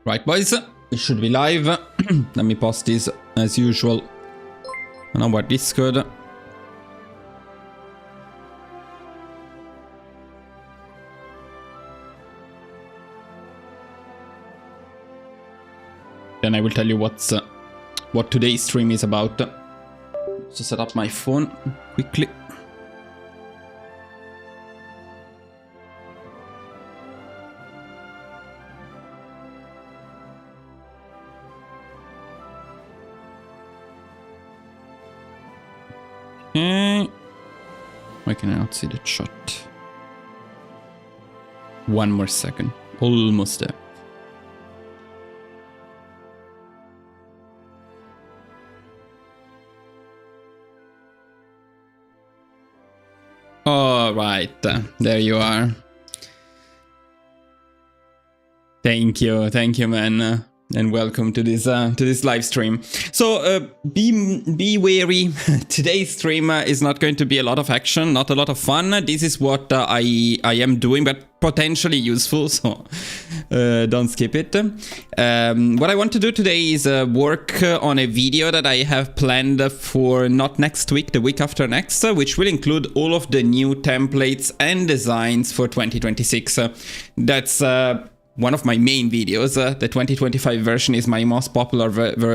Right, boys, we should be live. Let me post this as usual on our Discord. Then I will tell you what today's stream is about. So set up my phone quickly. Okay. Why can I not see the chat? One more second. Almost there. All right, there you are. Thank you, man. And welcome to this live stream. So be wary. Today's stream is not going to be a lot of action, not a lot of fun. This is what I am doing, but potentially useful. So don't skip it. What I want to do today is work on a video that I have planned for not next week, the week after next, which will include all of the new templates and designs for 2026. That's one of my main videos. The 2025 version is my most popular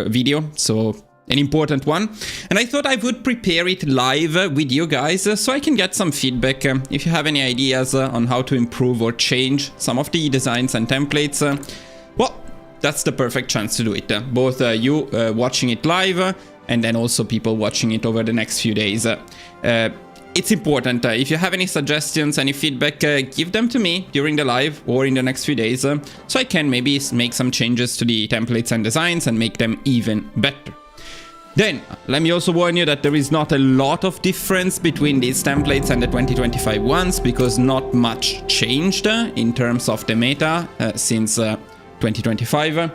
video, so an important one. And I thought I would prepare it live with you guys so I can get some feedback. If you have any ideas on how to improve or change some of the designs and templates, well, that's the perfect chance to do it. Both you watching it live and then also people watching it over the next few days. It's important. If you have any suggestions, any feedback, give them to me during the live or in the next few days, so I can maybe make some changes to the templates and designs and make them even better. Then, let me also warn you that there is not a lot of difference between these templates and the 2025 ones, because not much changed in terms of the meta since 2025.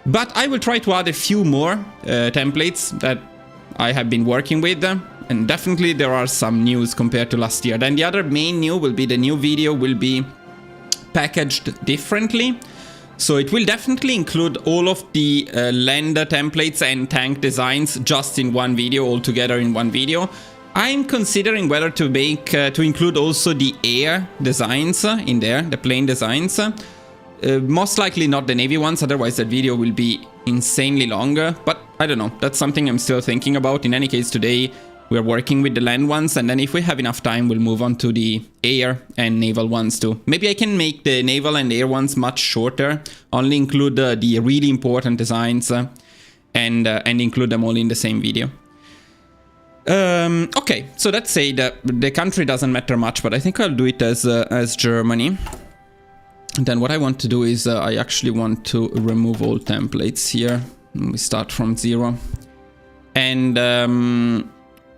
But I will try to add a few more templates that I have been working with. And definitely there are some news compared to last year. Then the other main new will be the new video will be packaged differently. So it will definitely include all of the lender templates and tank designs just in one video, all together in one video. I'm considering whether to make to include also the air designs in there, the plane designs. Most likely not the navy ones, otherwise that video will be insanely longer. But I don't know, that's something I'm still thinking about. In any case, today we're working with the land ones, and then if we have enough time, we'll move on to the air and naval ones too. Maybe I can make the naval and air ones much shorter, only include the really important designs and include them all in the same video. Okay, so let's say that the country doesn't matter much, but I think I'll do it as Germany. And then what I want to do is I actually want to remove all templates here. We start from 0.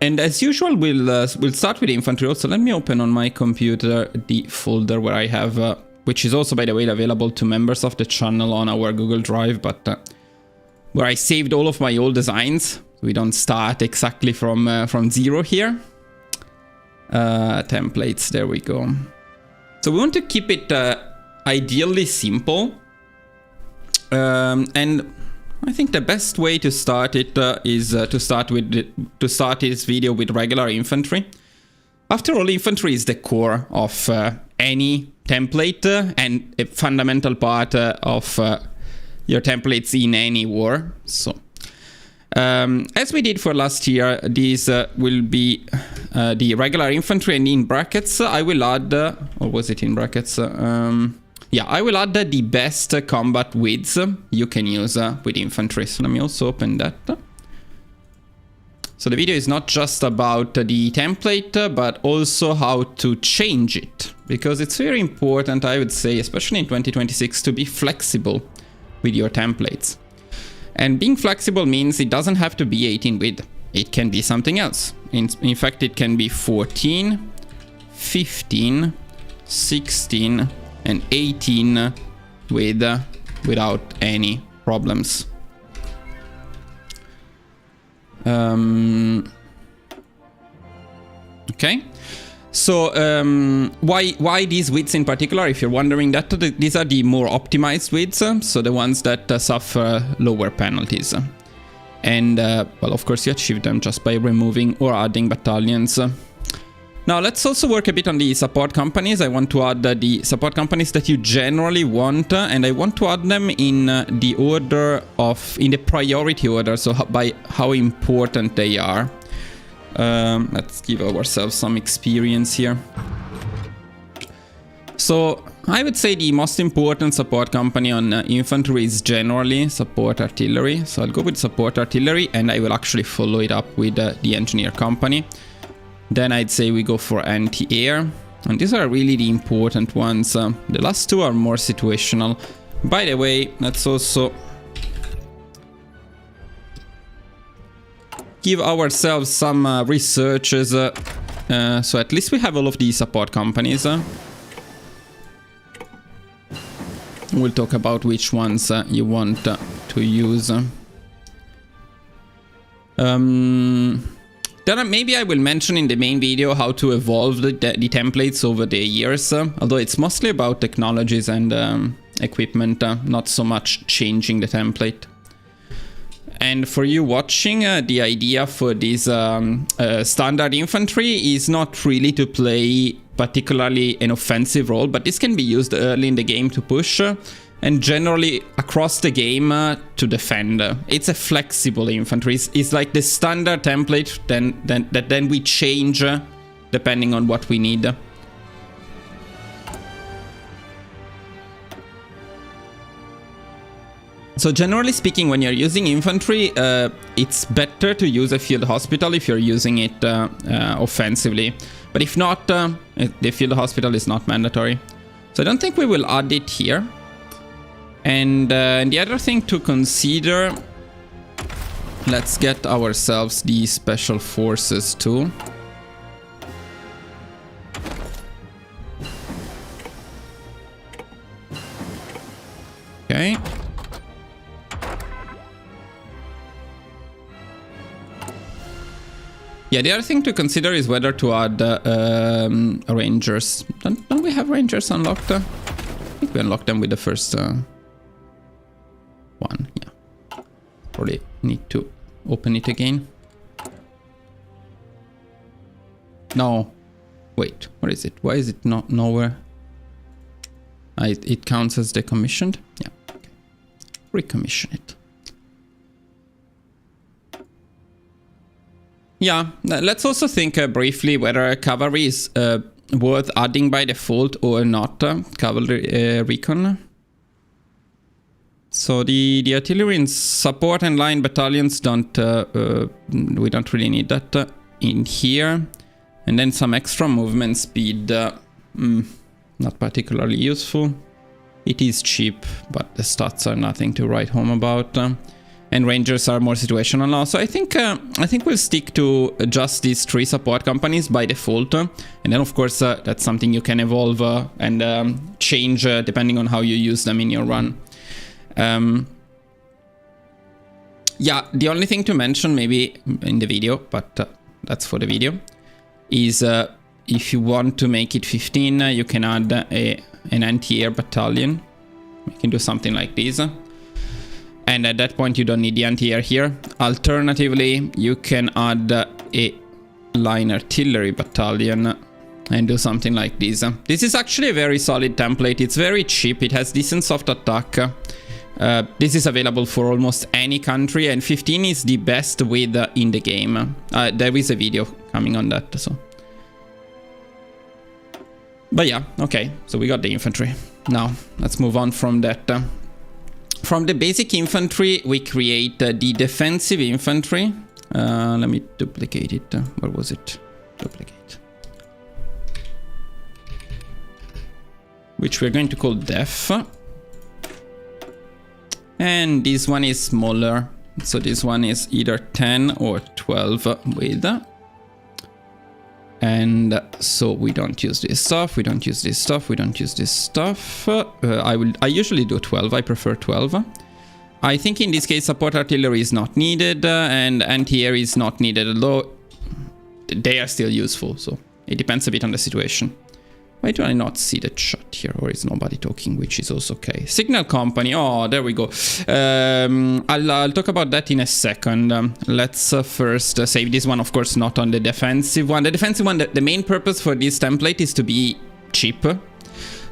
And as usual, we'll start with infantry. Also, let me open on my computer the folder where I have, which is also, by the way, available to members of the channel on our Google Drive, but where I saved all of my old designs. We don't start exactly from 0 here. Templates, there we go. So we want to keep it ideally simple, and I think the best way to start it is to start this video with regular infantry. After all, infantry is the core of any template and a fundamental part of your templates in any war. So, as we did for last year, these will be the regular infantry, and in brackets I will add, or was it in brackets? Yeah, I will add the best combat widths you can use with infantry. So let me also open that. So the video is not just about the template, but also how to change it. Because it's very important, I would say, especially in 2026, to be flexible with your templates. And being flexible means it doesn't have to be 18 width. It can be something else. In fact, it can be 14, 15, 16, and 18 without any problems. Okay, So why these widths in particular? If you're wondering that, these are the more optimized widths, so the ones that suffer lower penalties. And well, of course you achieve them just by removing or adding battalions. Now let's also work a bit on the support companies. I want to add the support companies that you generally want, and I want to add them in the order of, in the priority order, so by how important they are. Let's give ourselves some experience here. So I would say the most important support company on infantry is generally support artillery. So I'll go with support artillery, and I will actually follow it up with the engineer company. Then I'd say we go for anti-air, and these are really the important ones. The last two are more situational. By the way, let's also give ourselves some researches, so at least we have all of these support companies. We'll talk about which ones you want to use. Then maybe I will mention in the main video how to evolve the templates over the years, although it's mostly about technologies and equipment, not so much changing the template. And for you watching, the idea for this standard infantry is not really to play particularly an offensive role, but this can be used early in the game to push, and generally across the game to defend. It's a flexible infantry. It's like the standard template that then we change depending on what we need. So generally speaking, when you're using infantry, it's better to use a field hospital if you're using it offensively. But if not, the field hospital is not mandatory. So I don't think we will add it here. And the other thing to consider, let's get ourselves the special forces too. Okay. Yeah, the other thing to consider is whether to add rangers. Don't we have rangers unlocked? I think we unlocked them with the first one. Yeah, probably need to open it again. No, wait, what is it? Why is it not nowhere? It counts as decommissioned. Yeah, okay. Recommission it. Yeah, let's also think briefly whether cavalry is worth adding by default or not. Cavalry recon. So the artillery and support and line battalions we don't really need that in here. And then some extra movement speed, not particularly useful. It is cheap, but the stats are nothing to write home about. And rangers are more situational now. So I think we'll stick to just these three support companies by default. And then of course that's something you can evolve and change depending on how you use them in your run. Yeah, the only thing to mention maybe in the video, but that's for the video, is if you want to make it 15, you can add an anti-air battalion. You can do something like this. And at that point, you don't need the anti-air here. Alternatively, you can add a line artillery battalion and do something like this. This is actually a very solid template. It's very cheap. It has decent soft attack. This is available for almost any country, and 15 is the best width in the game. There is a video coming on that. So, but yeah, okay. So we got the infantry. Now let's move on from that. From the basic infantry, we create the defensive infantry. Let me duplicate it. Where was it? Duplicate. Which we're going to call def. And this one is smaller. So this one is either 10 or 12 width. And so we don't use this stuff, we don't use this stuff, we don't use this stuff. I usually do 12, I prefer 12. I think in this case support artillery is not needed and anti-air is not needed, although they are still useful, so it depends a bit on the situation. Why do I not see the chat here? Or is nobody talking, which is also okay. Signal company. Oh, there we go. I'll talk about that in a second. Let's first save this one, of course, not on the defensive one. The defensive one, the main purpose for this template is to be cheap.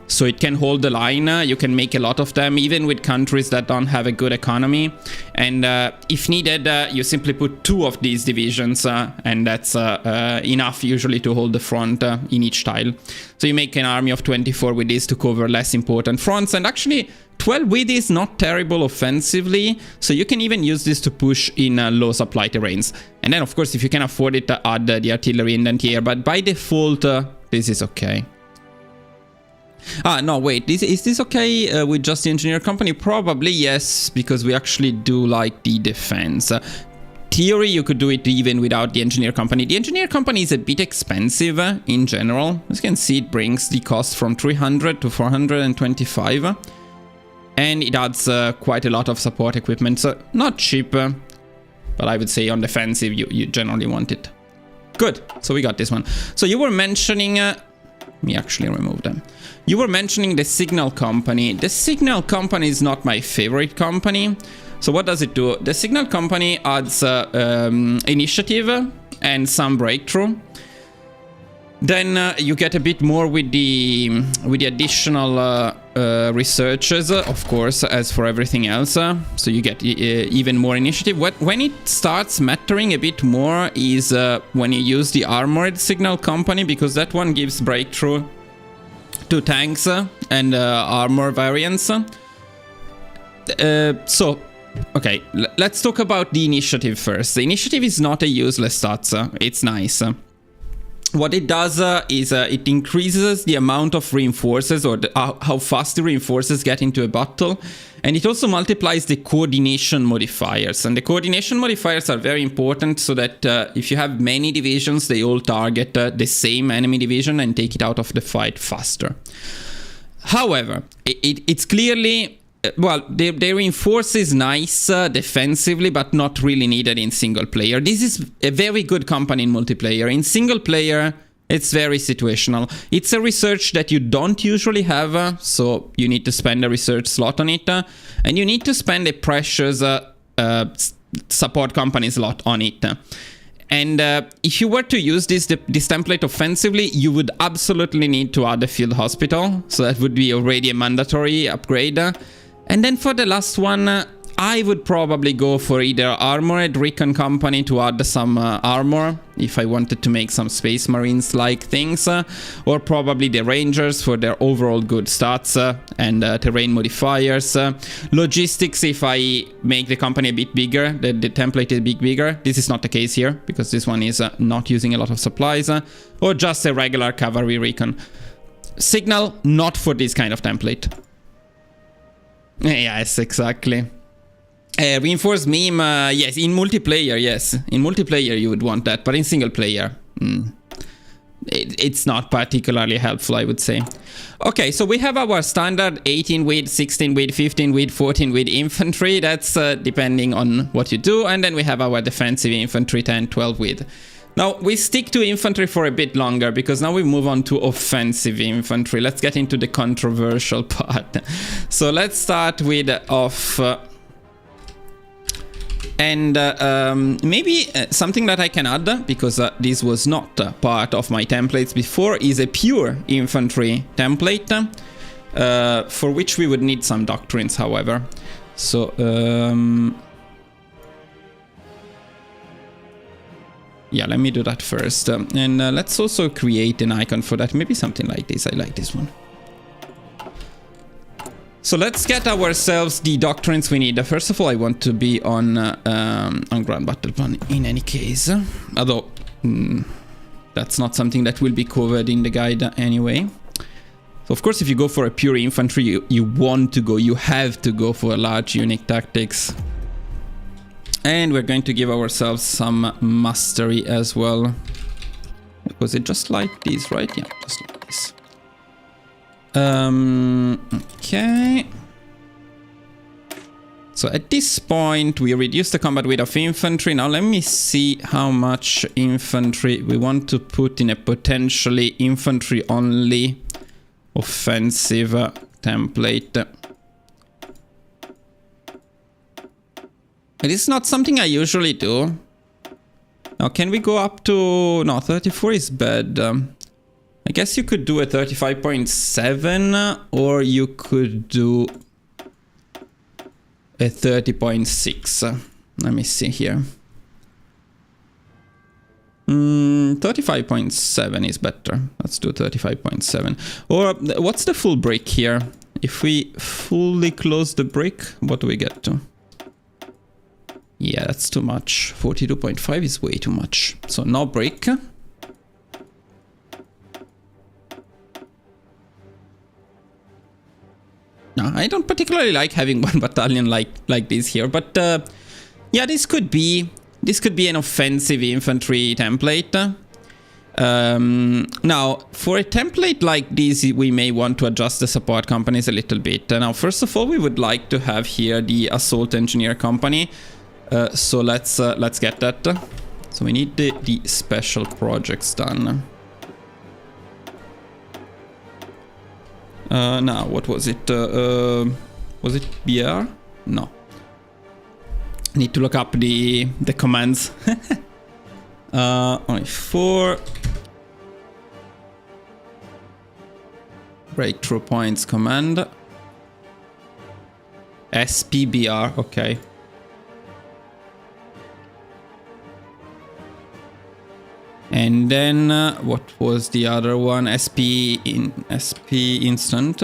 So it can hold the line. You can make a lot of them, even with countries that don't have a good economy. And if needed, you simply put 2 of these divisions, and that's enough usually to hold the front in each tile. So you make an army of 24 with this to cover less important fronts. And actually, 12 with is not terrible offensively. So you can even use this to push in low supply terrains. And then, of course, if you can afford it, add the artillery indent here. But by default, this is okay. Ah, no, wait, is this okay with just the engineer company? Probably yes, because we actually do like the defense. Theory, you could do it even without the engineer company. The engineer company is a bit expensive in general. As you can see, it brings the cost from 300 to 425. And it adds quite a lot of support equipment, so not cheap. But I would say on defensive, you generally want it. Good, so we got this one. So you were mentioning... let me actually remove them. You were mentioning the signal company. The signal company is not my favorite company. So what does it do? The signal company adds initiative and some breakthrough. Then you get a bit more with the additional researches, of course, as for everything else. So you get even more initiative. When it starts mattering a bit more is when you use the armored signal company, because that one gives breakthrough to tanks and armor variants. So, okay, let's talk about the initiative first. The initiative is not a useless stats. It's nice. What it does is it increases the amount of reinforces, or how fast the reinforces get into a battle. And it also multiplies the coordination modifiers. And the coordination modifiers are very important so that if you have many divisions, they all target the same enemy division and take it out of the fight faster. However, it's clearly... well, the reinforce is nice defensively, but not really needed in single player. This is a very good company in multiplayer. In single player, it's very situational. It's a research that you don't usually have, so you need to spend a research slot on it, and you need to spend a precious support company slot on it. And if you were to use this template offensively, you would absolutely need to add a field hospital, so that would be already a mandatory upgrade. And then for the last one, I would probably go for either armored recon company to add some armor, if I wanted to make some space marines like things, or probably the rangers for their overall good stats and terrain modifiers. Logistics, if I make the company a bit bigger, the template is a bit bigger. This is not the case here, because this one is not using a lot of supplies, or just a regular cavalry recon. Signal, not for this kind of template. Yes, exactly. Reinforced meme, yes, in multiplayer, yes. In multiplayer you would want that, but in single player, it's not particularly helpful, I would say. Okay, so we have our standard 18 with, 16 with, 15 with, 14 with infantry. That's depending on what you do. And then we have our defensive infantry 10, 12 with. Now, we stick to infantry for a bit longer, because now we move on to offensive infantry. Let's get into the controversial part. So let's start with off. And maybe something that I can add, because this was not part of my templates before, is a pure infantry template, for which we would need some doctrines, however. So, yeah, let me do that first. And let's also create an icon for that. Maybe something like this. I like this one. So let's get ourselves the doctrines we need. First of all, I want to be on ground battle plan in any case. Although, that's not something that will be covered in the guide anyway. So of course, if you go for a pure infantry, you have to go for a large unit tactics. And we're going to give ourselves some mastery as well. Was it just like this, right? Yeah, just like this. Okay. So at this point, we reduce the combat weight of infantry. Now let me see how much infantry we want to put in a potentially infantry-only offensive template. It is not something I usually do. Now, can we go up to... No, 34 is bad. I guess you could do a 35.7 or you could do a 30.6. Let me see here. 35.7 is better. Let's do 35.7. Or what's the full brick here? If we fully close the brick, what do we get to? Yeah, that's too much. 42.5 is way too much. So no brick. No, I don't particularly like having one battalion like this here, but yeah, this could be an offensive infantry template. Now, for a template like this, we may want to adjust the support companies a little bit. Now, first of all, we would like to have here the assault engineer company. So let's get that. So we need the special projects done. Now, what was it? Was it BR? No. Need to look up the commands. HOI4. Breakthrough points command. SPBR, okay. And then what was the other one? SP instant.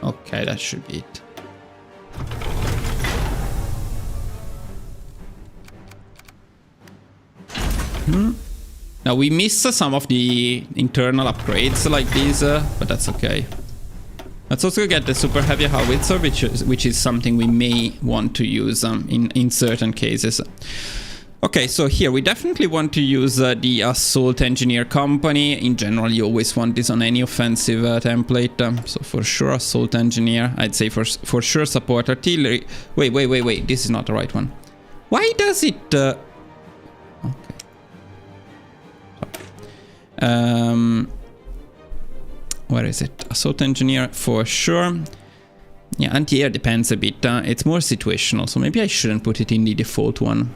Okay, that should be it. Now we miss some of the internal upgrades like these, but that's okay. Let's also get the super heavy howitzer, which is something we may want to use in certain cases. Okay, so here we definitely want to use the assault engineer company. In general, you always want this on any offensive template. So for sure, assault engineer. I'd say for sure support artillery. Wait. This is not the right one. Why does it... Okay. Where is it? Assault engineer for sure. Yeah, anti-air depends a bit. It's more situational, so maybe I shouldn't put it in the default one.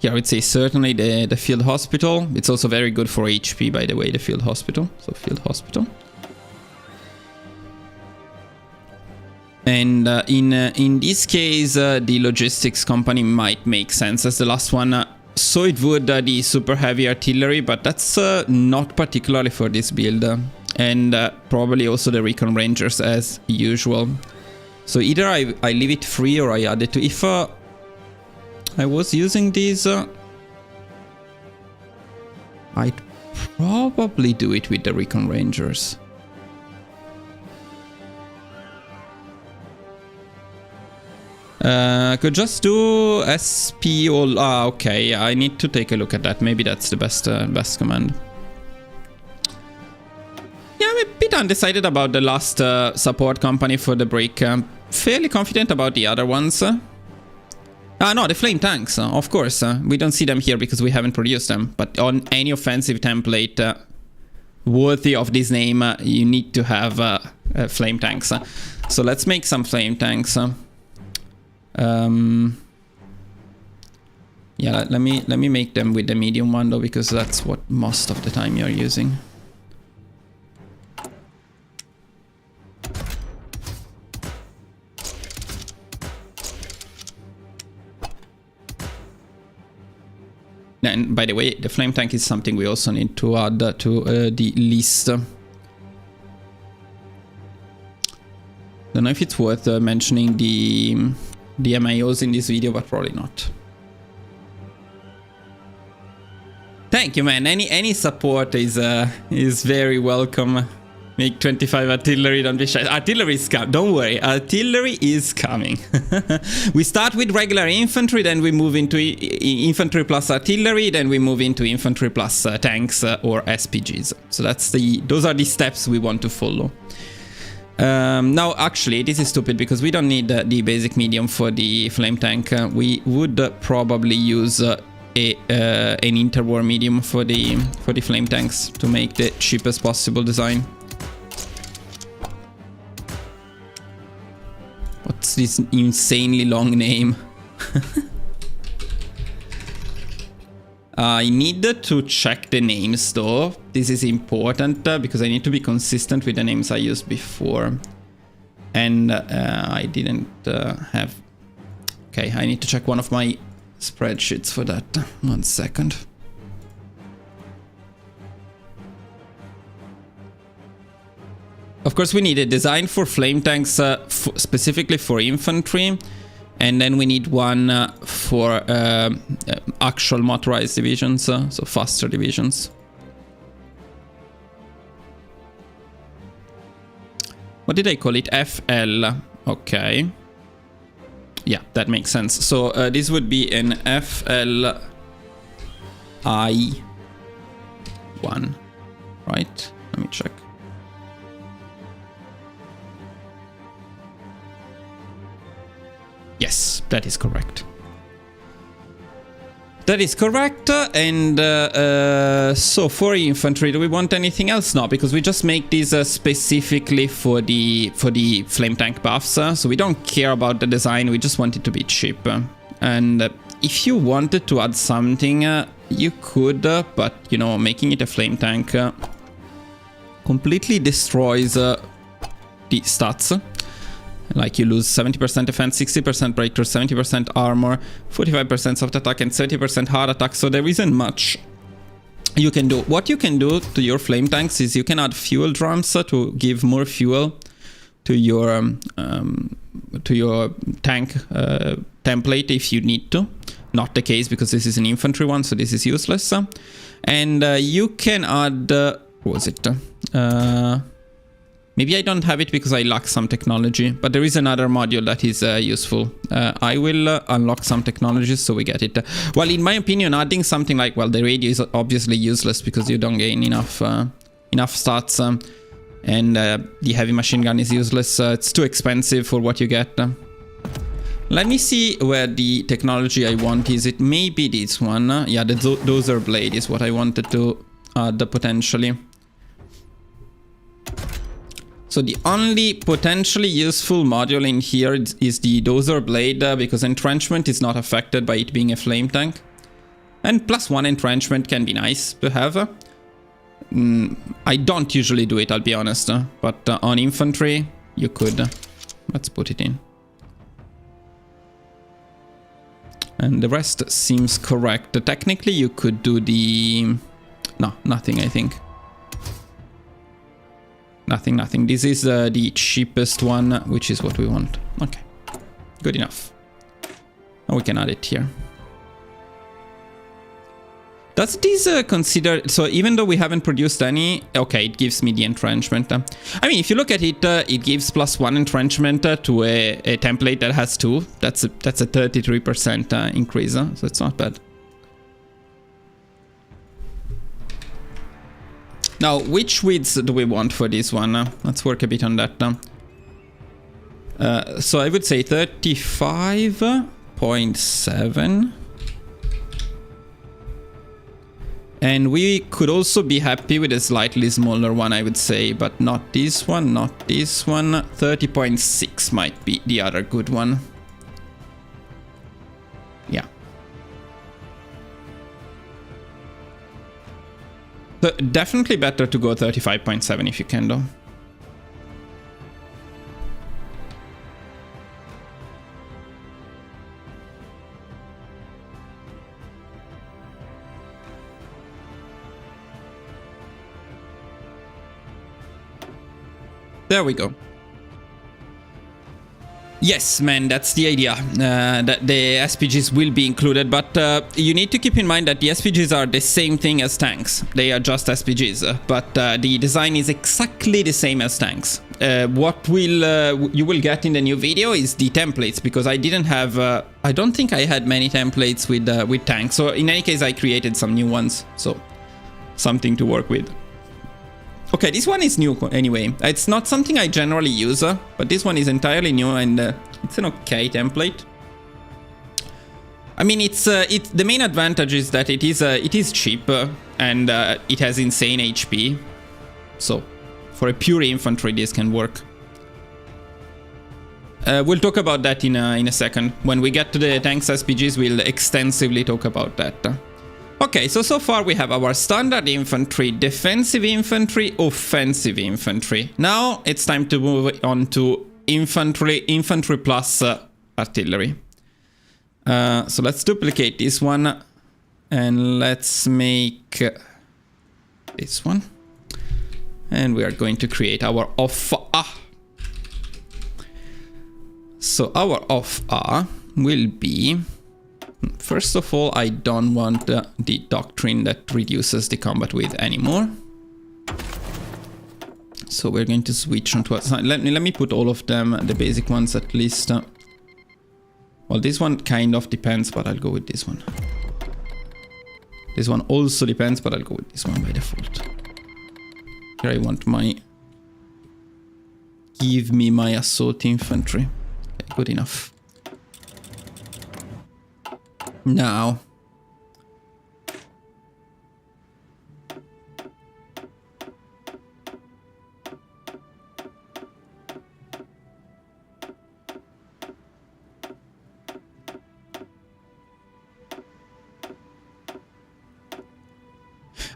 Yeah, I would say certainly the field hospital. It's also very good for HP, by the way, the field hospital. So field hospital. And in this case, the logistics company might make sense as the last one. So it would the super heavy artillery, but that's not particularly for this build. And probably also the recon rangers as usual. So either I leave it free or I add it to... If I was using these, I'd probably do it with the recon rangers. I could just do SP all... okay, I need to take a look at that. Maybe that's the best command. Yeah, I'm a bit undecided about the last support company for the break. Fairly confident about the other ones. No, the flame tanks, of course. We don't see them here because we haven't produced them. But on any offensive template worthy of this name, you need to have flame tanks. So let's make some flame tanks. Yeah, let me make them with the medium one though, because that's what most of the time you're using. And by the way, the flame tank is something we also need to add to the list. Don't know if it's worth mentioning the MIOs in this video, but probably not. Thank you, man. Any support is very welcome. Make 25 artillery, don't be shy. Artillery is coming. Don't worry, artillery is coming. We start with regular infantry, then we move into infantry plus artillery, then we move into infantry plus tanks or SPGs. So those are the steps we want to follow. Now, actually, this is stupid because we don't need the basic medium for the flame tank. We would probably use an interwar medium for the flame tanks to make the cheapest possible design. What's this insanely long name? I need to check the names though. This is important because I need to be consistent with the names I used before. And I didn't have... Okay, I need to check one of my spreadsheets for that. 1 second. Of course, we need a design for flame tanks specifically for infantry. And then we need one for actual motorized divisions, so faster divisions. What did I call it? FL. Okay. Yeah, that makes sense. So this would be an FL I1, right? Let me check. Yes, that is correct. That is correct. And so for infantry, do we want anything else? No, because we just make these specifically for the flame tank buffs. So we don't care about the design. We just want it to be cheap. And if you wanted to add something, you could, but you know, making it a flame tank completely destroys the stats. Like you lose 70% defense, 60% breakthrough, 70% armor, 45% soft attack, and 70% hard attack. So there isn't much you can do. What you can do to your flame tanks is you can add fuel drums to give more fuel to your tank template if you need to. Not the case because this is an infantry one, so this is useless. And you can add what was it? Maybe I don't have it because I lack some technology, but there is another module that is useful. I will unlock some technologies so we get it. Well, in my opinion, adding something like, well, the radio is obviously useless because you don't gain enough stats, and the heavy machine gun is useless. It's too expensive for what you get. Let me see where the technology I want is. It may be this one. Yeah, the dozer blade is what I wanted to add potentially. So the only potentially useful module in here is the dozer blade because entrenchment is not affected by it being a flame tank. And +1 entrenchment can be nice to have. I don't usually do it, I'll be honest. But on infantry, you could. Let's put it in. And the rest seems correct. Technically, you could do the... No, nothing, I think. Nothing. This is the cheapest one, which is what we want. Okay, good enough. Now we can add it here. Does this consider... So even though we haven't produced any... Okay, it gives me the entrenchment. I mean, if you look at it, it gives +1 entrenchment to a template that has 2. That's a 33% increase, so it's not bad. Now, which widths do we want for this one? Let's work a bit on that. So I would say 35.7. And we could also be happy with a slightly smaller one, I would say, but not this one, not this one. 30.6 might be the other good one. Yeah. But definitely better to go 35.7 if you can, though. There we go. Yes, man, that's the idea, that the SPGs will be included, but you need to keep in mind that the SPGs are the same thing as tanks. They are just SPGs, but the design is exactly the same as tanks. What you will get in the new video is the templates, because I didn't have, I don't think I had many templates with tanks, so in any case I created some new ones, so something to work with. Okay, this one is new anyway. It's not something I generally use, but this one is entirely new, and it's an okay template. I mean, it's the main advantage is that it is cheap and it has insane HP. So for a pure infantry, this can work. We'll talk about that in a second. When we get to the tanks SPGs, we'll extensively talk about that. Okay, so far we have our standard infantry, defensive infantry, offensive infantry. Now it's time to move on to infantry plus artillery. So let's duplicate this one and let's make this one. And we are going to create our OFA. So our OFA will be, first of all, I don't want the doctrine that reduces the combat width anymore. So we're going to switch onto a, let me put all of them, the basic ones at least. Well, this one kind of depends, but I'll go with this one. This one also depends, but I'll go with this one by default. Here I want my, give me my assault infantry. Okay, good enough. Now,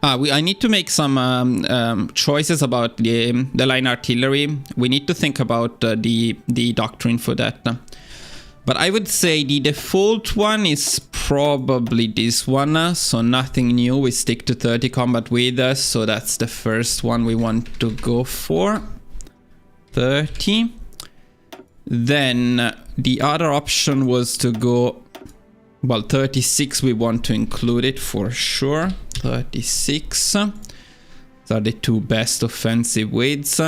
I need to make some choices about the line artillery. We need to think about the doctrine for that. But I would say the default one is probably this one. So nothing new. We stick to 30 combat width. So that's the first one we want to go for. 30. Then the other option was to go, well, 36, we want to include it for sure. 36. Those are the two best offensive widths.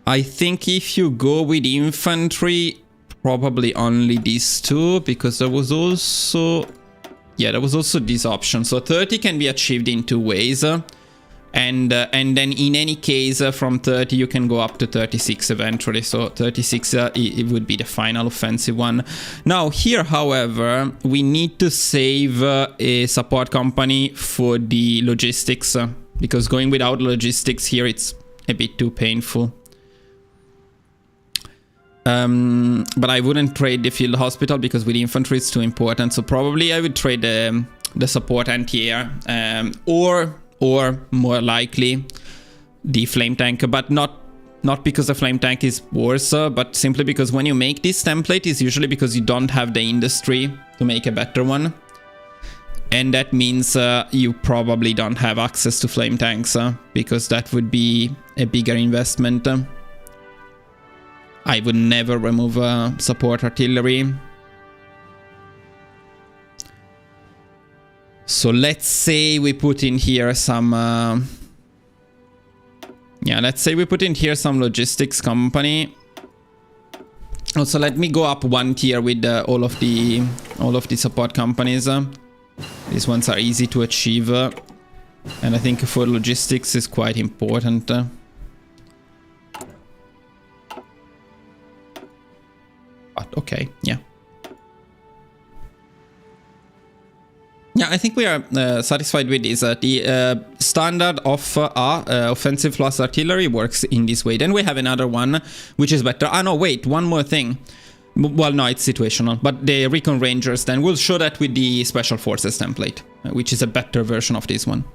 I think if you go with infantry, probably only these two, because there was also, yeah, there was also this option. So 30 can be achieved in two ways. And then in any case, from 30 you can go up to 36 eventually. So 36 it would be the final offensive one. Now here, however, we need to save a support company for the logistics, because going without logistics here, it's a bit too painful. But I wouldn't trade the field hospital because with infantry it's too important. So probably I would trade the support anti-air, or more likely the flame tank, but not because the flame tank is worse, but simply because when you make this template, it's usually because you don't have the industry to make a better one. And that means you probably don't have access to flame tanks, because that would be a bigger investment. I would never remove support artillery. So let's say we put in here some, yeah, let's say we put in here some logistics company. Also, let me go up one tier with all of the support companies. These ones are easy to achieve, and I think for logistics is quite important. But okay, yeah. Yeah, I think we are satisfied with this. The standard of offensive plus artillery works in this way. Then we have another one, which is better. Ah, no, wait, one more thing. Well, no, it's situational. But the Recon Rangers, then we'll show that with the Special Forces template, which is a better version of this one.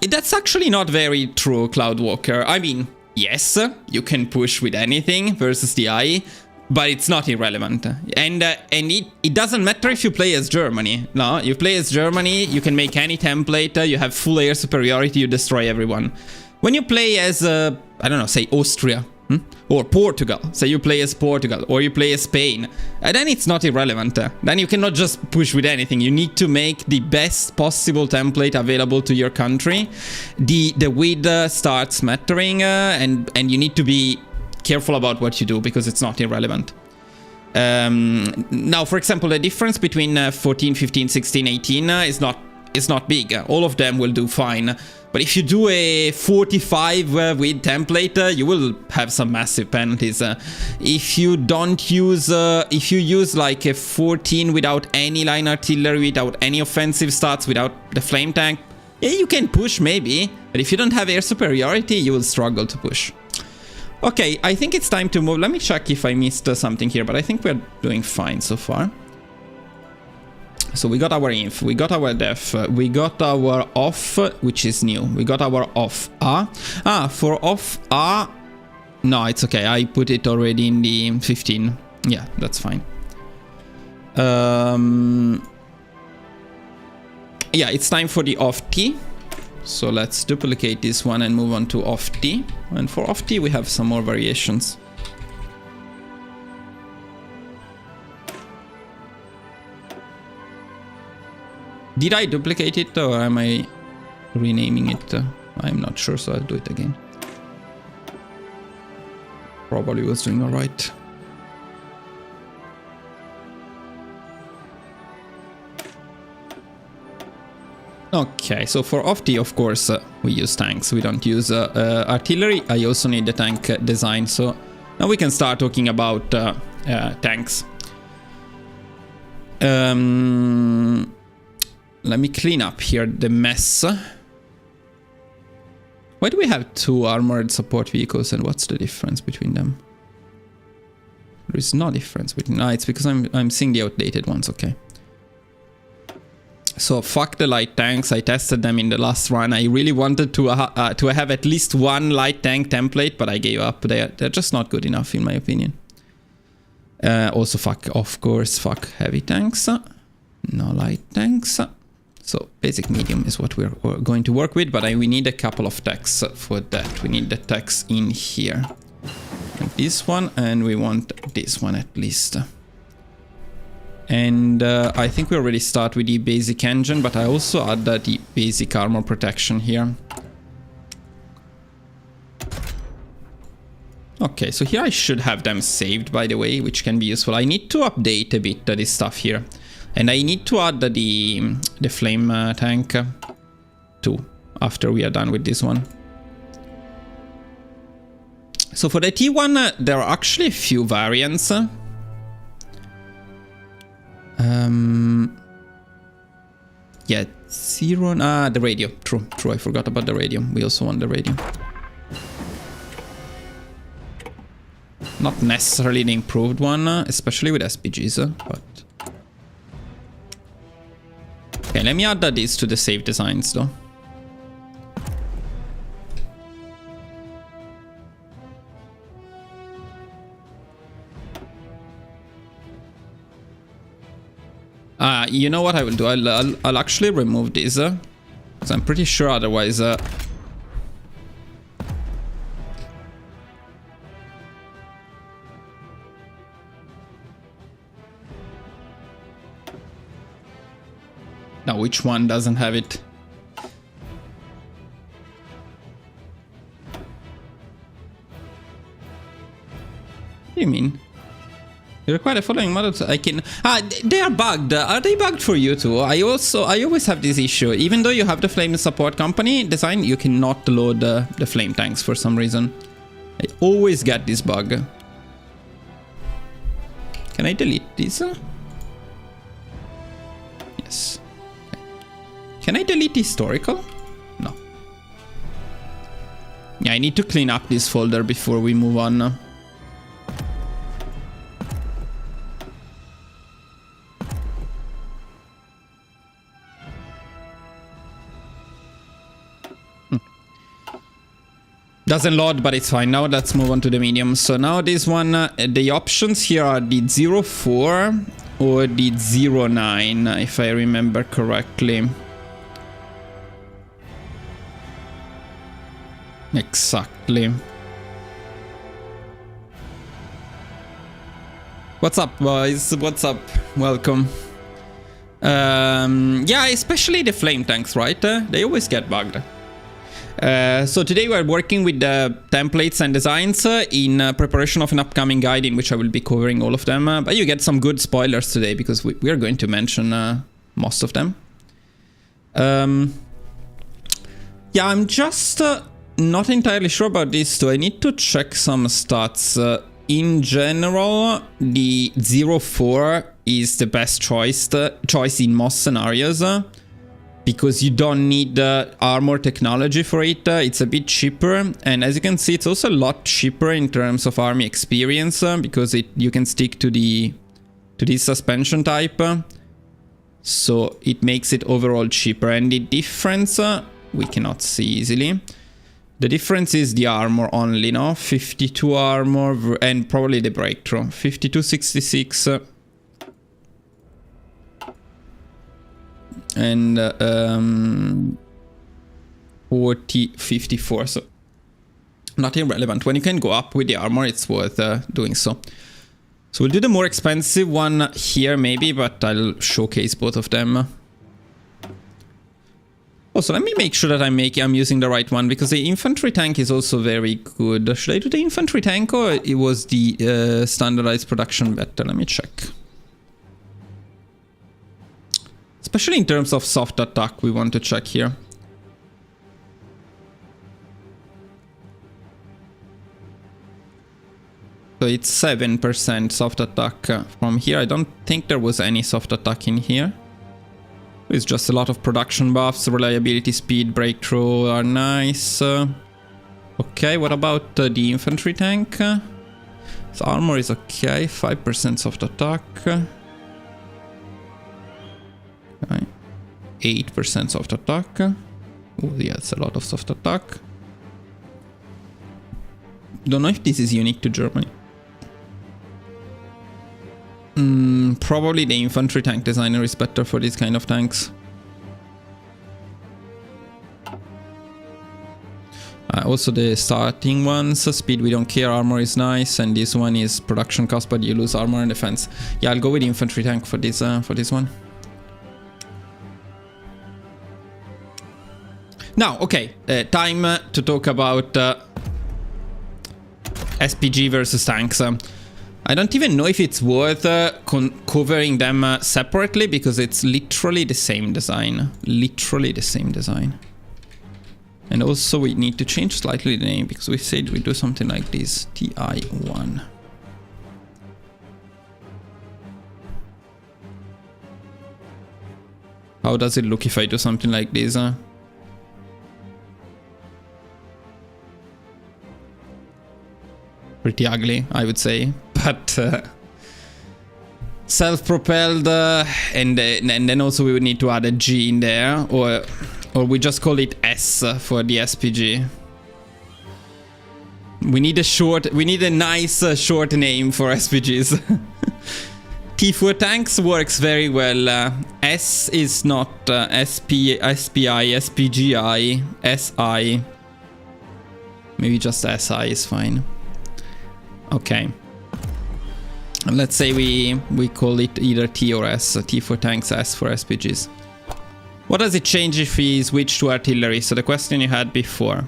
That's actually not very true, Cloudwalker. I mean, yes, you can push with anything versus the eye, but it's not irrelevant. And it doesn't matter if you play as Germany. No, you play as Germany, you can make any template, you have full air superiority, you destroy everyone. When you play as, I don't know, say Austria, or Portugal, say you play as Portugal, or you play as Spain, then it's not irrelevant. Then you cannot just push with anything. You need to make the best possible template available to your country. The width starts mattering, and you need to be careful about what you do because it's not irrelevant. Now, for example, the difference between 14, 15, 16, 18 is not is not big. All of them will do fine. But if you do a 45 with template, you will have some massive penalties. If you don't use, if you use like a 14 without any line artillery, without any offensive stats, without the flame tank, yeah, you can push maybe. But if you don't have air superiority, you will struggle to push. Okay, I think it's time to move. Let me check if I missed something here, but I think we're doing fine so far. So we got our inf, we got our def, we got our off, which is new. We got our off A. For off A, no, it's okay. I put it already in the 15. Yeah, that's fine. Yeah, it's time for the off T. So let's duplicate this one and move on to off T. And for off T, we have some more variations. Did I duplicate it or am I renaming it? I'm not sure, so I'll do it again. Probably was doing alright. Okay, so for off-T, of course, we use tanks. We don't use artillery. I also need the tank design, so now we can start talking about tanks. Let me clean up here the mess. Why do we have two armored support vehicles and what's the difference between them? There is no difference between... No, it's because I'm seeing the outdated ones, okay. So fuck the light tanks. I tested them in the last run. I really wanted to have at least one light tank template, but I gave up. They're just not good enough in my opinion. Also fuck, of course, fuck heavy tanks. No light tanks. So basic medium is what we're going to work with, but we need a couple of techs for that. We need the techs in here. Like this one, and we want this one at least. And I think we already start with the basic engine, but I also add the basic armor protection here. Okay, so here I should have them saved, by the way, which can be useful. I need to update a bit this stuff here. And I need to add the flame tank too, after we are done with this one. So for the T1, there are actually a few variants. Yeah, zero. The radio. True. I forgot about the radio. We also want the radio. Not necessarily the improved one, especially with SPGs, but... Okay, let me add these to the save designs, though. You know what I will do? I'll actually remove these, because I'm pretty sure otherwise... Now, which one doesn't have it? What do you mean? You require the following models. I can... they are bugged. Are they bugged for you too? I always have this issue. Even though you have the flame support company design, you cannot load the flame tanks for some reason. I always get this bug. Can I delete this? Yes. Can I delete historical? No. Yeah, I need to clean up this folder before we move on. Doesn't load, but it's fine. Now let's move on to the medium. So now this one, the options here are the 04 or the 09, if I remember correctly. Exactly. What's up, boys? What's up? Welcome. Yeah, especially the flame tanks, right? They always get bugged. So today we're working with the templates and designs in preparation of an upcoming guide in which I will be covering all of them. But you get some good spoilers today because we are going to mention most of them. Yeah, I'm just not entirely sure about this, so I need to check some stats. In general, the 0.4 is the best choice in most scenarios, because you don't need armor technology for it. It's a bit cheaper, and as you can see, it's also a lot cheaper in terms of army experience, because you can stick to this suspension type, so it makes it overall cheaper. And the difference we cannot see easily. The difference is the armor only, no? 52 armor and probably the breakthrough. 5266 and 4054. So not irrelevant. When you can go up with the armor, it's worth doing so. So we'll do the more expensive one here maybe, but I'll showcase both of them. Also, let me make sure that I'm using the right one, because the infantry tank is also very good. Should I do the infantry tank, or it was the standardized production better? Let me check. Especially in terms of soft attack, we want to check here. So it's 7% soft attack from here. I don't think there was any soft attack in here. It's just a lot of production buffs, reliability, speed, breakthrough are nice. Okay, what about the infantry tank? So armor is okay, 5% soft attack. Okay. 8% soft attack. Oh yeah, it's a lot of soft attack. Don't know if this is unique to Germany. Probably the infantry tank designer is better for these kind of tanks. Also the starting ones, speed we don't care, armor is nice, and this one is production cost, but you lose armor and defense. Yeah, I'll go with the infantry tank for this one. Now, okay, time to talk about SPG versus tanks. I don't even know if it's worth covering them separately, because it's literally the same design. Literally the same design. And also we need to change slightly the name, because we said we do something like this. TI1. How does it look if I do something like this? Pretty ugly, I would say, but self-propelled, and then also we would need to add a G in there, or we just call it S for the SPG. We need a nice short name for SPGs. T4 tanks works very well. S is not SPI, SPGI, SI. Maybe just SI is fine. Okay. And let's say we call it either T or S. T for tanks, S for SPGs. What does it change if we switch to artillery? So the question you had before.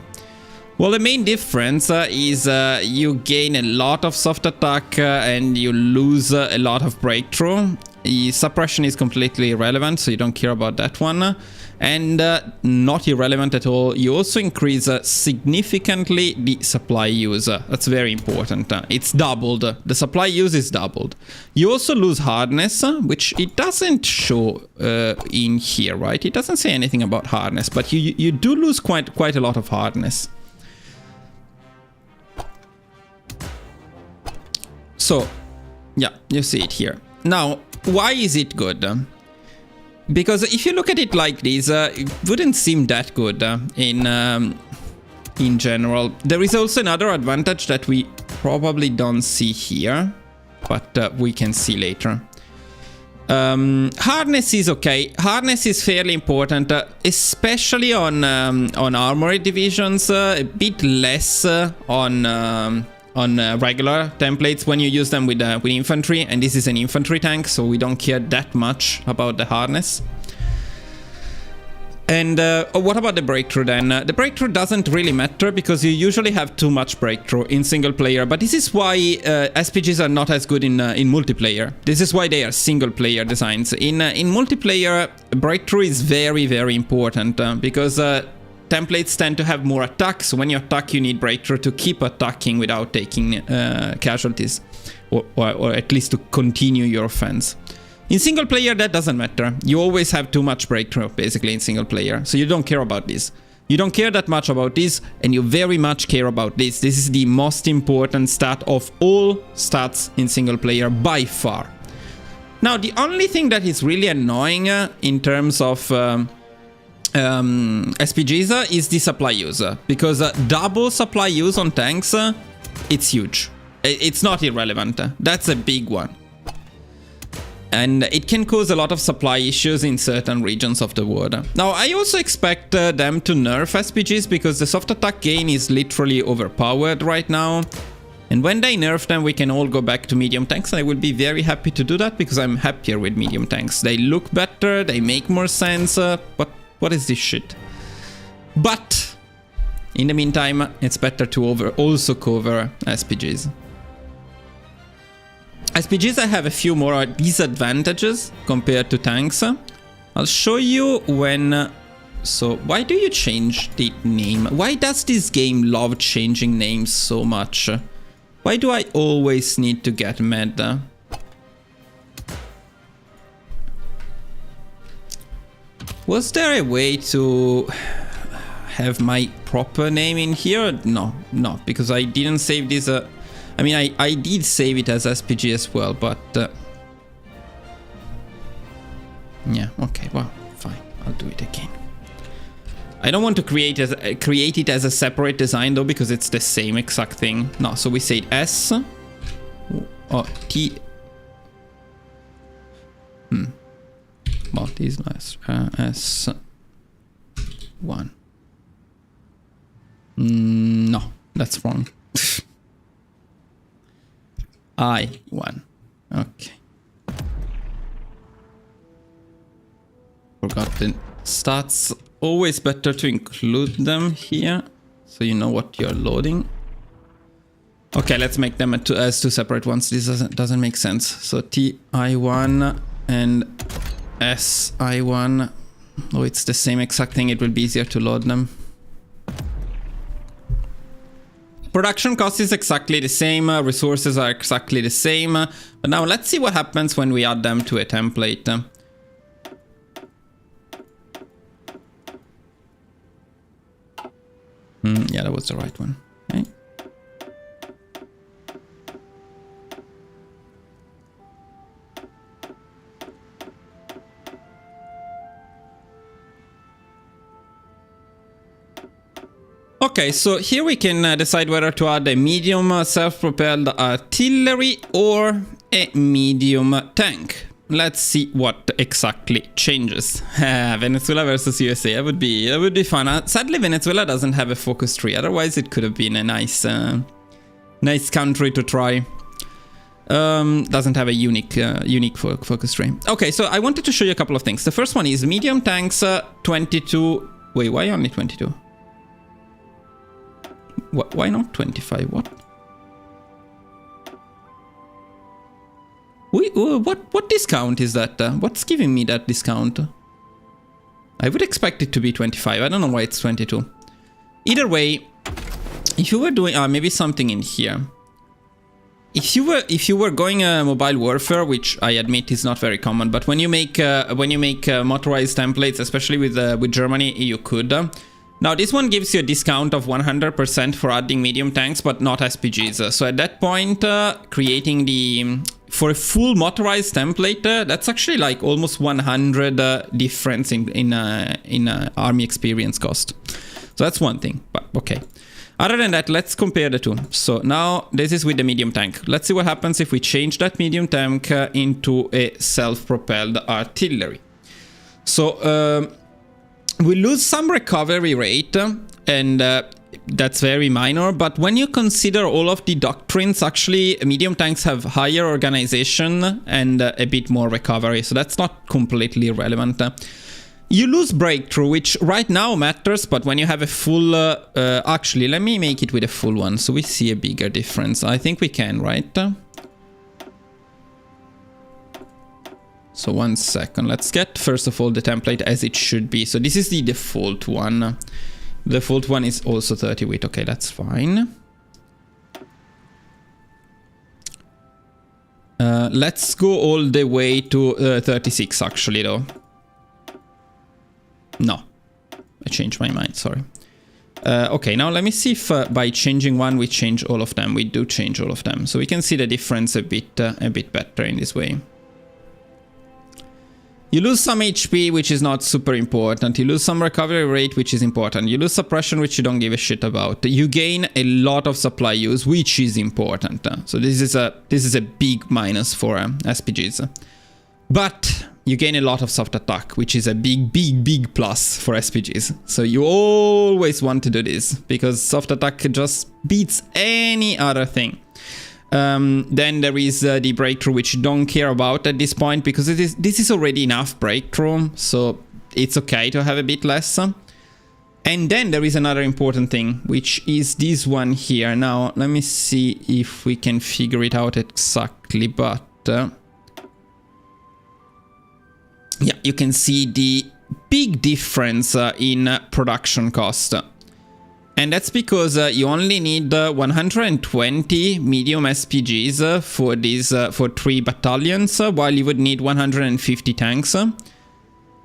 Well, the main difference is you gain a lot of soft attack and you lose a lot of breakthrough. The suppression is completely irrelevant, so you don't care about that one. And not irrelevant at all, you also increase significantly the supply use. That's very important. It's doubled. The supply use is doubled. You also lose hardness, which it doesn't show in here, right? It doesn't say anything about hardness, but you do lose quite a lot of hardness. So, yeah, you see it here. Now, why is it good? Because if you look at it like this, it wouldn't seem that good in general. There is also another advantage that we probably don't see here, but we can see later. Hardness is okay. Hardness is fairly important, especially on armored divisions. A bit less on regular templates when you use them with infantry, and this is an infantry tank, so we don't care that much about the hardness. And what about the breakthrough then? The breakthrough doesn't really matter because you usually have too much breakthrough in single player, but this is why SPGs are not as good in multiplayer. This is why they are single player designs. In multiplayer, breakthrough is very, very important because templates tend to have more attacks. So when you attack, you need breakthrough to keep attacking without taking casualties, or at least to continue your offense. In single player, that doesn't matter. You always have too much breakthrough, basically, in single player. So you don't care about this. You don't care that much about this, and you very much care about this. This is the most important stat of all stats in single player, by far. Now, the only thing that is really annoying in terms of SPGs is the supply use. Because double supply use on tanks, it's huge. It's not irrelevant. That's a big one. And it can cause a lot of supply issues in certain regions of the world. Now, I also expect them to nerf SPGs because the soft attack gain is literally overpowered right now. And when they nerf them, we can all go back to medium tanks. I will be very happy to do that because I'm happier with medium tanks. They look better, they make more sense, but what is this shit? But in the meantime, it's better to also cover SPGs. SPGs, I have a few more disadvantages compared to tanks. I'll show you when... So, why do you change the name? Why does this game love changing names so much? Why do I always need to get mad? Was there a way to have my proper name in here? No, because I didn't save this... I mean, I did save it as SPG as well, but... yeah, okay, well, fine. I'll do it again. I don't want to create it as a separate design, though, because it's the same exact thing. No, so we say S... or T... Well, these nice. S1. No, that's wrong. I1. Okay. Forgot the stats. Always better to include them here, so you know what you're loading. Okay, let's make them as two separate ones. This doesn't make sense. So TI1 and SI1. Oh, it's the same exact thing. It will be easier to load them. Production cost is exactly the same, resources are exactly the same, but now let's see what happens when we add them to a template. Yeah, that was the right one. Okay. Okay, so here we can decide whether to add a medium self-propelled artillery or a medium tank. Let's see what exactly changes. Venezuela versus USA. That would be fun. Sadly, Venezuela doesn't have a focus tree. Otherwise, it could have been a nice country to try. Doesn't have a unique focus tree. Okay, so I wanted to show you a couple of things. The first one is medium tanks 22. Wait, why only 22? Why not 25? What? What discount is that? What's giving me that discount? I would expect it to be 25. I don't know why it's 22. Either way, if you were doing maybe something in here. If you were going mobile warfare, which I admit is not very common, but when you make motorized templates, especially with Germany, you could. Now this one gives you a discount of 100% for adding medium tanks, but not SPGs. So at that point, creating for a full motorized template, that's actually like almost 100 difference in army experience cost. So that's one thing, but okay. Other than that, let's compare the two. So now this is with the medium tank. Let's see what happens if we change that medium tank into a self-propelled artillery. So we lose some recovery rate, and that's very minor, but when you consider all of the doctrines, actually medium tanks have higher organization and a bit more recovery, so that's not completely irrelevant. You lose breakthrough, which right now matters, but when you have a full... actually, let me make it with a full one, so we see a bigger difference. I think we can, right? So 1 second. Let's get, first of all, the template as it should be. So this is the default one. The default one is also 30 width. Okay, that's fine. Let's go all the way to 36, actually, though. No, I changed my mind, sorry. Okay, now let me see if by changing one we change all of them. We do change all of them, so we can see the difference a bit better in this way. You lose some HP, which is not super important. You lose some recovery rate, which is important. You lose suppression, which you don't give a shit about. You gain a lot of supply use, which is important. So this is a big minus for SPGs. But you gain a lot of soft attack, which is a big plus for SPGs. So you always want to do this, because soft attack just beats any other thing. Then there is the breakthrough, which you don't care about at this point, because this is already enough breakthrough, so it's okay to have a bit less. And then there is another important thing, which is this one here. Now, let me see if we can figure it out exactly, but... yeah, you can see the big difference in production cost. And that's because you only need 120 medium SPGs for these for 3 battalions, while you would need 150 tanks.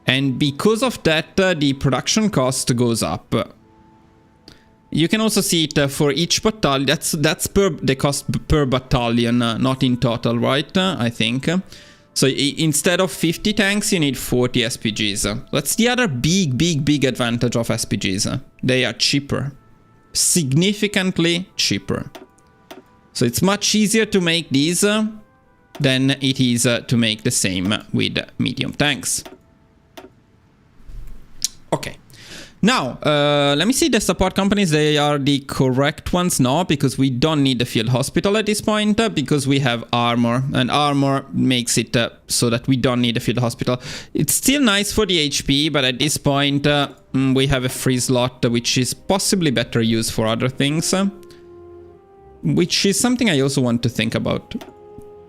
And because of that, the production cost goes up. You can also see it for each battalion. That's per the cost per battalion, not in total, right? I think. So instead of 50 tanks, you need 40 SPGs. That's the other big advantage of SPGs. They are cheaper. Significantly cheaper. So it's much easier to make these than it is to make the same with medium tanks. Okay. Now, let me see the support companies. They are the correct ones now, because we don't need the field hospital at this point, because we have armor, and armor makes it so that we don't need the field hospital. It's still nice for the HP, but at this point we have a free slot, which is possibly better used for other things, which is something I also want to think about.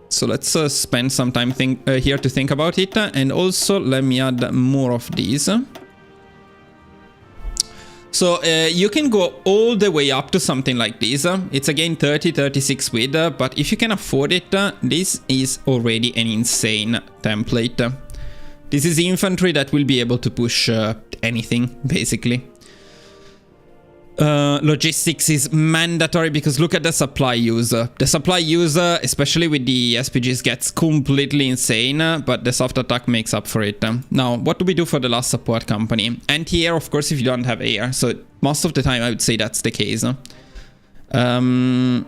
So let's spend some time here to think about it, and also let me add more of these. So you can go all the way up to something like this. It's again 30-36 width, but if you can afford it, this is already an insane template. This is infantry that will be able to push anything, basically. Logistics is mandatory, because look at the supply use. The supply use, especially with the SPGs, gets completely insane, but the soft attack makes up for it. Now, what do we do for the last support company? Anti-air, of course, if you don't have air. So most of the time, I would say that's the case. And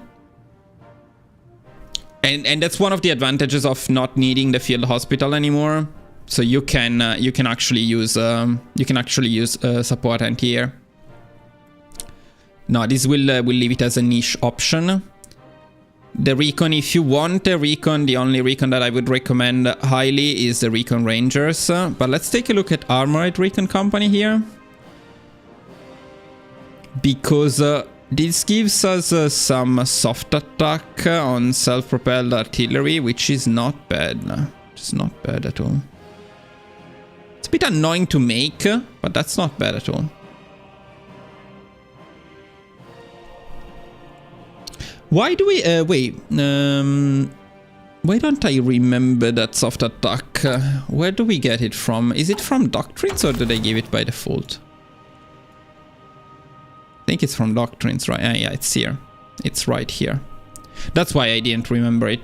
that's one of the advantages of not needing the field hospital anymore. So you can actually use support anti-air. Now, this will leave it as a niche option. The recon, if you want a recon, the only recon that I would recommend highly is the Recon Rangers. But let's take a look at Armored Recon Company here. Because this gives us some soft attack on self-propelled artillery, which is not bad. It's not bad at all. It's a bit annoying to make, but that's not bad at all. Why do we... wait. Why don't I remember that soft attack? Where do we get it from? Is it from Doctrines, or do they give it by default? I think it's from Doctrines, right? Yeah, it's here. It's right here. That's why I didn't remember it.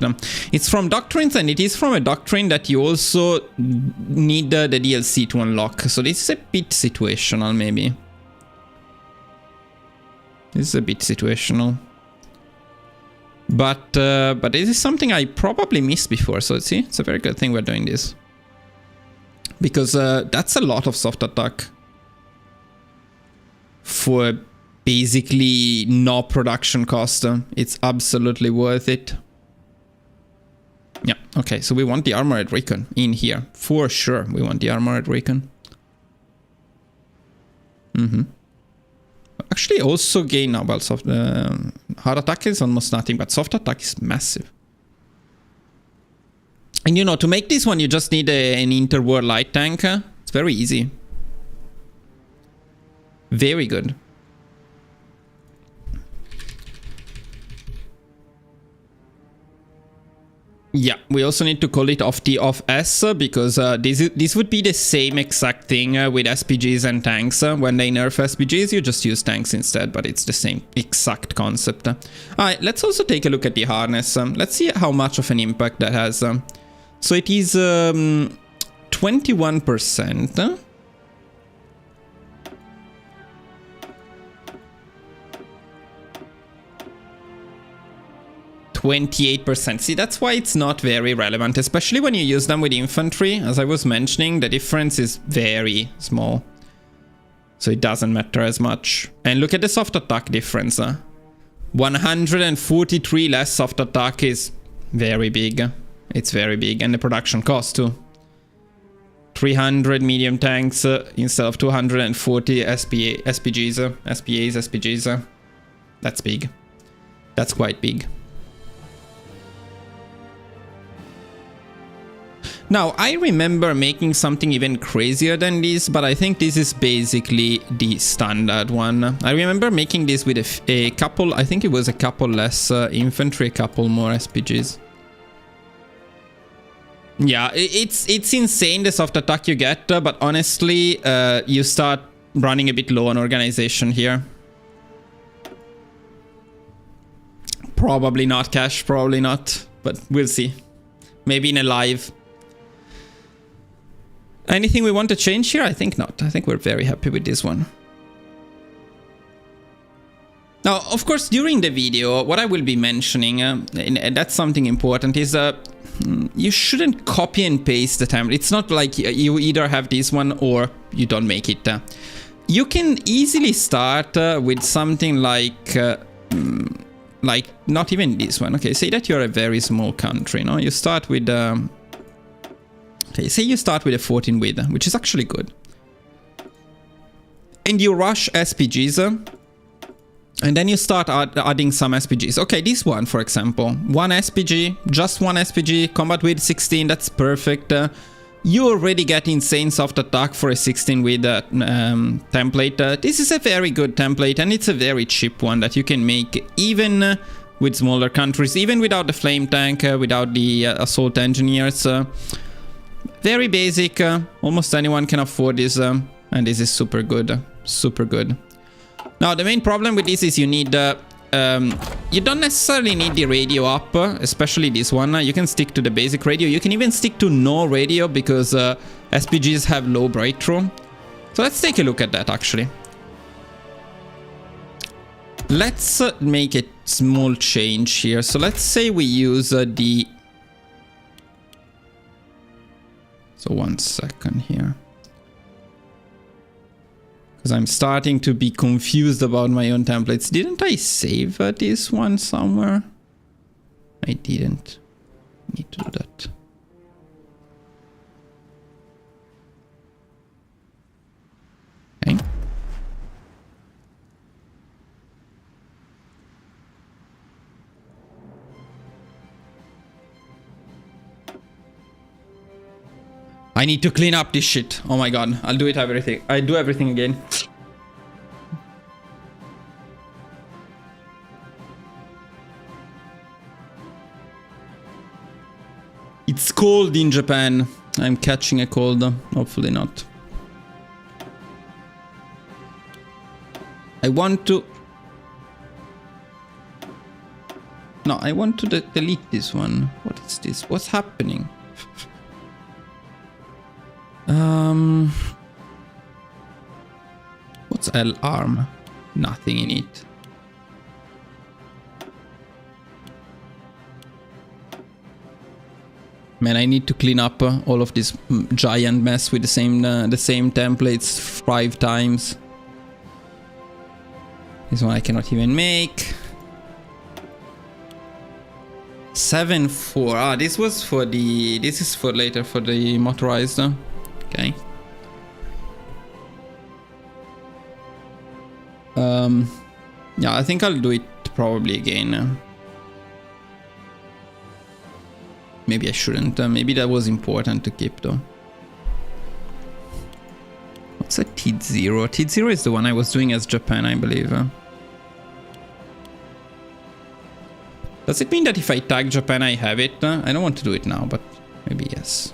It's from Doctrines, and it is from a Doctrine that you also need the DLC to unlock. So this is a bit situational, maybe. This is a bit situational. But this is something I probably missed before, so see, it's a very good thing we're doing this. Because that's a lot of soft attack for basically no production cost. It's absolutely worth it. Yeah, okay, so we want the Armored Recon in here. For sure, we want the Armored Recon. Actually, also gain now. Well, hard attack is almost nothing, but soft attack is massive. And you know, to make this one, you just need an interwar light tank. It's very easy. Very good. Yeah, we also need to call it off T off S because this would be the same exact thing with SPGs and tanks. When they nerf SPGs, you just use tanks instead, but it's the same exact concept. Alright, let's also take a look at the harness. Let's see how much of an impact that has. So it is 21%. 28%. See, that's why it's not very relevant, especially when you use them with infantry. As I was mentioning, the difference is very small. So it doesn't matter as much. And look at the soft attack difference. 143 less soft attack is very big. It's very big. And the production cost too. 300 medium tanks instead of 240 SPGs. That's big. That's quite big. Now, I remember making something even crazier than this, but I think this is basically the standard one. I remember making this with a couple, I think it was a couple less infantry, a couple more SPGs. Yeah, it's insane the soft attack you get, but honestly, you start running a bit low on organization here. Probably not cash, probably not, but we'll see. Maybe in a live. Anything we want to change here? I think not. I think we're very happy with this one. Now, of course, during the video, what I will be mentioning, and that's something important, is you shouldn't copy and paste the template. It's not like you either have this one or you don't make it. You can easily start with something like not even this one. Okay, say that you're a very small country, no? You start with... Okay, say you start with a 14 width, which is actually good. And you rush SPGs, and then you start adding some SPGs. Okay, this one, for example, one SPG, just one SPG, combat width 16, that's perfect. You already get insane soft attack for a 16 width template. This is a very good template, and it's a very cheap one that you can make even with smaller countries, even without the flame tank, without the assault engineers. Very basic, almost anyone can afford this, and this is super good, super good. Now, the main problem with this is you need, you don't necessarily need the radio up, especially this one. You can stick to the basic radio. You can even stick to no radio because SPGs have low breakthrough. So let's take a look at that, actually. Let's make a small change here. So let's say we use the... So 1 second here. Because I'm starting to be confused about my own templates. Didn't I save this one somewhere? I didn't. Need to do that. Okay. I need to clean up this shit. Oh my god. I'll do it everything. I do everything again. It's cold in Japan. I'm catching a cold. Hopefully not. I want to... No, I want to delete this one. What is this? What's happening? What's L arm? Nothing in it. Man, I need to clean up all of this giant mess with the same templates 5 times. This one I cannot even make. 7-4. Ah, this was for the... This is for later for the motorized. Okay. Yeah, I think I'll do it probably again. Maybe I shouldn't. Maybe that was important to keep though. What's a T0? T0 is the one I was doing as Japan, I believe. Does it mean that if I tag Japan, I have it? I don't want to do it now, but maybe yes.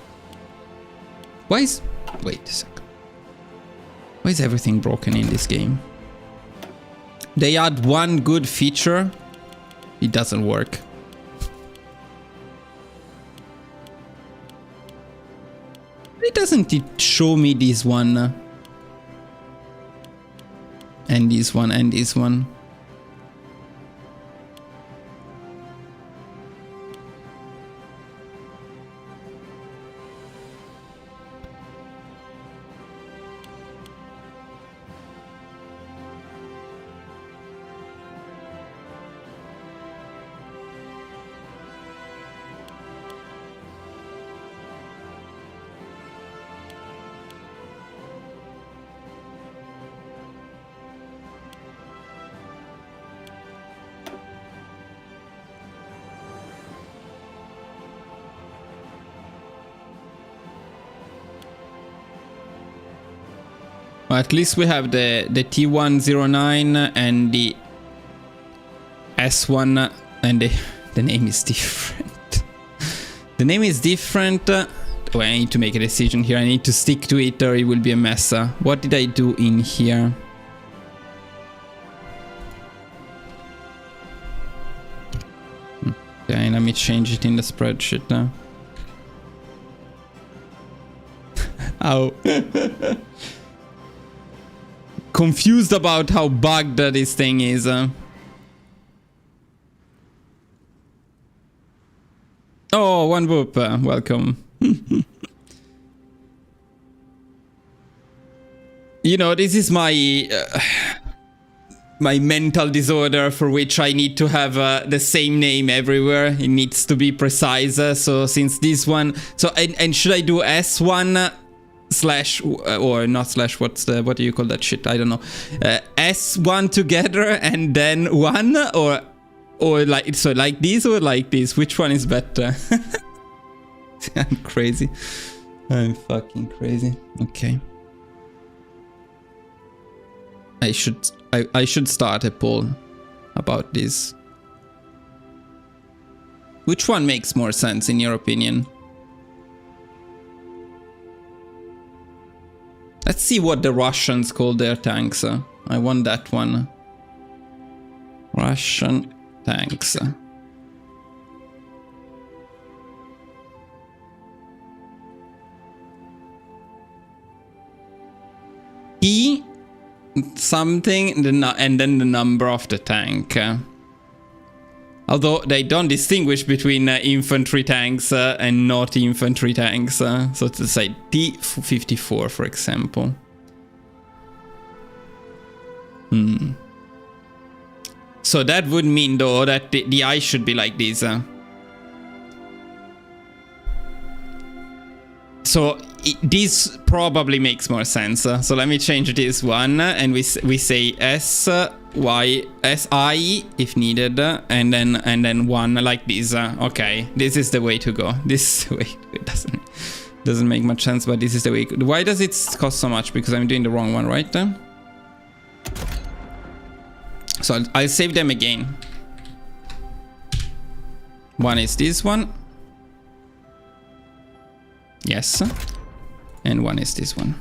Why is... Wait a second. Why is everything broken in this game? They add one good feature. It doesn't work. Why doesn't it show me this one? And this one, and this one. At least we have the T109 and the S1, and the name is different. The name is different. Oh, I need to make a decision here. I need to stick to it or it will be a mess. What did I do in here? Okay, let me change it in the spreadsheet. Ow. Confused about how bugged this thing is. Oh, one whoop. Welcome. You know, this is my my mental disorder for which I need to have the same name everywhere. It needs to be precise. So since this one, so and should I do S1 slash or not slash? What do you call that shit? I don't know. S1 together and then 1 or like so like this or like this? Which one is better? I'm crazy. I'm fucking crazy. Okay. I should start a poll about this. Which one makes more sense in your opinion? Let's see what the Russians call their tanks. I want that one. Russian tanks. E something and then the number of the tank. Although they don't distinguish between infantry tanks and not infantry tanks. So to say T54, for example. So that would mean though that the eye should be like this. So this probably makes more sense. So let me change this one and we say SI if needed, and then 1 like this. Okay, this is the way to go. This way it doesn't make much sense, but this is the way. Why does it cost so much? Because I'm doing the wrong one, right? So I'll save them again. One is this one. Yes. And one is this one.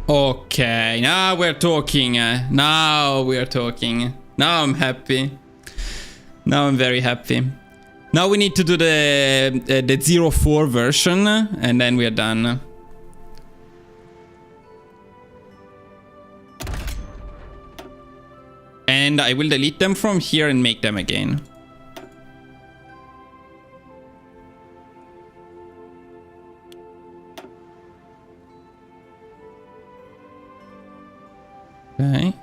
Okay, now we're talking. Now we're talking. Now I'm happy. Now I'm very happy. Now we need to do the 04 version and then we're done. And I will delete them from here and make them again. Okay.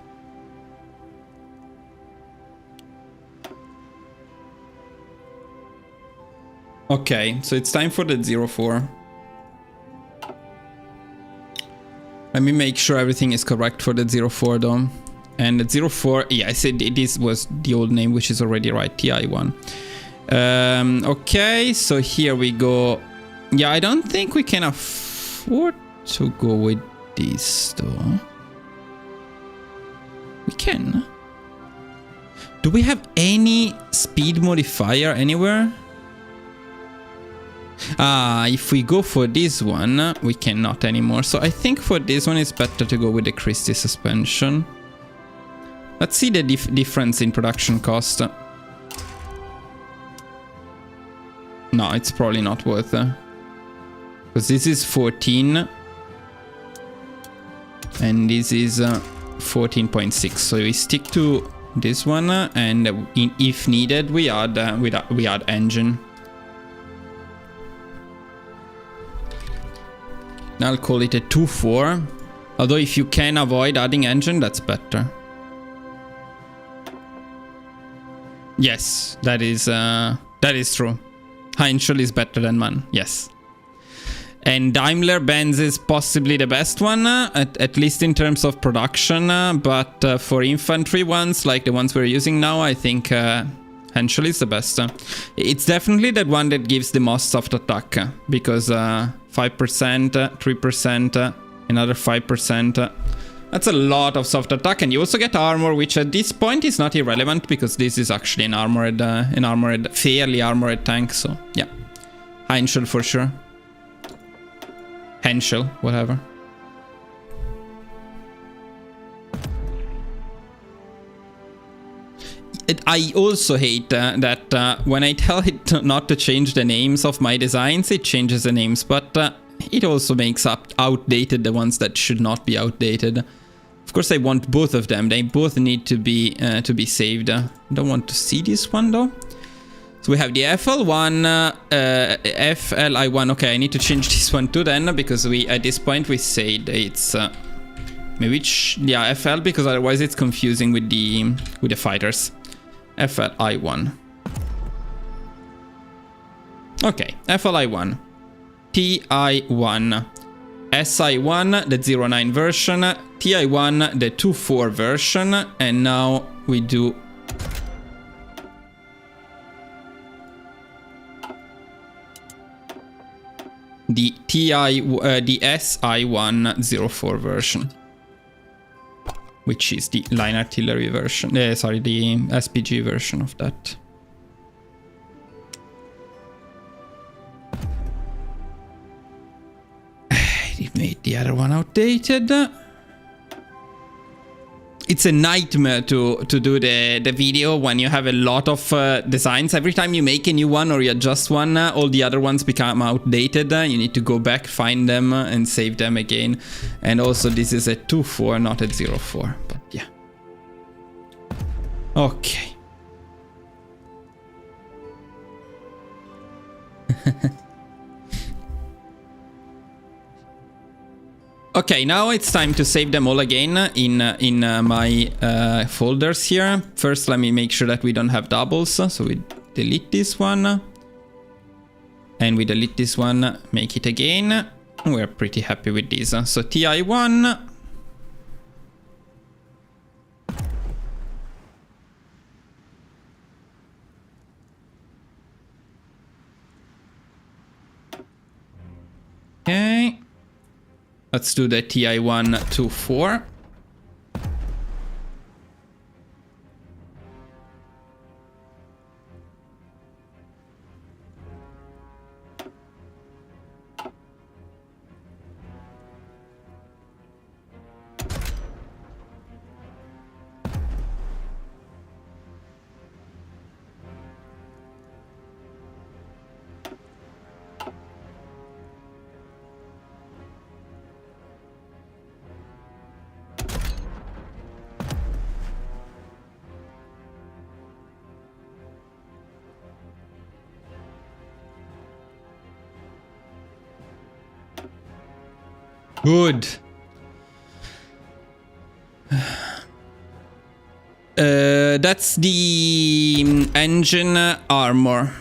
Okay, so it's time for the 04. Let me make sure everything is correct for the 04 though. And the 04, yes, this was the old name, which is already right, TI1. Okay, so here we go. Yeah, I don't think we can afford to go with this though. We can. Do we have any speed modifier anywhere? If we go for this one, we cannot anymore. So I think for this one it's better to go with the Christie suspension. Let's see the difference in production cost. No, it's probably not worth it. Because this is 14. And this is 14.6. So we stick to this one. And if needed, we add engine. I'll call it a 2.4. Although if you can avoid adding engine, that's better. Yes, that is true. Heinzel is better than MAN, yes. And Daimler-Benz is possibly the best one, at least in terms of production. But for infantry ones, like the ones we're using now, I think Heinzel is the best. It's definitely the one that gives the most soft attack, because 5%, 3%, another 5%. That's a lot of soft attack, and you also get armor, which at this point is not irrelevant because this is actually an armored, fairly armored tank. So yeah, Heinzel for sure. Henschel, whatever. I also hate that when I tell it not to change the names of my designs, it changes the names, but it also makes outdated the ones that should not be outdated. Of course, I want both of them. They both need to be saved. I don't want to see this one though. So we have the FL1, FLI1. Okay, I need to change this one too then, because we at this point we said it's maybe yeah, FL, because otherwise it's confusing with the fighters. FLI1. Okay, FLI1, TI1, SI1, the 09 version, TI1, the 2.4 version, and now we do the the SI1 04 version, which is the line artillery version. Sorry, the SPG version of that. It made the other one outdated. It's a nightmare to do the video when you have a lot of designs. Every time you make a new one or you adjust one, all the other ones become outdated. You need to go back, find them, and save them again. And also this is a 2.4, not a 0.4. But yeah. Okay. Okay, now it's time to save them all again in my folders here. First, let me make sure that we don't have doubles. So we delete this one. And we delete this one, make it again. We're pretty happy with this. So TI1. Okay. Let's do the TI1 2.4. Good. That's the engine armor.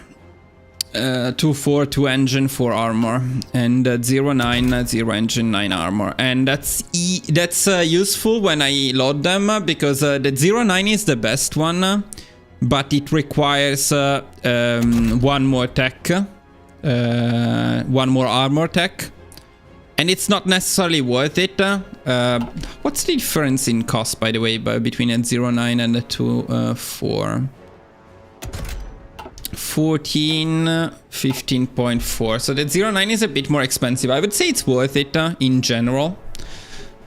2-4, 2 engine, 4 armor, and 0-9, 0 engine, 9 armor. And that's useful when I load them, because the 0-9 is the best one, but it requires one more tech, one more armor tech, and it's not necessarily worth it. What's the difference in cost, by the way, between a 0-9 and a 2-4? 14, 15.4. So the 0-9 is a bit more expensive. I would say it's worth it in general.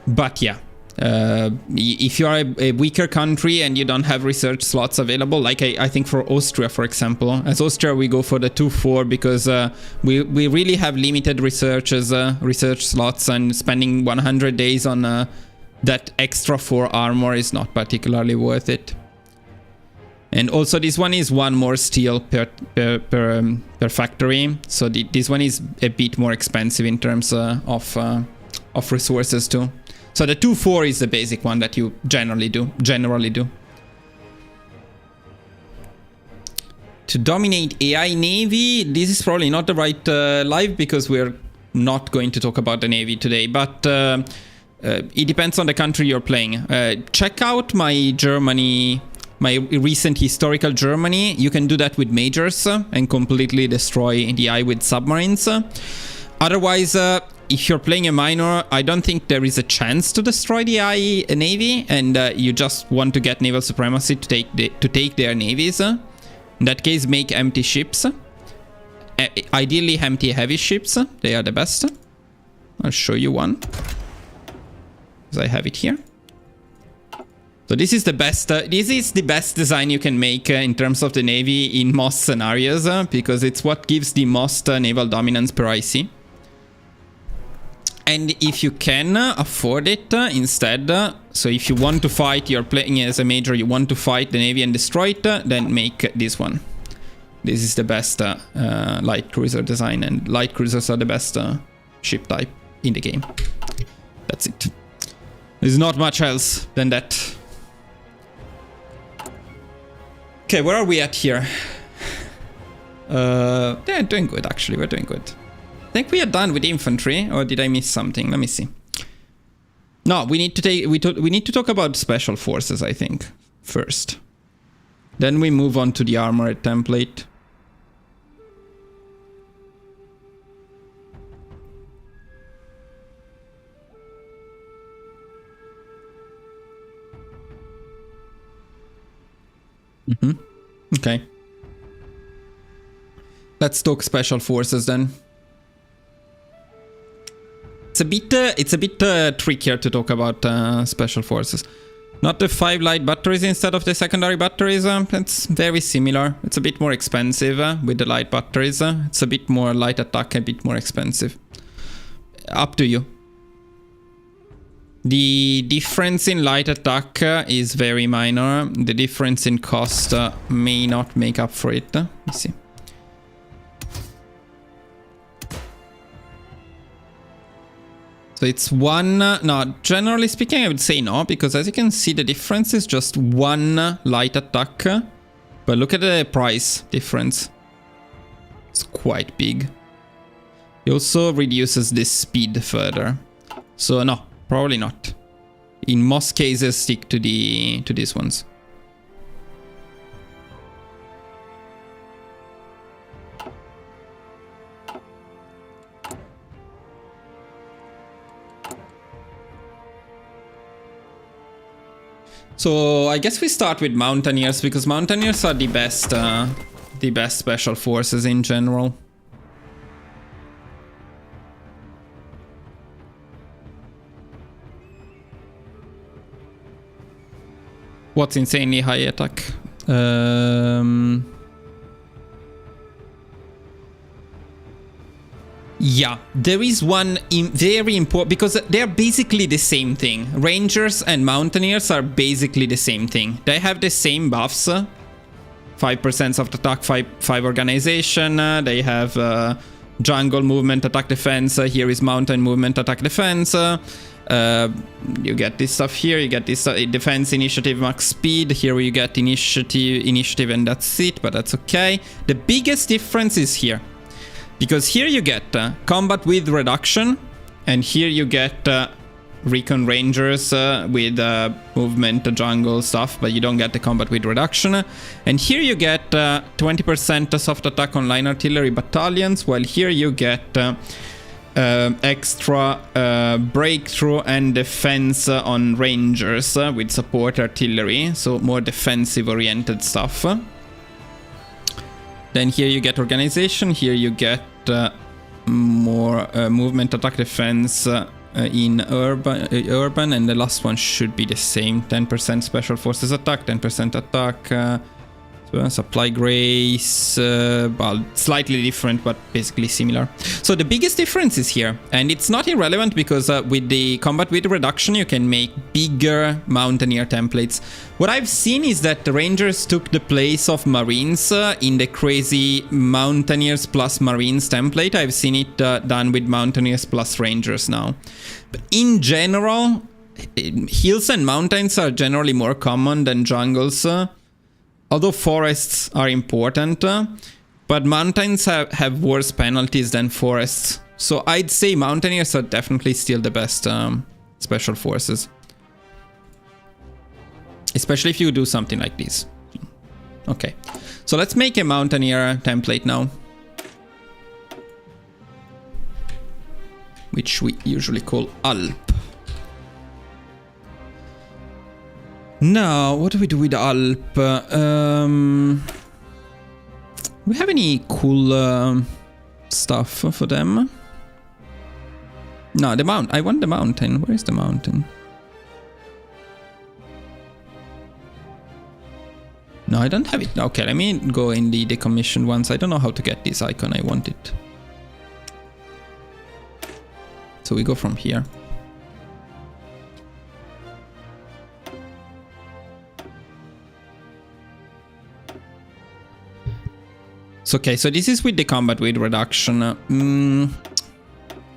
But yeah, if you are a weaker country and you don't have research slots available, like I think for Austria, for example, as Austria we go for the 2-4 because we really have limited research slots, and spending 100 days on that extra 4 armor is not particularly worth it. And also this one is 1 more steel per factory, so this one is a bit more expensive in terms of resources too. So the 2-4 is the basic one that you generally do. To dominate AI Navy, this is probably not the right live, because we're not going to talk about the Navy today, but it depends on the country you're playing. Check out my Germany, my recent historical Germany. You can do that with majors and completely destroy the eye with submarines. Otherwise, if you're playing a minor, I don't think there is a chance to destroy the eye navy, and you just want to get naval supremacy to take their navies. In that case, make empty ships. Ideally, empty heavy ships. They are the best. I'll show you one, because I have it here. So this is the best. This is the best design you can make in terms of the navy in most scenarios, because it's what gives the most naval dominance per IC. And if you can afford it instead, so if you want to fight, you're playing as a major, you want to fight the navy and destroy it, then make this one. This is the best light cruiser design, and light cruisers are the best ship type in the game. That's it. There's not much else than that. Okay, where are we at here? Yeah, doing good actually, we're doing good. I think we are done with infantry, or did I miss something? Let me see. No, we need to talk about special forces, I think, first. Then we move on to the armored template. Okay. Let's talk special forces then. It's a bit trickier to talk about special forces. Not the 5 light batteries instead of the secondary batteries. It's very similar. It's a bit more expensive with the light batteries. It's a bit more light attack, a bit more expensive. Up to you. The difference in light attack is very minor. The difference in cost may not make up for it. Let me see. So it's 1, no, generally speaking I would say no, because as you can see the difference is just 1 light attack. But look at the price difference. It's quite big. It also reduces the speed further. So no, probably not. In most cases stick to these ones. So I guess we start with mountaineers, because mountaineers are the best special forces in general. What's insanely high attack? Yeah, there is one very important, because they're basically the same thing. Rangers and mountaineers are basically the same thing. They have the same buffs. 5% of attack, 5 organization. They have jungle movement, attack defense. Here is mountain movement, attack defense. You get this stuff here. You get this defense initiative max speed. Here you get initiative, and that's it. But that's okay. The biggest difference is here, because here you get combat with reduction, and here you get recon rangers with movement jungle stuff, but you don't get the combat with reduction. And here you get 20% soft attack on line artillery battalions, while here you get extra breakthrough and defense on rangers with support artillery, so more defensive oriented stuff. Then here you get organization, here you get more movement attack defense in urban, and the last one should be the same. 10% special forces attack, 10% attack, supply grace, well, slightly different, but basically similar. So the biggest difference is here, and it's not irrelevant because with the combat with reduction, you can make bigger mountaineer templates. What I've seen is that the rangers took the place of marines in the crazy mountaineers plus marines template. I've seen it done with mountaineers plus rangers now. But in general, hills and mountains are generally more common than jungles. Although forests are important, but mountains have worse penalties than forests. So I'd say mountaineers are definitely still the best special forces. Especially if you do something like this. Okay, so let's make a mountaineer template now. Which we usually call Alp. Now, what do we do with Alp? We have any cool stuff for them? No, I want the mountain. Where is the mountain? No, I don't have it. Okay, let me go in the decommissioned ones. I don't know how to get this icon. I want it. So we go from here. Okay, so this is with the combat with reduction.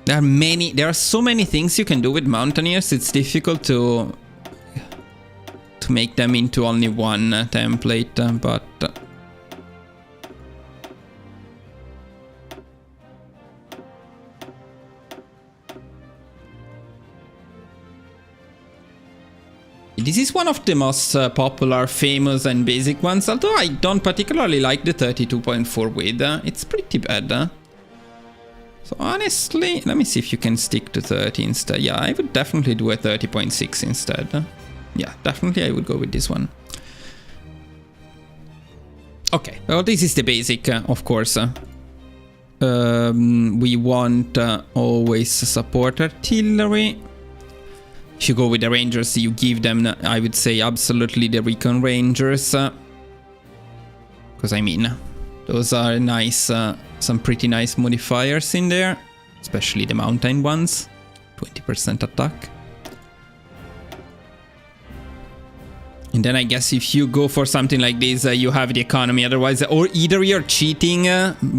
There are so many things you can do with mountaineers. It's difficult to make them into only one template, but this is one of the most popular, famous and basic ones, although I don't particularly like the 32.4 width. It's pretty bad. So honestly, let me see if you can stick to 30 instead. Yeah, I would definitely do a 30.6 instead. Yeah, definitely I would go with this one. Okay, well this is the basic, of course. We want always support artillery. If you go with the rangers, you give them, I would say, absolutely the recon rangers. Because, I mean, those are nice, some pretty nice modifiers in there. Especially the mountain ones. 20% attack. And then I guess if you go for something like this, you have the economy. Otherwise, or either you're cheating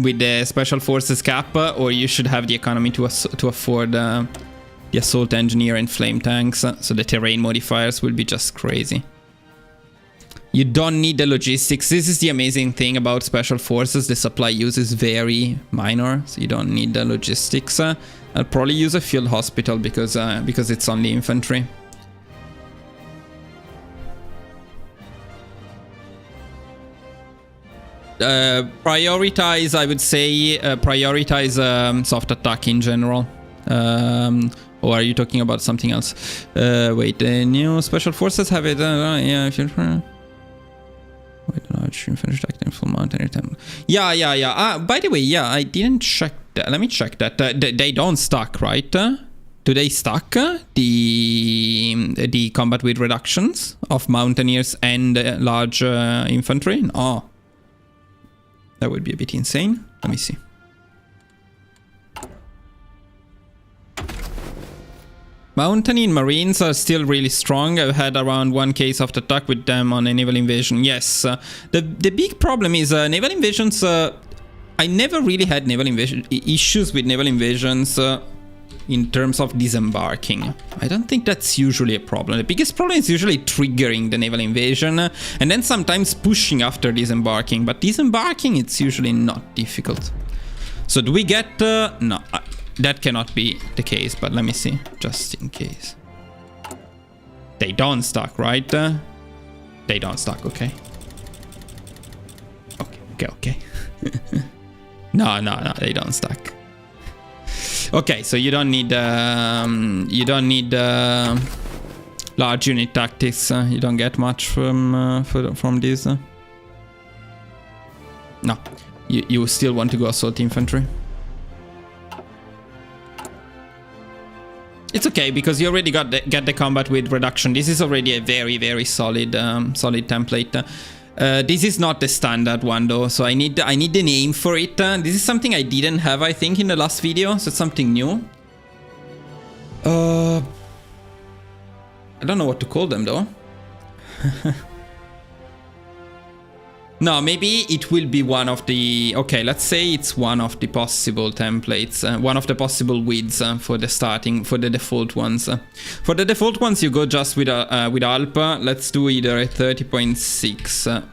with the special forces cap, or you should have the economy to afford... the assault engineer and flame tanks, so the terrain modifiers will be just crazy. You don't need the logistics. This is the amazing thing about special forces. The supply use is very minor, so you don't need the logistics. I'll probably use a field hospital because it's only infantry. Prioritize, I would say, prioritize soft attack in general. Or are you talking about something else? Wait, the new special forces have it. Yeah, if you're... Wait, large infantry tactical full mountaineer temple. Yeah. By the way, yeah, I didn't check that. Let me check that. They don't stack, right? Do they stack the combat with reductions of mountaineers and large infantry? No. That would be a bit insane. Let me see. Mountaineer Marines are still really strong. I've had around 1 case of attack with them on a naval invasion. Yes, the big problem is naval invasions. I never really had naval invasion issues with naval invasions in terms of disembarking. I don't think that's usually a problem. The biggest problem is usually triggering the naval invasion and then sometimes pushing after disembarking. But disembarking, it's usually not difficult. So do we get... no, that cannot be the case, but let me see, just in case. They don't stack, right? They don't stack, okay. Okay. No, they don't stack. Okay, so you don't need large unit tactics. You don't get much from this. No, you still want to go assault infantry. It's okay because you already get the combat with reduction. This is already a very solid template. This is not the standard one though, so I need the name for it. This is something I didn't have, I think, in the last video, so it's something new. I don't know what to call them though. No, maybe it will be one of the... Okay, let's say it's one of the possible templates, one of the possible widths for the default ones. For the default ones, you go just with ALP. Let's do either a 30.6.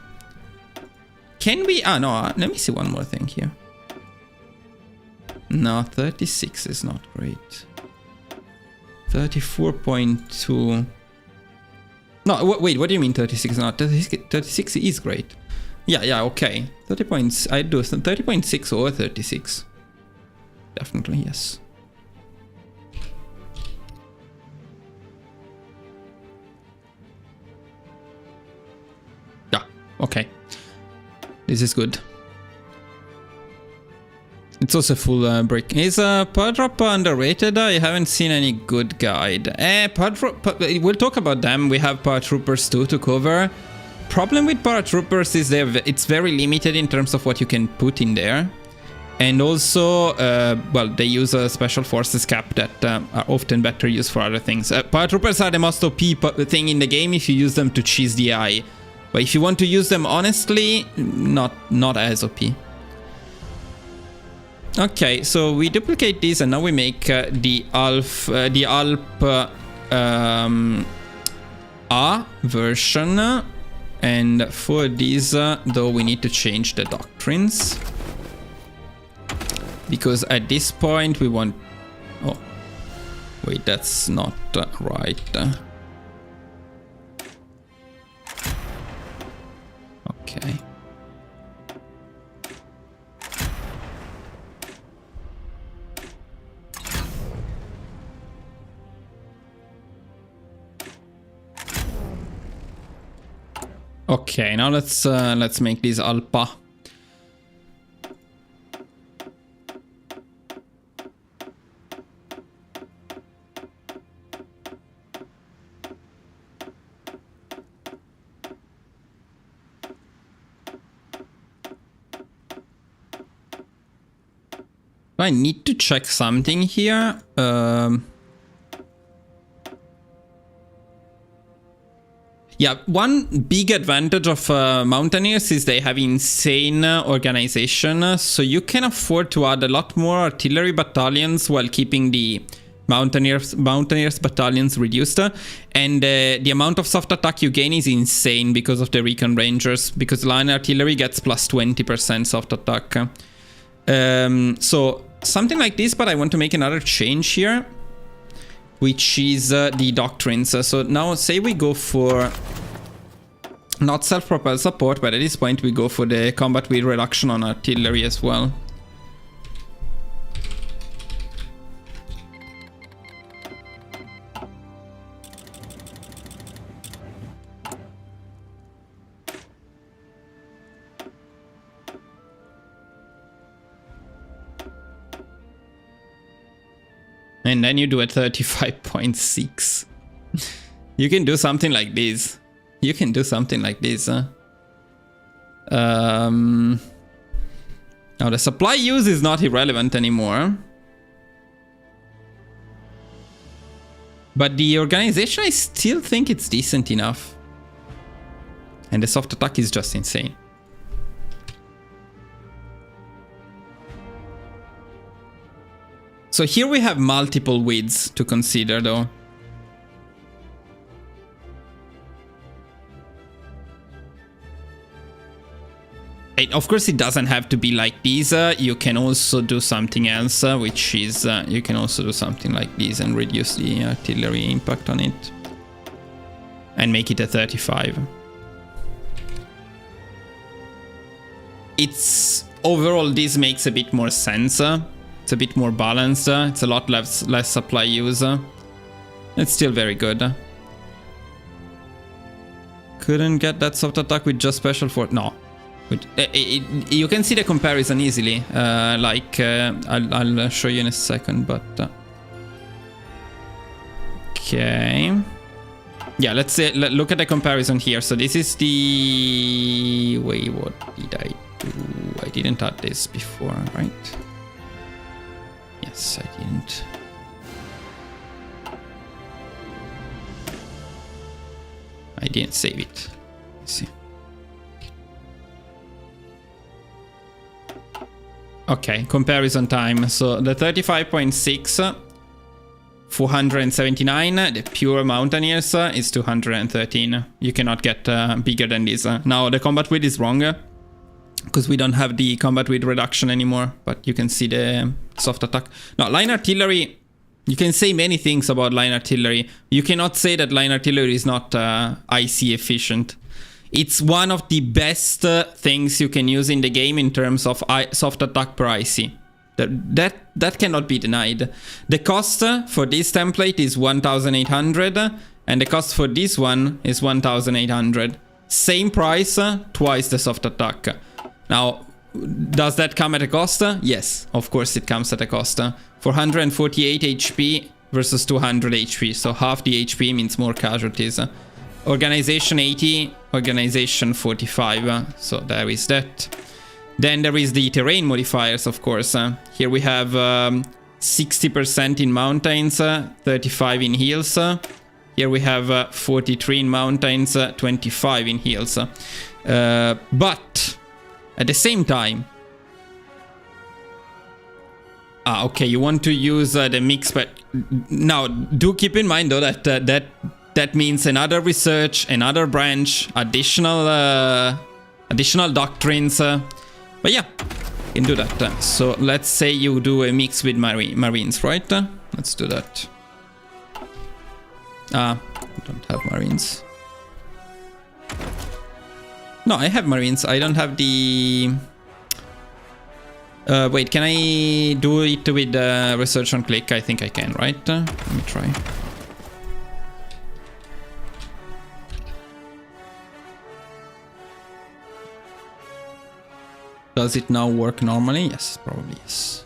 Can we... Ah, no, let me see one more thing here. No, 36 is not great. 34.2. No, wait, what do you mean 36 not? 36 is great. Yeah, okay. 30 points. I'd do 30.6 or 36. Definitely, yes. Yeah, okay. This is good. It's also full brick. Is power drop underrated? I haven't seen any good guide. We'll talk about them. We have paratroopers too to cover. Problem with paratroopers is it's very limited in terms of what you can put in there. And also, well, they use a special forces cap that are often better used for other things. Paratroopers are the most OP thing in the game if you use them to cheese the eye. But if you want to use them honestly, not as OP. Okay, so we duplicate this and now we make the ALP A version. And for this, though, we need to change the doctrines. Because at this point we want... Oh, wait, that's not right. Okay. Okay, now let's make this alpha. I need to check something here. Yeah, one big advantage of Mountaineers is they have insane organization, so you can afford to add a lot more artillery battalions while keeping the Mountaineers battalions reduced, and the amount of soft attack you gain is insane because of the Recon Rangers, because line artillery gets plus 20% soft attack. So something like this, but I want to make another change here, which is the doctrines. So now say we go for not self-propelled support, but at this point we go for the combat with reduction on artillery as well. And then you do a 35.6. You can do something like this. You can do something like this. Now the supply use is not irrelevant anymore. But the organization, I still think it's decent enough. And the soft attack is just insane. So here we have multiple widths to consider though. Of course, it doesn't have to be like this. You can also do something else, which is you can also do something like this and reduce the artillery impact on it. And make it a 35. It's overall, this makes a bit more sense. It's a bit more balanced. It's a lot less supply use. It's still very good. Couldn't get that soft attack with just special force. No. You can see the comparison easily. I'll show you in a second, but okay. Yeah, let's say look at the comparison here. So this is the wait, what did I do? I didn't add this before, right? Yes, I didn't. I didn't save it. Let's see. Okay, comparison time. So the 35.6, 479. The pure mountaineers is 213. You cannot get bigger than this. Now the combat width is wrong because we don't have the combat width reduction anymore. But you can see the soft attack. Now line artillery. You can say many things about line artillery. You cannot say that line artillery is not IC efficient. It's one of the best things you can use in the game in terms of soft attack per IC. That cannot be denied. The cost for this template is 1,800 and the cost for this one is 1,800. Same price, twice the soft attack. Now, does that come at a cost? Yes, of course it comes at a cost. 448 HP versus 200 HP, so half the HP means more casualties. Organization 80, organization 45, so there is that. Then there is the terrain modifiers, of course. Here we have 60% in mountains, 35 in hills. Here we have 43 in mountains, 25 in hills. But at the same time, okay, you want to use the mix, but now do keep in mind though that that means another research, another branch, additional doctrines. But yeah, you can do that. So let's say you do a mix with Marines, right? Let's do that. I don't have Marines. No, I have Marines. I don't have the... wait, can I do it with research on click? I think I can, right? Let me try. Does it now work normally? Yes, probably yes.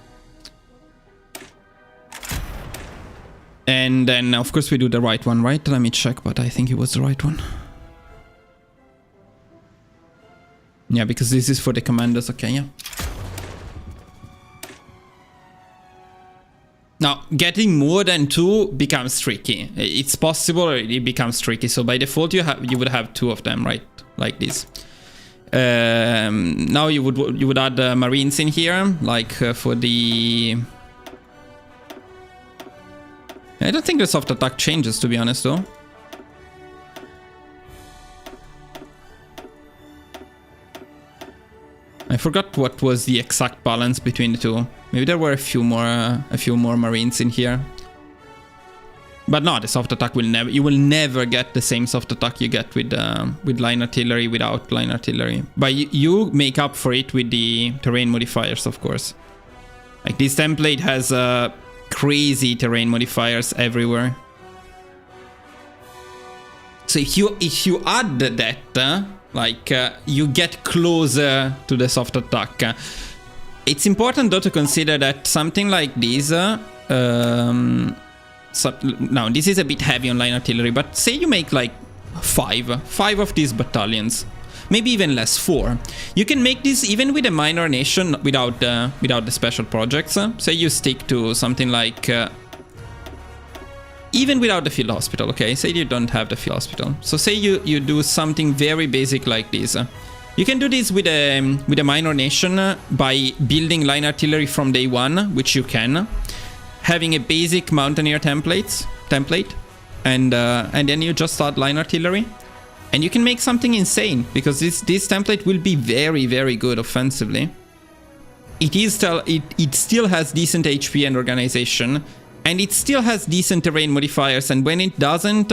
And then, of course, we do the right one, right? Let me check, but I think it was the right one. Yeah, because this is for the commanders. Okay, yeah. Now, getting more than 2 becomes tricky. It's possible, it becomes tricky. So by default, you would have 2 of them, right? Like this. Now you would add Marines in here, like for the... I don't think the soft attack changes, to be honest, though. I forgot what was the exact balance between the two. Maybe there were a few more Marines in here. But no, the soft attack you will never get the same soft attack you get with line artillery without line artillery. But you make up for it with the terrain modifiers, of course. Like this template has crazy terrain modifiers everywhere. So if you add that, you get closer to the soft attack. It's important though to consider that something like this. Now this is a bit heavy on line artillery, but say you make like 5 of these battalions, maybe even less, 4. You can make this even with a minor nation without the special projects. Say you stick to something like even without the field hospital. Okay, say you don't have the field hospital. So say you do something very basic like this. You can do this with a minor nation by building line artillery from day 1, which you can. having a basic mountaineer template, and then you just add line artillery, and you can make something insane, because this template will be very, very good offensively. It still has decent HP and organization, and it still has decent terrain modifiers, and when it doesn't,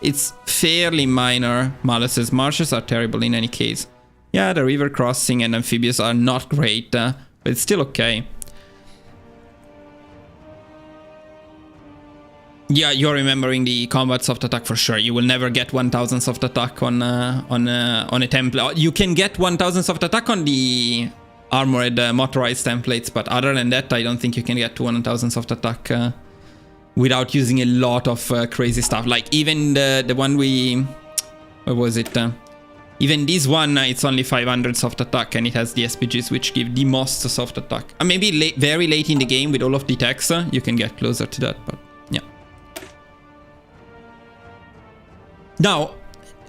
it's fairly minor maluses. Marshes are terrible in any case. Yeah, the river crossing and amphibious are not great, but it's still okay. Yeah, you're remembering the combat soft attack for sure. You will never get 1000 soft attack on a template. You can get 1000 soft attack on the armored motorized templates, but other than that, I don't think you can get to 1000 soft attack without using a lot of crazy stuff. Like even the one what was it? Even this one, it's only 500 soft attack, and it has the SPGs, which give the most soft attack. Maybe very late in the game with all of the techs, you can get closer to that, but yeah. Now,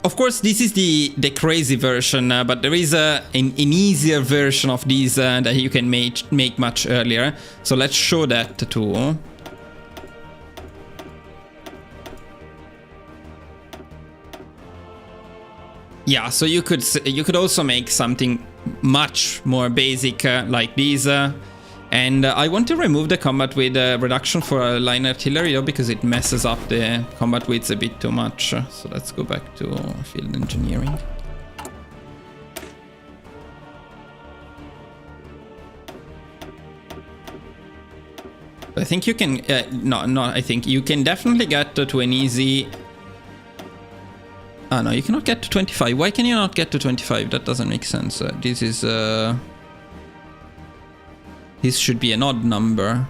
of course, this is the crazy version, but there is an easier version of these that you can make much earlier. So let's show that too. Yeah, so you could also make something much more basic like these. And I want to remove the combat width reduction for line artillery, though, because it messes up the combat widths a bit too much. So let's go back to field engineering. I think you can, I think you can definitely get to an easy... Ah, no, you cannot get to 25. Why can you not get to 25? That doesn't make sense. This is... This should be an odd number.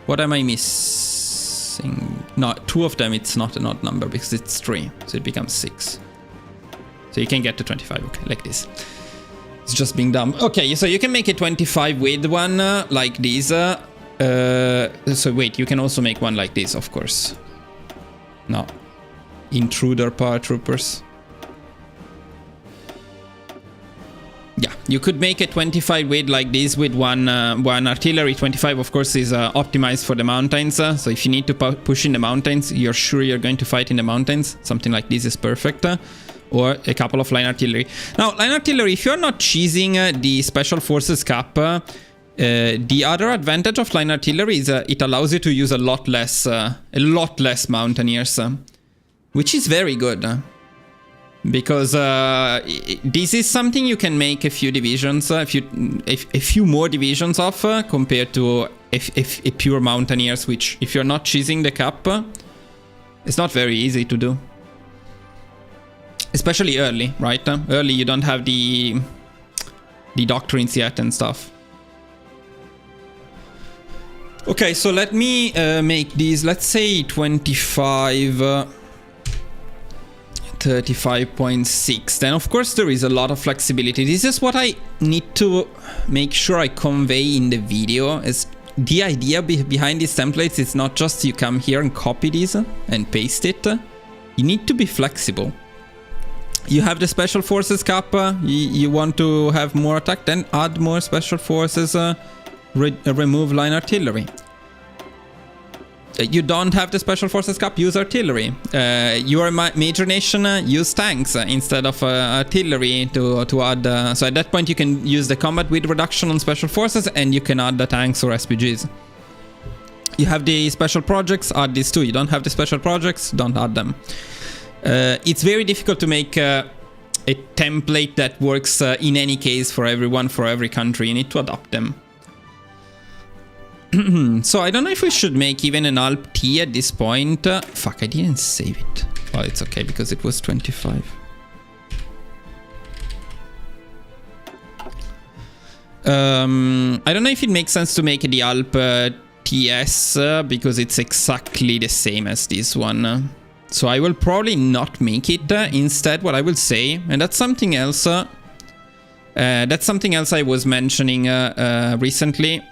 What am I missing? No, 2 of them, it's not an odd number because it's 3. So it becomes 6. So you can get to 25, okay, like this. It's just being dumb. Okay, so you can make a 25 with one like this. So wait, you can also make one like this, of course. No. Intruder paratroopers. Yeah, you could make a 25 weight like this with one artillery. 25, of course, is optimized for the mountains. So if you need to push in the mountains, you're sure you're going to fight in the mountains. Something like this is perfect. Or a couple of line artillery. Now, line artillery, if you're not cheesing the special forces cap, the other advantage of line artillery is it allows you to use a lot less mountaineers, which is very good. Because this is something you can make a few divisions, a few more divisions of compared to a pure mountaineers, which if you're not cheesing the cap, it's not very easy to do. Especially early, right? Early you don't have the doctrines yet and stuff. Okay, so let me make these, let's say 25... 35.6. Then of course there is a lot of flexibility. This is what I need to make sure I convey in the video. Is the idea behind these templates is not just you come here and copy these and paste it. You need to be flexible. You have the special forces cap, you want to have more attack, then add more special forces, remove line artillery. You don't have the special forces cap, use artillery. You are a major nation, use tanks instead of artillery to add. So at that point you can use the combat width reduction on special forces and you can add the tanks or SPGs. You have the special projects, add these too. You don't have the special projects, don't add them. It's very difficult to make a template that works in any case for everyone, for every country. You need to adapt them. So I don't know if we should make even an Alp T at this point. Fuck, I didn't save it. Well, it's okay because it was 25. I don't know if it makes sense to make the Alp TS because it's exactly the same as this one. So I will probably not make it. Instead, what I will say, and that's something else. That's something else I was mentioning recently.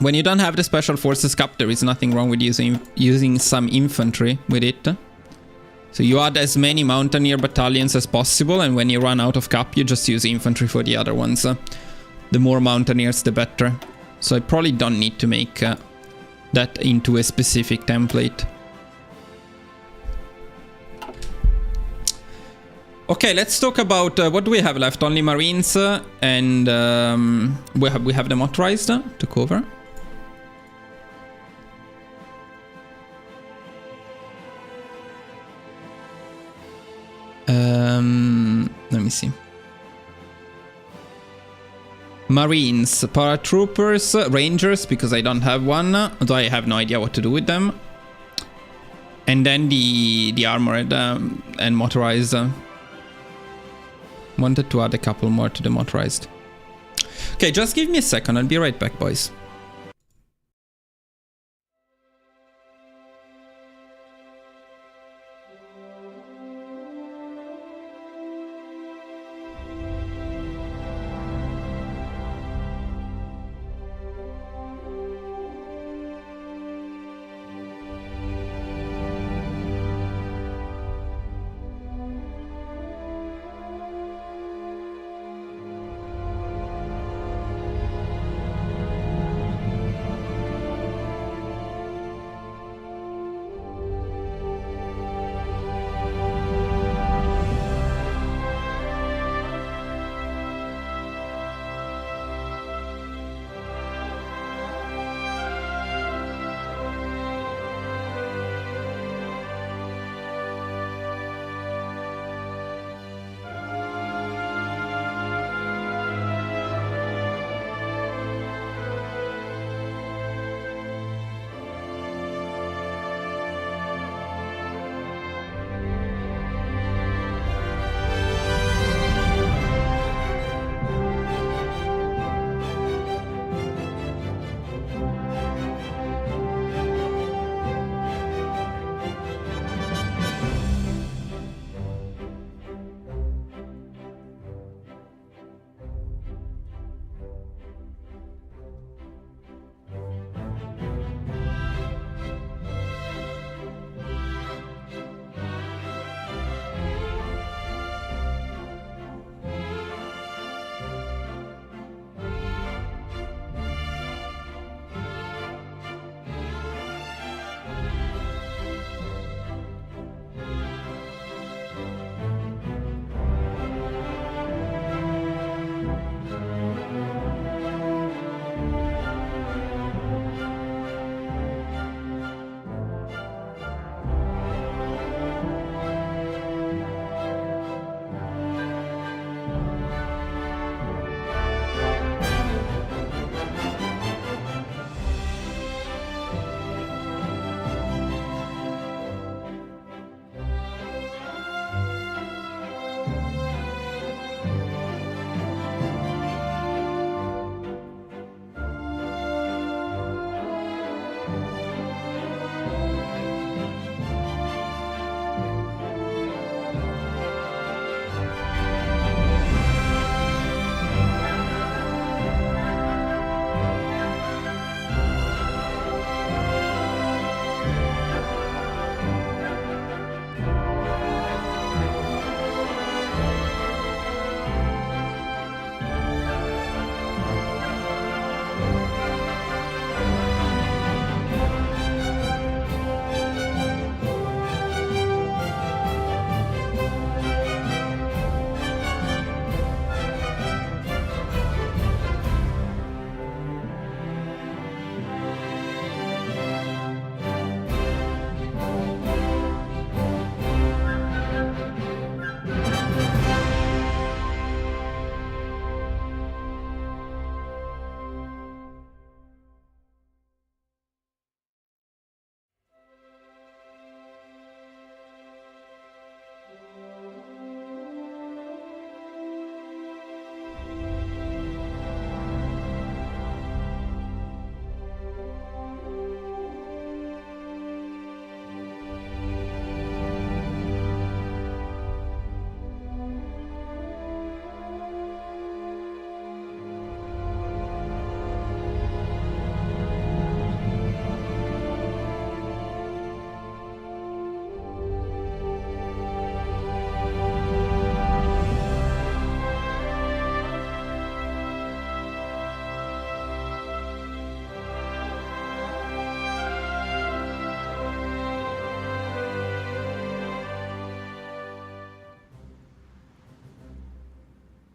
When you don't have the special forces cap, there is nothing wrong with using some infantry with it. So you add as many mountaineer battalions as possible, and when you run out of cap, you just use infantry for the other ones. The more mountaineers, the better. So I probably don't need to make that into a specific template. Okay, let's talk about what do we have left? Only Marines and we have the motorized to cover. Let me see. Marines, paratroopers, rangers, because I don't have one, although I have no idea what to do with them. And then the armored and motorized. Wanted to add a couple more to the motorized. Okay, just give me a second, I'll be right back, boys.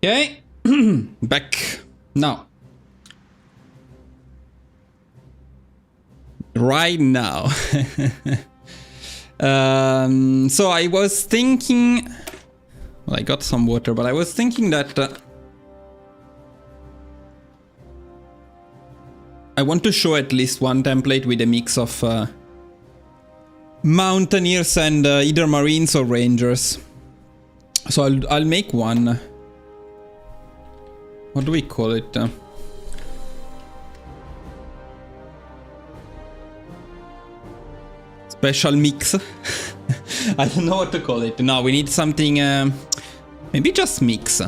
Okay, back now. Right now. So I was thinking, well, I got some water, but I was thinking that I want to show at least one template with a mix of mountaineers and either marines or rangers. So I'll make one. What do we call it? Special mix. I don't know what to call it. No, we need something. Maybe just mix.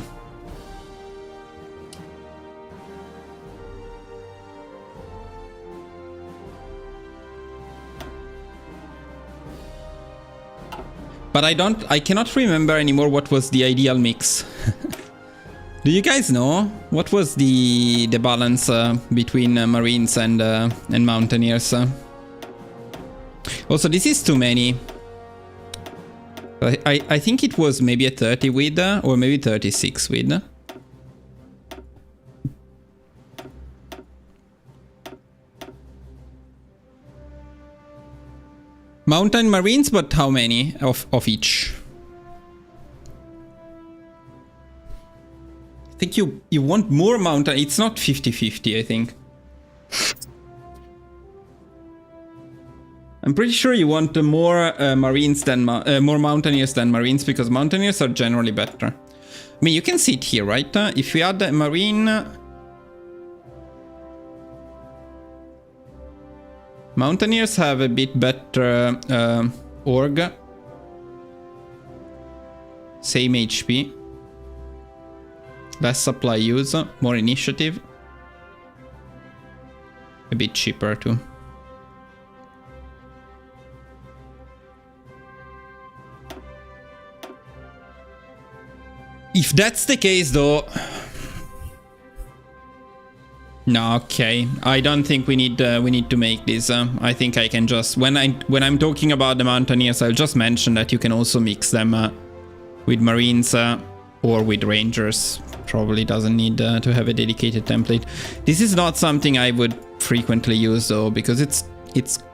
But I cannot remember anymore what was the ideal mix. Do you guys know what was the balance between marines and mountaineers? Also, this is too many. I think it was maybe a 30 width or maybe 36 width. Mountain marines, but how many of each? I think you want more mountain. It's not 50-50, I think. I'm pretty sure you want more marines than more mountaineers than marines, because mountaineers are generally better. I mean, you can see it here, right? If we add a marine, mountaineers have a bit better org, same HP, less supply use, more initiative, a bit cheaper too. If that's the case, though, no, okay. I don't think we need to make this. I think I can just when I'm talking about the mountaineers, I'll just mention that you can also mix them with marines or with rangers. Probably doesn't need to have a dedicated template. This is not something I would frequently use though, because it's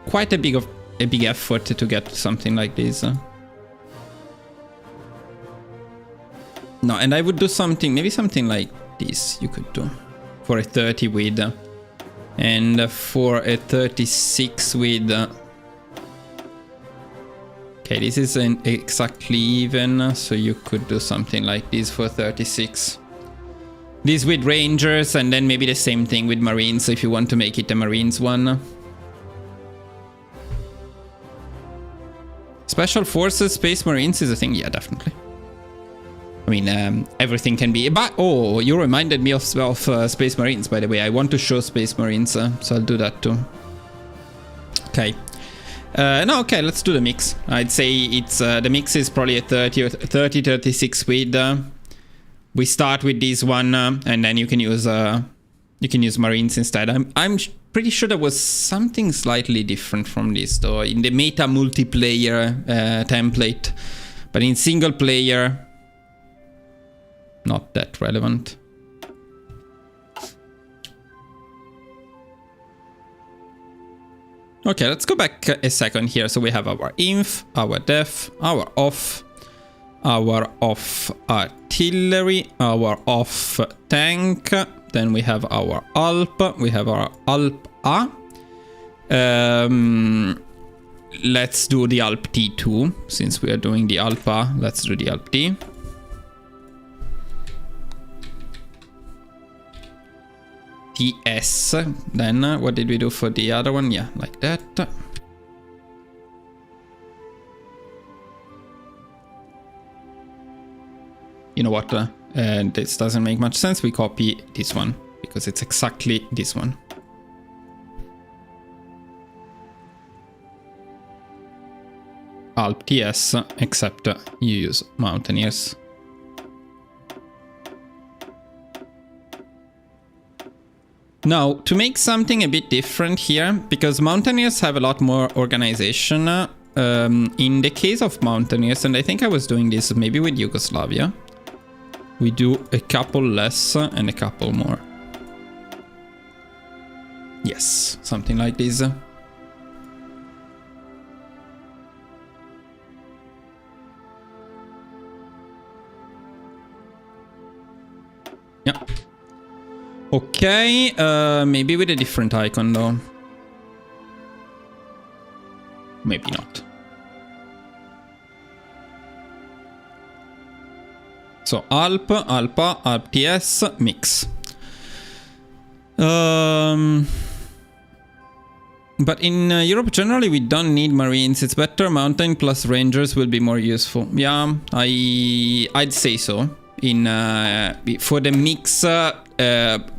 quite a big effort to get something like this. No, and I would do something, maybe something like this you could do for a 30 width and for a 36 width. Okay, this isn't exactly even, so you could do something like this for 36. This with rangers, and then maybe the same thing with marines if you want to make it a marines one. Special forces, space marines is a thing, yeah, definitely. I mean, everything can be. But oh, you reminded me of Space Marines, by the way. I want to show Space Marines, so I'll do that too. Okay. No, okay, let's do the mix. I'd say it's the mix is probably a 36 width. We start with this one, and then you can use Marines instead. I'm pretty sure there was something slightly different from this though in the meta multiplayer template, but in single player. Not that relevant. Okay, let's go back a second here. So we have our inf, our def, our off artillery, our off tank. Then we have our alp. We have our alp A. Let's do the alp T2 since we are doing the alp A. Let's do the alp D. TS. Then what did we do for the other one? Yeah, like that. You know what? This doesn't make much sense. We copy this one because it's exactly this one. Alp TS, except you use mountaineers. Now, to make something a bit different here, because mountaineers have a lot more organization, in the case of mountaineers, and I think I was doing this maybe with Yugoslavia, we do a couple less and a couple more. Yes, something like this. Yeah. Okay, maybe with a different icon though. Maybe not. So Alp, Alpa, Alp TS, mix. But in Europe generally we don't need marines. It's better mountain plus rangers will be more useful. Yeah, I'd say so. In for the mix,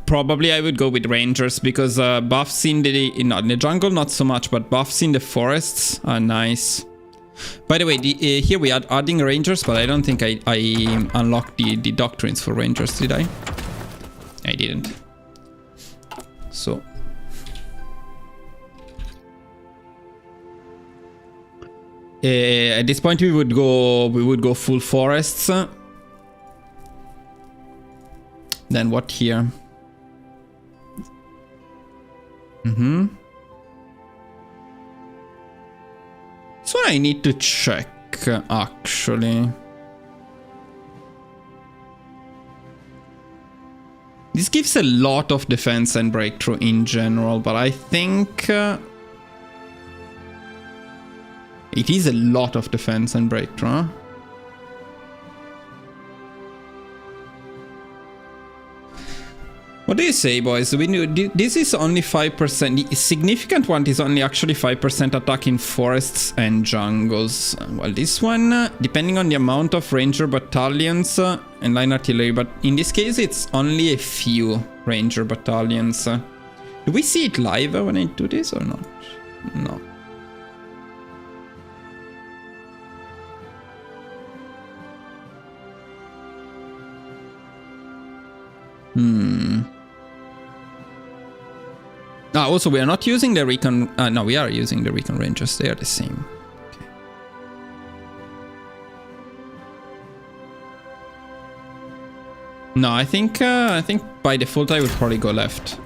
probably I would go with rangers because buffs in the jungle not so much, but buffs in the forests are nice. By the way, here we are adding rangers, but I don't think I unlocked the doctrines for rangers, did I? I didn't. So at this point we would go full forests. Then what here? This one I need to check, actually. This gives a lot of defense and breakthrough in general, but I think it is a lot of defense and breakthrough, huh? What do you say, boys? This is only 5%. The significant one is only actually 5% attack in forests and jungles. Well, this one, depending on the amount of ranger battalions and line artillery, but in this case, it's only a few ranger battalions. Do we see it live when I do this or not? No. Also, we are not using the recon... no, we are using the recon rangers. They are the same. Okay. No, I think by default I would probably go left.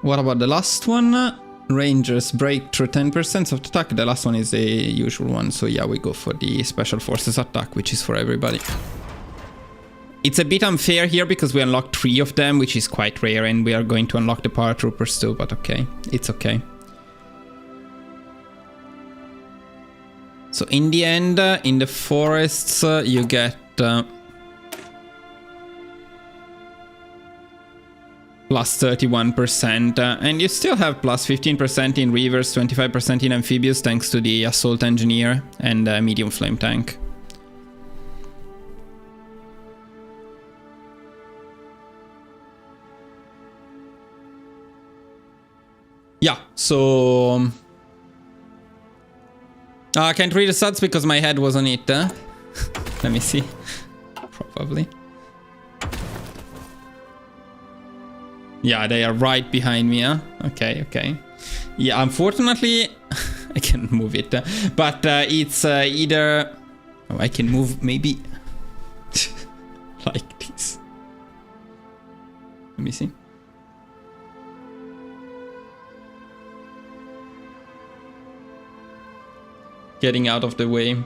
What about the last one? Rangers breakthrough 10% of attack. The last one is the usual one. So yeah, we go for the special forces attack, which is for everybody. It's a bit unfair here because we unlocked 3 of them, which is quite rare, and we are going to unlock the paratroopers too, but okay. It's okay. So in the end, in the forests, you get... plus 31%, and you still have plus 15% in rivers, 25% in amphibious, thanks to the assault engineer and medium flame tank. Yeah, so... I can't read the stats because my head was on it. Let me see. Probably. Yeah, they are right behind me, huh? Okay, okay. Yeah, unfortunately, I can move it. But it's either... Oh, I can move maybe... like this. Let me see. Getting out of the way.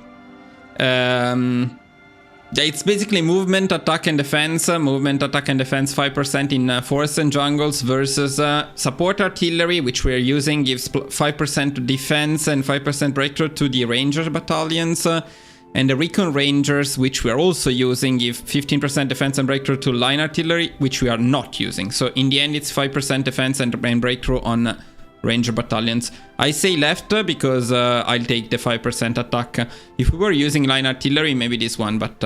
It's basically movement, attack and defense. Movement, attack and defense 5% in forests and jungles versus support artillery, which we are using, gives 5% defense and 5% breakthrough to the ranger battalions. And the recon rangers, which we are also using, give 15% defense and breakthrough to line artillery, which we are not using. So in the end, it's 5% defense and breakthrough on ranger battalions. I say left because I'll take the 5% attack. If we were using line artillery, maybe this one, but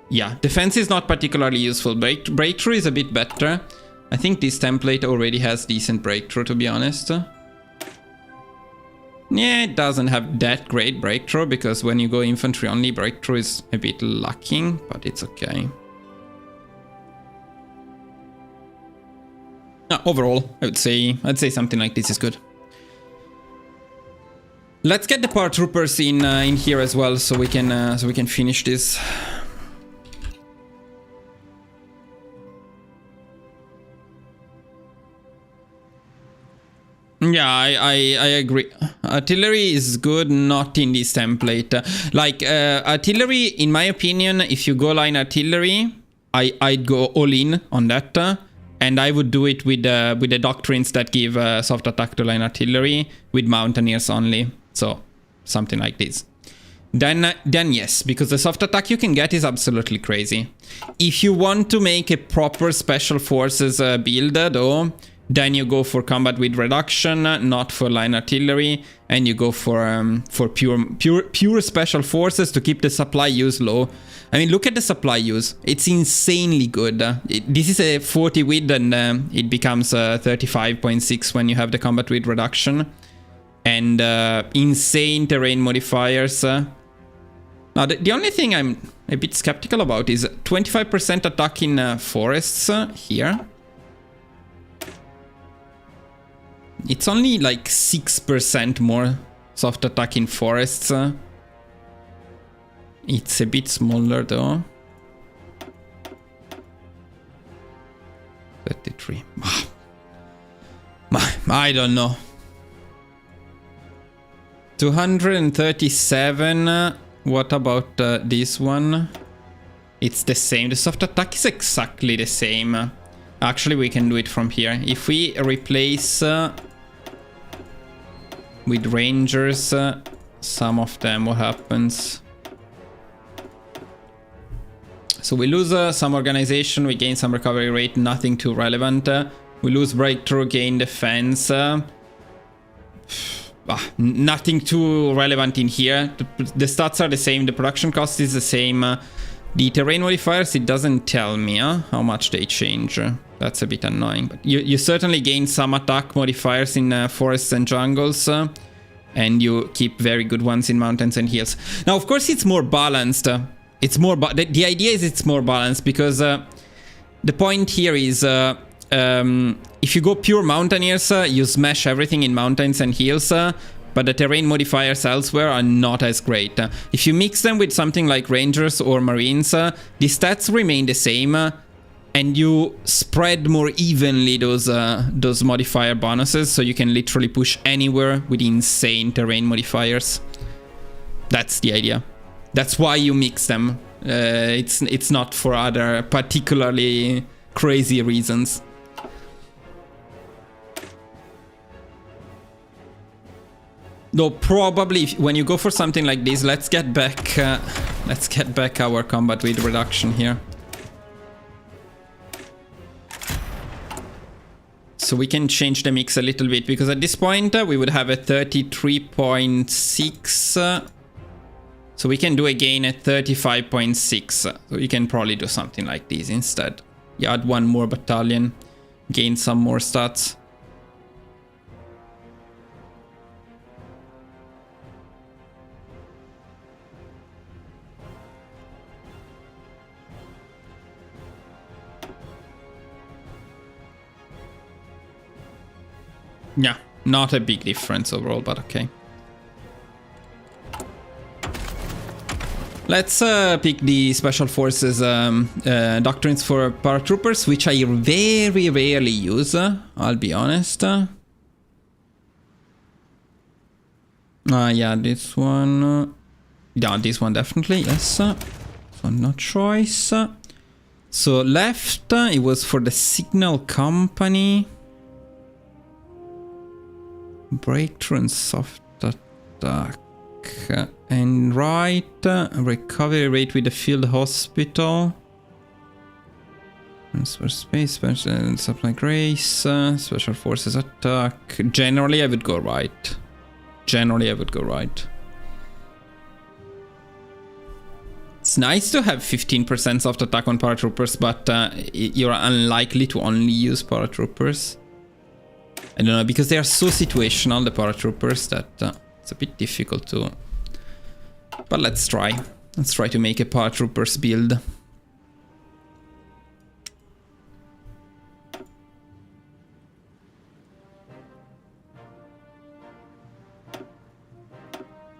yeah, defense is not particularly useful. Breakthrough is a bit better. I think this template already has decent breakthrough, to be honest. Yeah, it doesn't have that great breakthrough because when you go infantry only, breakthrough is a bit lacking, but it's okay. Overall, I'd say something like this is good. Let's get the paratroopers in here as well, so we can finish this. Yeah, I agree. Artillery is good, not in this template. Like artillery, in my opinion, if you go line artillery, I'd go all in on that, and I would do it with the doctrines that give soft attack to line artillery with mountaineers only. So something like this. Then yes, because the soft attack you can get is absolutely crazy. If you want to make a proper special forces build, though, then you go for combat with reduction, not for line artillery, and you go for pure special forces to keep the supply use low. I mean, look at the supply use; it's insanely good. This is a 40 width, and it becomes 35.6 when you have the combat with reduction, and insane terrain modifiers. Now, the only thing I'm a bit skeptical about is 25% attack in forests here. It's only like 6% more soft attack in forests. It's a bit smaller though. 33. I don't know. 237. What about this one? It's the same. The soft attack is exactly the same. Actually, we can do it from here. If we replace with rangers, some of them, what happens? So we lose some organization, we gain some recovery rate, nothing too relevant. We lose breakthrough, gain defense. Nothing too relevant in here. The stats are the same, the production cost is the same. The terrain modifiers, it doesn't tell me how much they change. That's a bit annoying. But you certainly gain some attack modifiers in forests and jungles. And you keep very good ones in mountains and hills. Now, of course, it's more balanced. It's more, the idea is it's more balanced because the point here is if you go pure mountaineers, you smash everything in mountains and hills, but the terrain modifiers elsewhere are not as great. If you mix them with something like rangers or marines, the stats remain the same, and you spread more evenly those modifier bonuses, so you can literally push anywhere with insane terrain modifiers. That's the idea. That's why you mix them. It's not for other particularly crazy reasons. Though probably when you go for something like this, let's get back our combat with reduction here. So we can change the mix a little bit, because at this point we would have a 33.6. So we can do again at 35.6. So you can probably do something like this instead. You add one more battalion, gain some more stats. Yeah, not a big difference overall, but okay. Let's pick the Special Forces doctrines for paratroopers, which I very rarely use, I'll be honest. Yeah, this one. Yeah, this one definitely, yes. So no choice. So left, it was for the Signal Company. Breakthrough and soft attack. And right, recovery rate with the field hospital. Transfer space, special supply grace, special forces attack. Generally, I would go right. It's nice to have 15% soft attack on paratroopers, but you're unlikely to only use paratroopers. I don't know, because they are so situational, the paratroopers, that it's a bit difficult to... But let's try. Let's try to make a paratroopers build.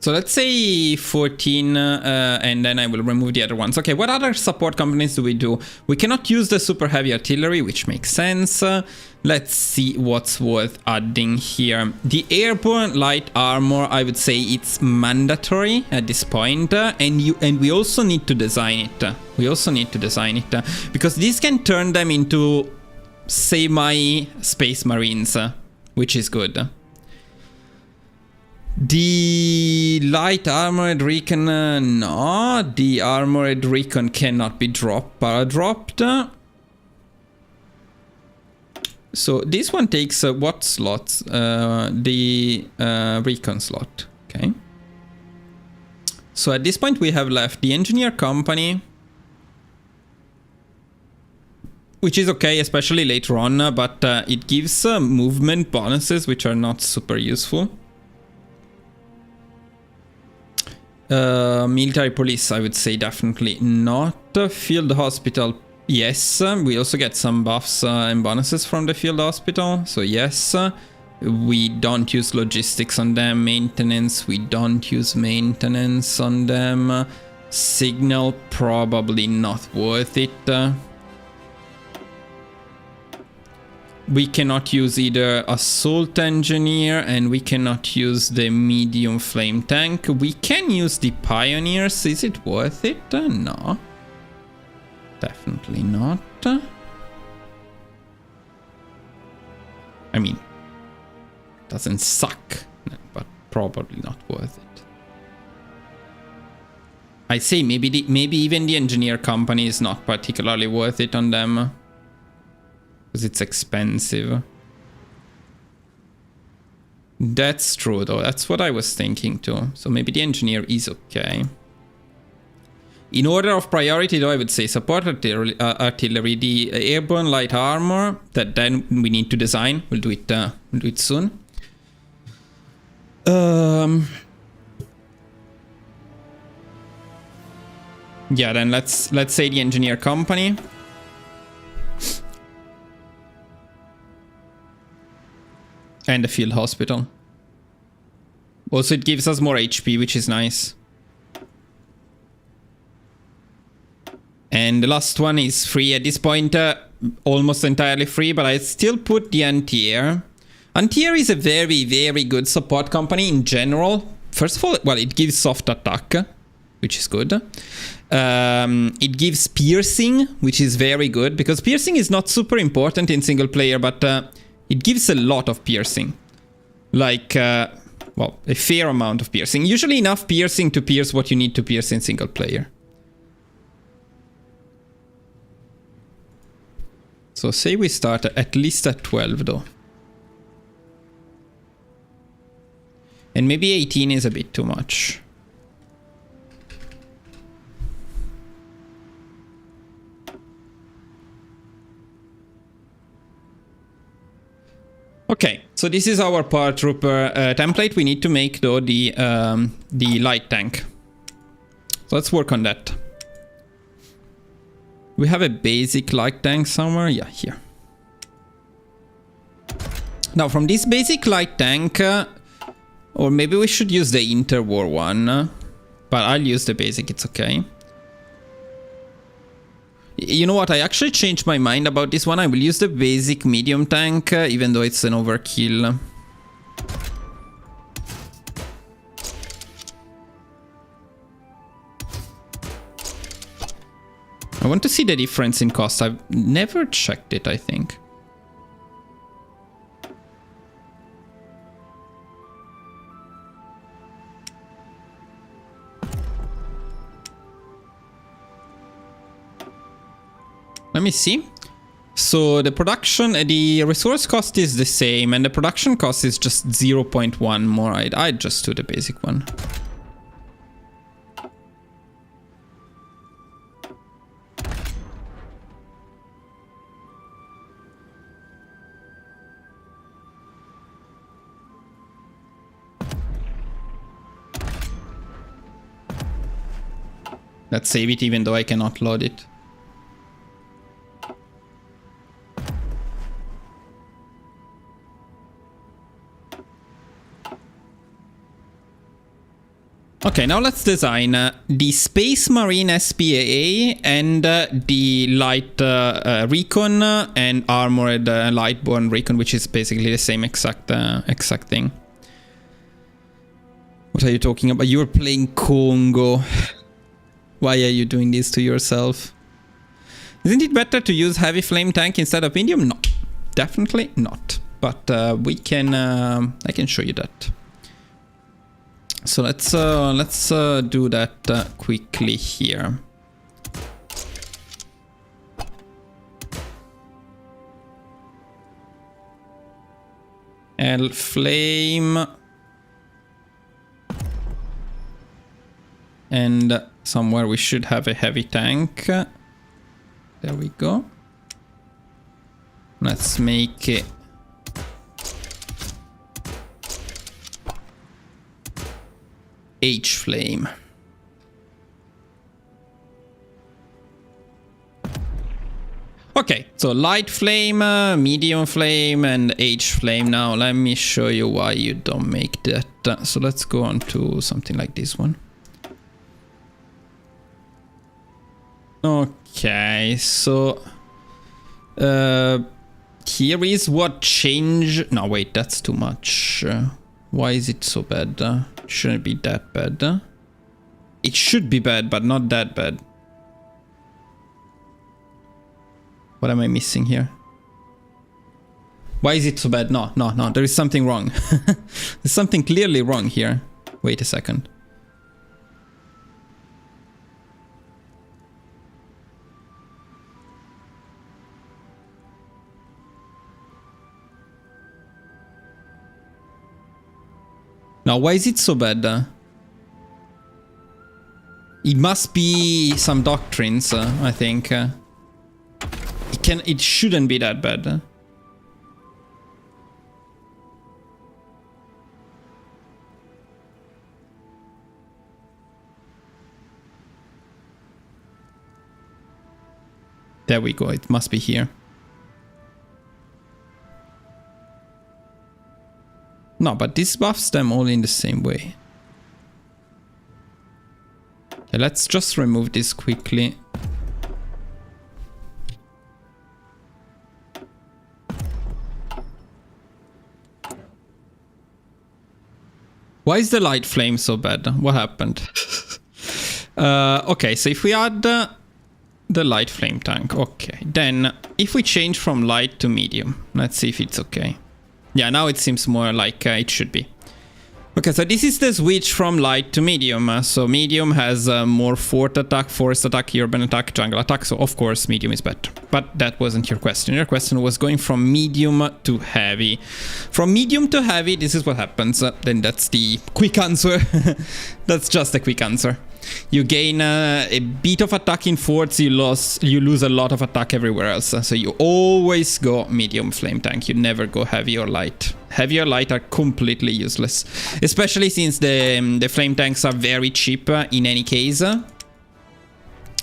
So let's say 14, and then I will remove the other ones. Okay, what other support companies do we do? We cannot use the super heavy artillery, which makes sense. Let's see what's worth adding here. The airborne light armor, I would say it's mandatory at this point, and we also need to design it. We also need to design it, because this can turn them into semi-space marines, which is good. The light armored recon, no, the armored recon cannot be para-dropped. So this one takes what slots? The recon slot, okay. So at this point we have left the engineer company, which is okay, especially later on, but it gives movement bonuses, which are not super useful. Military police, I would say definitely not. Field hospital, yes. We also get some buffs and bonuses from the field hospital, so yes. We don't use logistics on them. Maintenance, we don't use maintenance on them. Signal, probably not worth it. We cannot use either assault engineer, and we cannot use the medium flame tank. We can use the pioneers. Is it worth it? No. Definitely not. I mean, it doesn't suck, but probably not worth it. I say maybe even the engineer company is not particularly worth it on them. Because it's expensive. That's true though, that's what I was thinking too. So maybe the engineer is okay. In order of priority though, I would say support artillery, the airborne light armor, that then we need to design. We'll do it soon. Yeah, then let's say the engineer company. And the field hospital. Also, it gives us more HP, which is nice. And the last one is free at this point, almost entirely free, but I still put the anti-air. Anti-air is a very, very good support company in general. First of all, well, it gives soft attack, which is good. It gives piercing, which is very good, because piercing is not super important in single player, but it gives a lot of piercing. Like, well, a fair amount of piercing. Usually enough piercing to pierce what you need to pierce in single player. So say we start at least at 12 though. And maybe 18 is a bit too much. Okay, so this is our paratrooper template. We need to make though the light tank. So let's work on that. We have a basic light tank somewhere. Yeah, here. Now from this basic light tank, or maybe we should use the interwar one, but I'll use the basic, it's okay. You know what, I actually changed my mind about this one. I will use the basic medium tank, even though it's an overkill. I want to see the difference in cost. I've never checked it, I think. Let me see. So the production, the resource cost is the same, and the production cost is just 0.1 more. I'd just do the basic one. Let's save it even though I cannot load it. Okay, now let's design the Space Marine SPAA and the Light Recon and Armored Lightborne Recon, which is basically the same exact thing. What are you talking about? You're playing Congo. Why are you doing this to yourself? Isn't it better to use heavy flame tank instead of medium? No, definitely not. But we can. I can show you that. So let's do that quickly here. L flame. And somewhere we should have a heavy tank. There we go. Let's make it H flame. Okay, so light flame, medium flame, and H flame. Now let me show you why you don't make that. So let's go on to something like this one. Okay, so here is what changed. No, wait, that's too much. Why is it so bad? Shouldn't be that bad. It should be bad, but not that bad. What am I missing here? Why is it so bad? No, there is something wrong. There's something clearly wrong here. Wait a second. Now, why is it so bad? It must be some doctrines, I think. It shouldn't be that bad. There we go, it must be here. No, but this buffs them all in the same way. Okay, let's just remove this quickly. Why is the light flame so bad? What happened? Okay, so if we add the light flame tank, okay. Then if we change from light to medium, let's see if it's okay. Yeah, now it seems more like it should be. Okay, so this is the switch from light to medium. So medium has more fort attack, forest attack, urban attack, jungle attack. So of course medium is better. But that wasn't your question. Your question was going from medium to heavy. From medium to heavy, this is what happens. Then that's the quick answer. That's just a quick answer. You gain a bit of attack in forts, you lose a lot of attack everywhere else. So you always go medium flame tank, you never go heavy or light. Heavy or light are completely useless, especially since the flame tanks are very cheap in any case.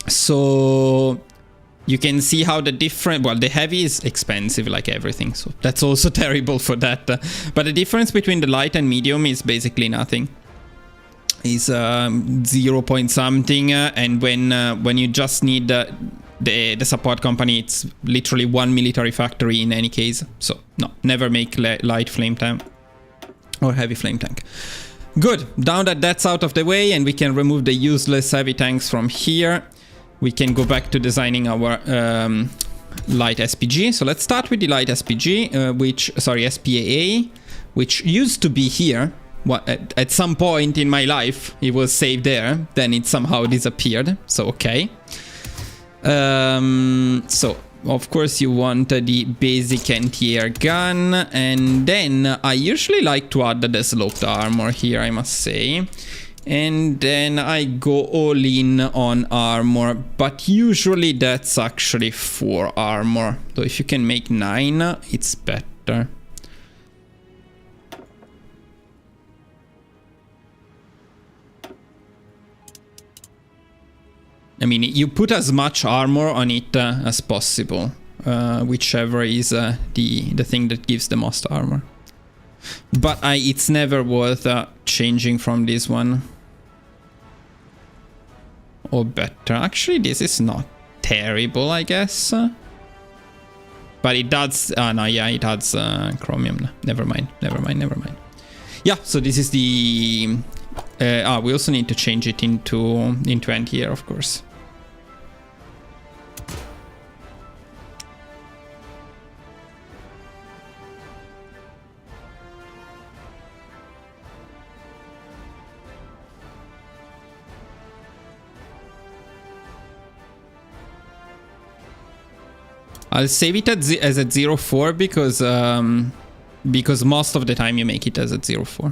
So you can see how the different, well, the heavy is expensive like everything, so that's also terrible for that. But the difference between the light and medium is basically nothing. Is 0 point something, and when you just need the support company, it's literally one military factory in any case. So no, never make light flame tank or heavy flame tank. Good, now that that's out of the way and we can remove the useless heavy tanks from here, we can go back to designing our light SPG. So let's start with the light SPG, SPAA, which used to be here. At some point in my life, it was saved there, then it somehow disappeared, so okay. So, of course you want the basic anti-air gun, and then I usually like to add the sloped armor here, I must say. And then I go all in on armor, but usually that's actually 4 armor. So if you can make 9, it's better. I mean, you put as much armor on it as possible, whichever is the thing that gives the most armor. But it's never worth changing from this one. or better. Actually, this is not terrible, I guess. But it does... no, yeah, it adds chromium. Never mind. Yeah, so this is the... we also need to change it into anti-air, of course. I'll save it as at 0.4 because most of the time you make it as at 0.4.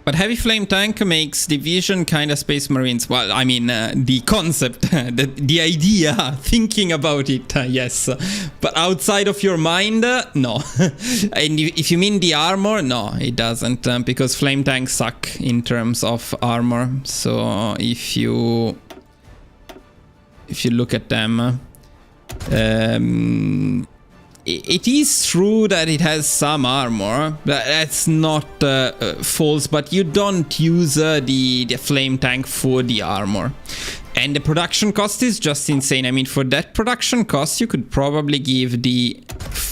But Heavy Flame Tank makes Division kind of Space Marines. Well, I mean, the concept, the idea, thinking about it, yes. But outside of your mind, no. And if you mean the armor, no, it doesn't. Because Flame Tanks suck in terms of armor. So if you look at them, it is true that it has some armor. That's not false, but you don't use the flame tank for the armor. And the production cost is just insane. I mean, for that production cost, you could probably give the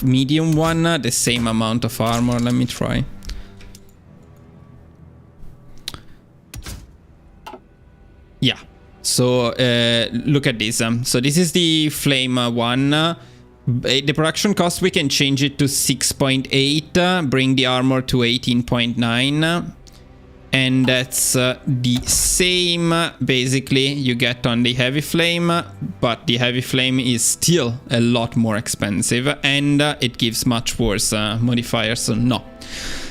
medium one the same amount of armor. Let me try. Yeah. So look at this. So this is the flame one. The production cost, we can change it to 6.8, bring the armor to 18.9, and that's the same basically you get on the heavy flame, but the heavy flame is still a lot more expensive, and it gives much worse modifiers, so no.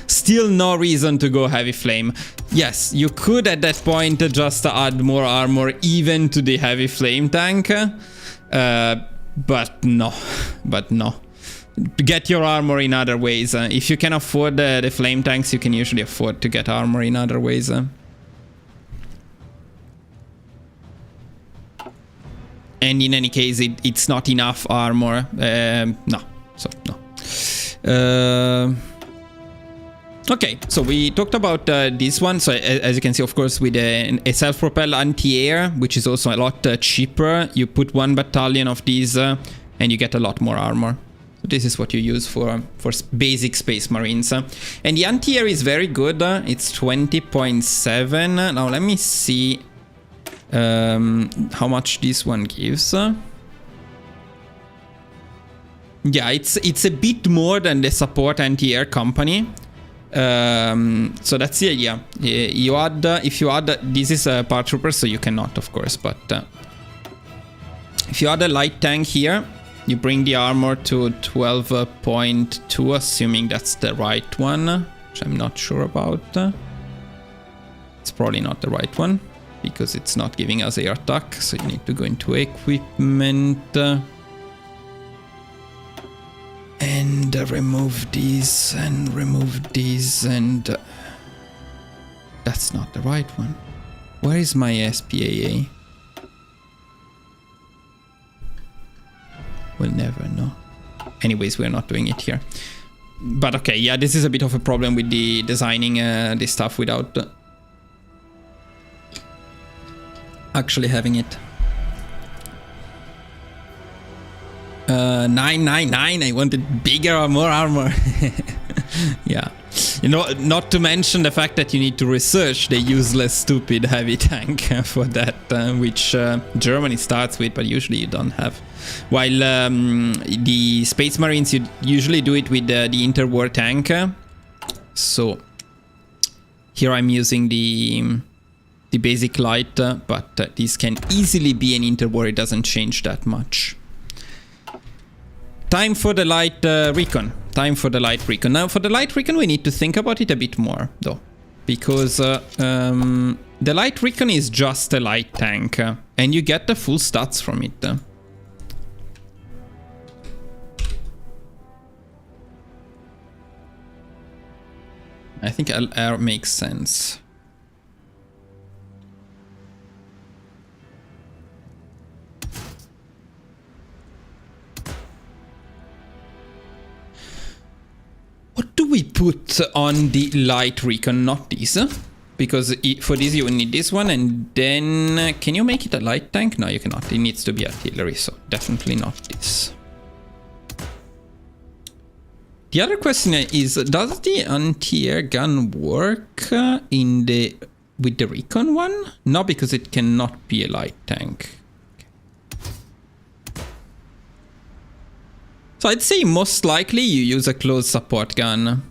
Still no reason to go heavy flame. Yes, you could at that point just add more armor even to the heavy flame tank, but no. Get your armor in other ways. If you can afford the flame tanks, you can usually afford to get armor in other ways. And in any case, it's not enough armor. No. So, no. Okay, so we talked about this one. So as you can see, of course, with a self-propel anti-air, which is also a lot cheaper, you put 1 battalion of these and you get a lot more armor. So this is what you use for basic Space Marines. And the anti-air is very good. It's 20.7. Now let me see how much this one gives. Yeah, it's a bit more than the support anti-air company. So that's the idea. You add, if you add, this is a paratrooper, so you cannot, of course, but if you add a light tank here, you bring the armor to 12.2, assuming that's the right one, which I'm not sure about. It's probably not the right one, because it's not giving us air attack, so you need to go into equipment. And remove these, and that's not the right one. Where is my SPAA? We'll never know. Anyways, we're not doing it here. But okay, yeah, this is a bit of a problem with the designing this stuff without actually having it. 999, I wanted bigger or more armor. Yeah. You know, not to mention the fact that you need to research the useless, stupid heavy tank for that, which Germany starts with, but usually you don't have. While the Space Marines, you usually do it with the interwar tank. So here I'm using the basic light, but this can easily be an interwar. It doesn't change that much. Time for the light recon. Now, for the light recon, we need to think about it a bit more, though. Because the light recon is just a light tank. And you get the full stats from it. I think LR makes sense. What do we put put on the light recon, not this. Because for this you will need this one, and then... Can you make it a light tank? No, you cannot. It needs to be artillery, so definitely not this. The other question is, does the anti-air gun work with the recon one? No, because it cannot be a light tank. Okay. So I'd say most likely you use a close support gun.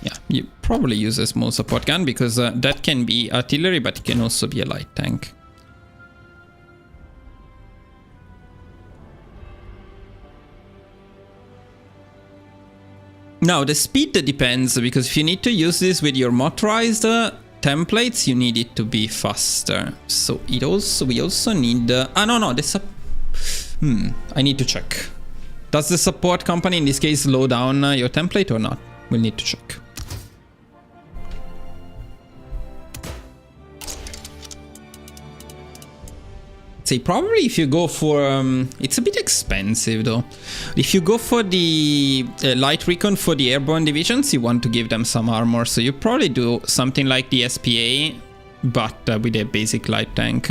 Yeah, you probably use a small support gun because that can be artillery, but it can also be a light tank. Now, the speed depends, because if you need to use this with your motorized templates, you need it to be faster. So we also need... I need to check. Does the support company in this case slow down your template or not? We'll need to check. Say probably if you go for it's a bit expensive though. If you go for the light recon for the airborne divisions, you want to give them some armor, so you probably do something like the SPA, but with a basic light tank.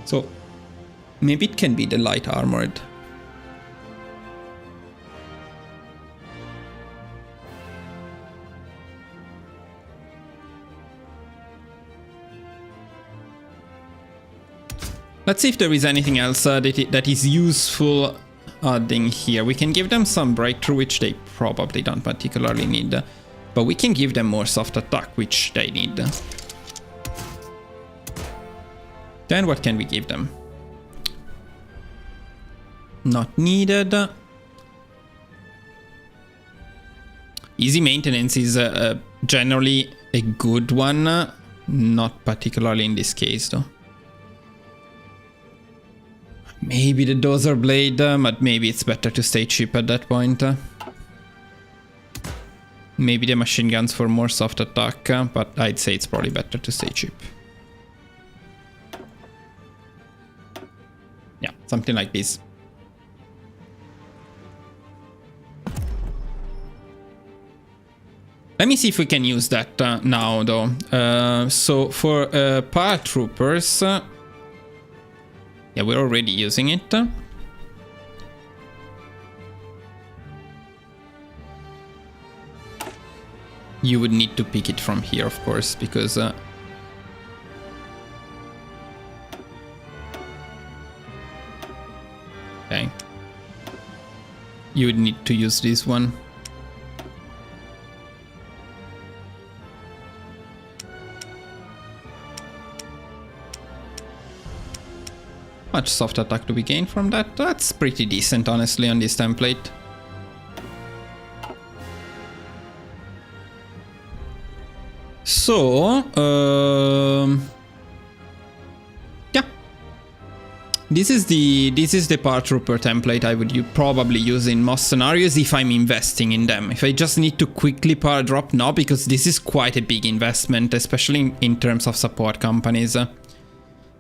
So maybe it can be the light armored. Let's see if there is anything else that is useful adding here. We can give them some breakthrough, which they probably don't particularly need. But we can give them more soft attack, which they need. Then what can we give them? Not needed. Easy maintenance is generally a good one. Not particularly in this case, though. Maybe the dozer blade, but maybe it's better to stay cheap at that point. Maybe the machine guns for more soft attack, but I'd say it's probably better to stay cheap. Yeah, something like this. Let me see if we can use that now, though. So for paratroopers... yeah, we're already using it. You would need to pick it from here, of course, because... okay. You would need to use this one. Much soft attack do we gain from that? That's pretty decent, honestly, on this template. So, yeah, this is the paratrooper template I would probably use in most scenarios if I'm investing in them. If I just need to quickly power drop, no, because this is quite a big investment, especially in terms of support companies.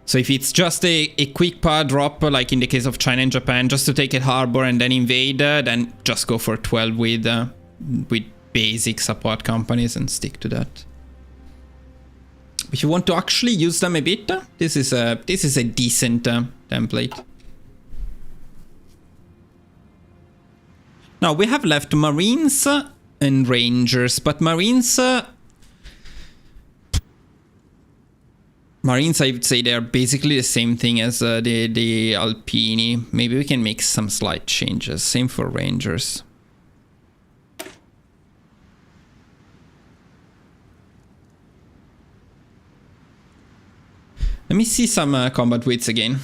So if it's just a quick power drop, like in the case of China and Japan, just to take a harbor and then invade, then just go for 12 with basic support companies and stick to that. If you want to actually use them a bit, this is a decent template. Now we have left Marines and Rangers, but Marines, I would say they're basically the same thing as the Alpini. Maybe we can make some slight changes. Same for Rangers. Let me see some combat weights again.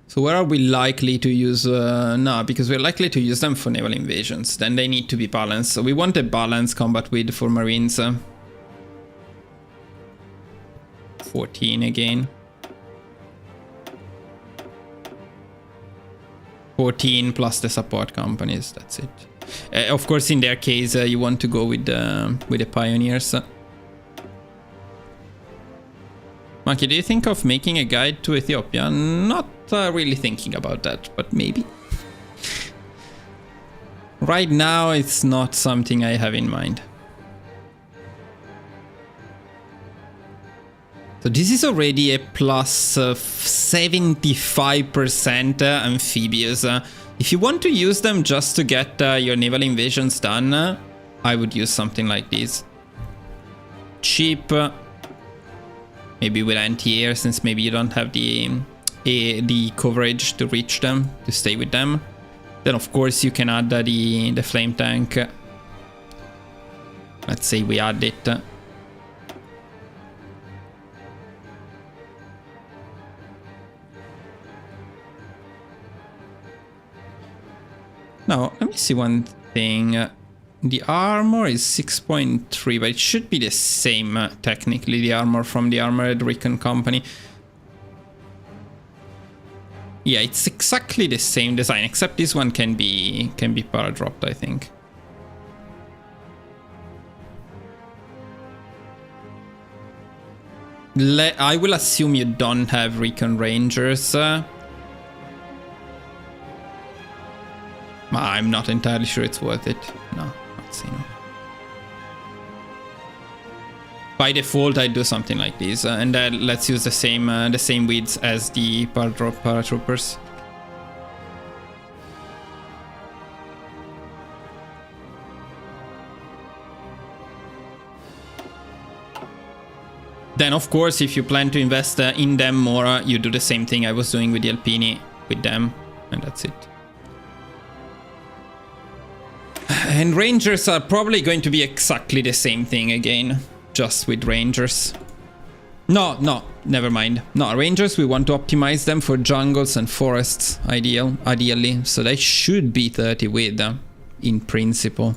So where are we likely to use... no, because we're likely to use them for naval invasions. Then they need to be balanced. So we want a balanced combat weight for Marines. 14 again. 14 plus the support companies, that's it. Of course, in their case, you want to go with the Pioneers. Maki, do you think of making a guide to Ethiopia? Not really thinking about that, but maybe. Right now, it's not something I have in mind. So this is already a plus 75% amphibious. If you want to use them just to get your naval invasions done, I would use something like this. Cheap, maybe with anti-air, since maybe you don't have the coverage to reach them, to stay with them. Then of course you can add the flame tank. Let's say we add it. Now, let me see one thing. The armor is 6.3, but it should be the same, technically, the armor from the Armored Recon Company. Yeah, it's exactly the same design, except this one can be para-dropped, I think. I will assume you don't have Recon Rangers. I'm not entirely sure it's worth it. No, let's see. No. By default, I do something like this, and let's use the same widths as the paratroopers. Then, of course, if you plan to invest in them more, you do the same thing I was doing with the Alpini with them, and that's it. And Rangers are probably going to be exactly the same thing again, just with Rangers. No, never mind. No, Rangers, we want to optimize them for jungles and forests, ideally. So they should be 30 with, in principle.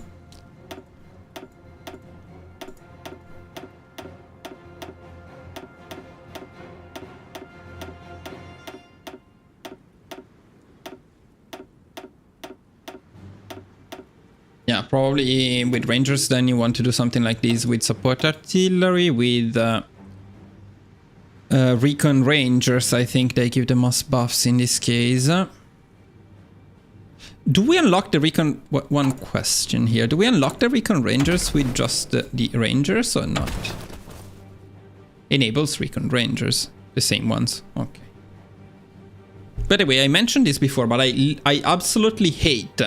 Yeah, probably with Rangers, then you want to do something like this with support artillery, with Recon Rangers. I think they give the most buffs in this case. Do we unlock the Recon... One question here. Do we unlock the Recon Rangers with just the Rangers or not? Enables Recon Rangers. The same ones. Okay. By the way, I mentioned this before, but I absolutely hate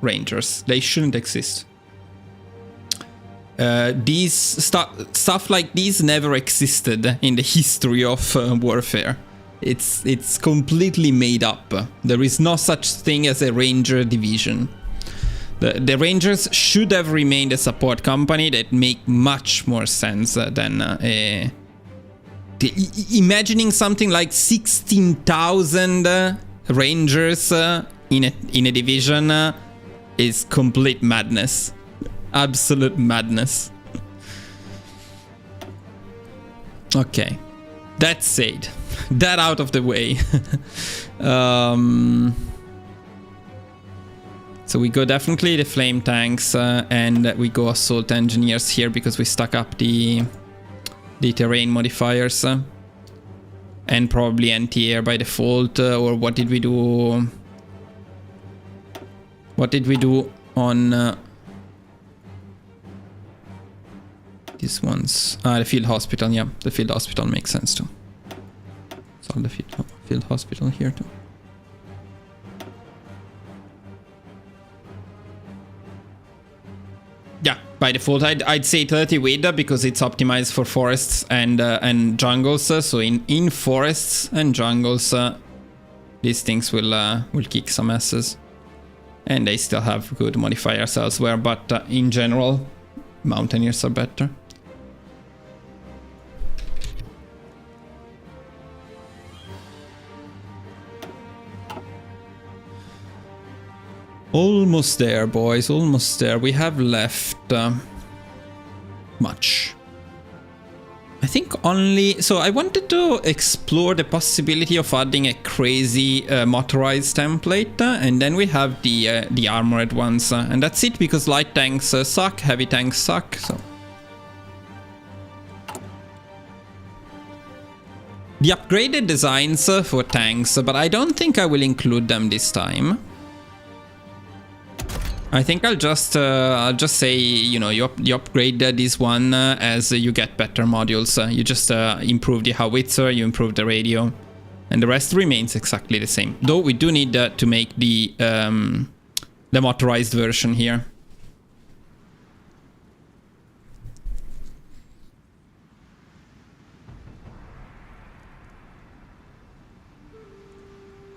Rangers. They shouldn't exist. These stuff like these never existed in the history of warfare. It's completely made up. There is no such thing as a Ranger division. The Rangers should have remained a support company that make much more sense than imagining something like 16,000 Rangers in a division is complete madness. Absolute madness. Okay. That said, that out of the way. So we go definitely the flame tanks and we go assault engineers here because we stuck up the terrain modifiers. And probably anti-air by default, or what did we do? What did we do on these ones? The field hospital, yeah. The field hospital makes sense too. So the field hospital here too. Yeah, by default I'd say 30 with because it's optimized for forests and jungles. So in forests and jungles, these things will kick some asses. And they still have good modifiers elsewhere, but in general, Mountaineers are better. Almost there, boys, almost there. We have left much. I think only... So I wanted to explore the possibility of adding a crazy motorized template, and then we have the armored ones, and that's it, because light tanks suck, heavy tanks suck, so... the upgraded designs for tanks, but I don't think I will include them this time. I think I'll just say, you know, you upgrade this one as you get better modules. You just improve the howitzer, you improve the radio, and the rest remains exactly the same. Though we do need to make the motorized version here.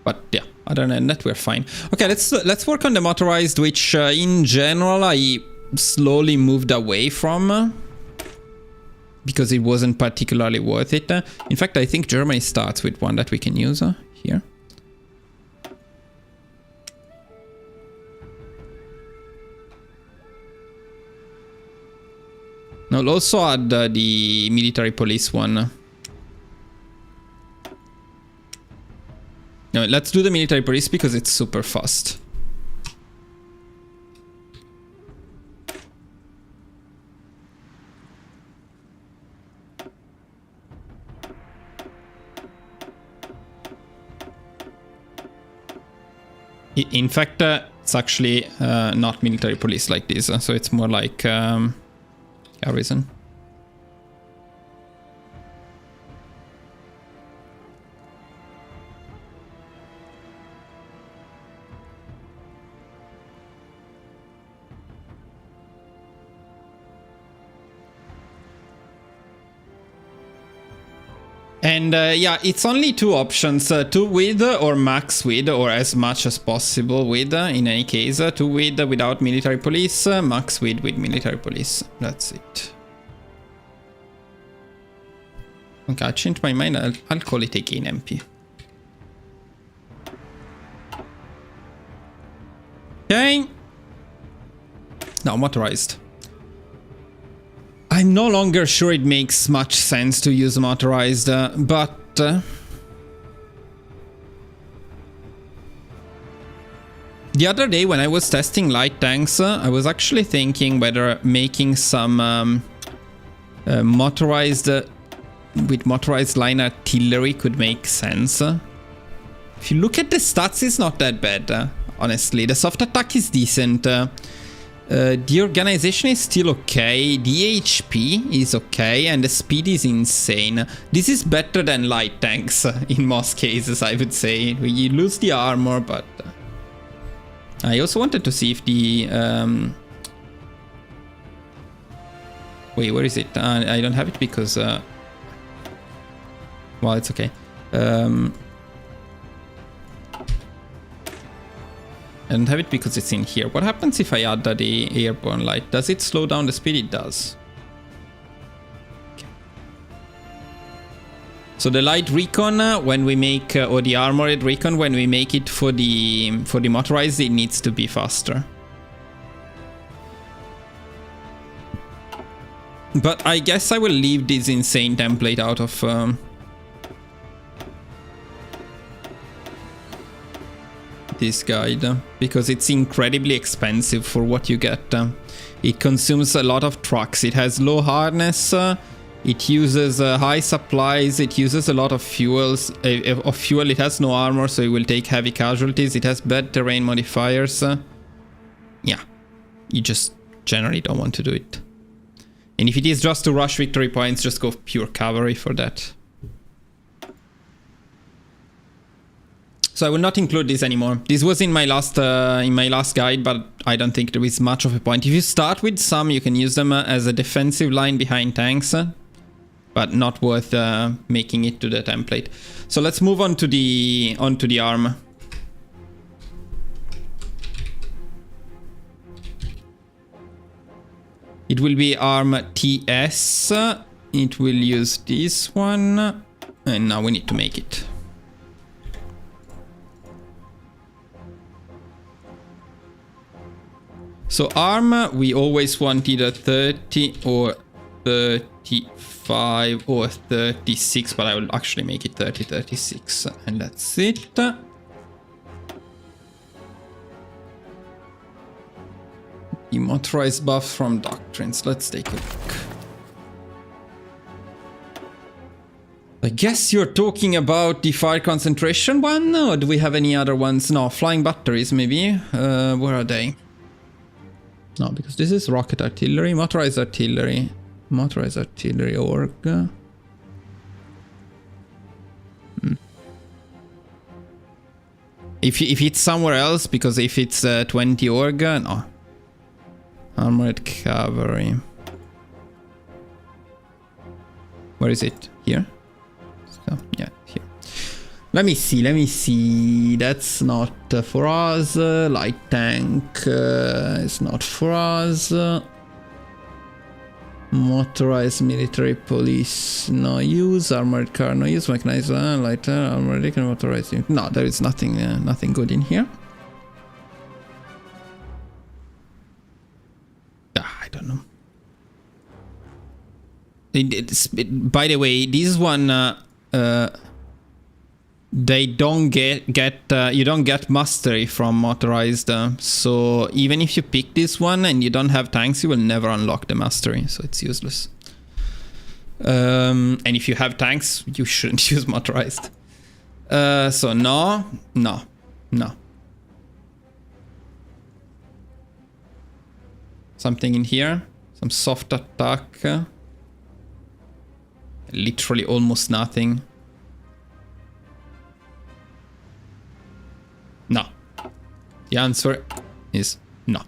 But yeah, other than that, we're fine. Okay, let's work on the motorized, which in general I slowly moved away from because it wasn't particularly worth it. In fact, I think Germany starts with one that we can use here. Now, I'll also add the military police one. No, let's do the military police because it's super fast. In fact, it's actually not military police like this, so it's more like garrison. And yeah, it's only two options, 2 with or max with, or as much as possible with, in any case. 2 with without military police, max with military police. That's it. Okay, I changed my mind, I'll call it again MP. Okay. Now motorized. I'm no longer sure it makes much sense to use motorized, but the other day when I was testing light tanks, I was actually thinking whether making some motorized with motorized line artillery could make sense. If you look at the stats, it's not that bad, honestly. The soft attack is decent. The organization is still okay, the HP is okay, and the speed is insane. This is better than light tanks in most cases, I would say. You lose the armor, but... I also wanted to see if the... Wait, where is it? I don't have it because... Well, it's okay. I don't have it because it's in here. What happens if I add the airborne light? Does it slow down the speed? It does. Okay. So the light recon, when we make, or the armored recon, when we make it for the motorized, it needs to be faster. But I guess I will leave this insane template out of... this guide, because it's incredibly expensive for what you get. It consumes a lot of trucks, it has low hardness, it uses high supplies, it uses a lot of fuels, it has no armor, so it will take heavy casualties, it has bad terrain modifiers. Yeah, you just generally don't want to do it. And if it is just to rush victory points, just go pure cavalry for that. So I will not include this anymore. This was in my last guide, but I don't think there is much of a point. If you start with some, you can use them as a defensive line behind tanks, but not worth making it to the template. So let's move on to the arm. It will be arm TS. It will use this one, and now we need to make it. So arm, we always want either 30 or 35 or 36, but I will actually make it 30, 36, and that's it. The motorized buff from doctrines, let's take a look. I guess you're talking about the fire concentration one, or do we have any other ones? No, flying batteries maybe. Where are they? No, because this is rocket artillery, motorized artillery org. If it's somewhere else, because if it's 20 org, no. Armored cavalry. Where is it? Here? So, yeah, here. Let me see. That's not for us. Light tank is not for us. Motorized military police, no use. Armored car, no use. Mechanized lighter, armored vehicle, motorized unit. No, there is nothing good in here. I don't know. By the way, this one, they don't you don't get mastery from motorized. So even if you pick this one and you don't have tanks, you will never unlock the mastery. So it's useless. And if you have tanks, you shouldn't use motorized. So no. Something in here. Some soft attack. Literally almost nothing. No. The answer is no.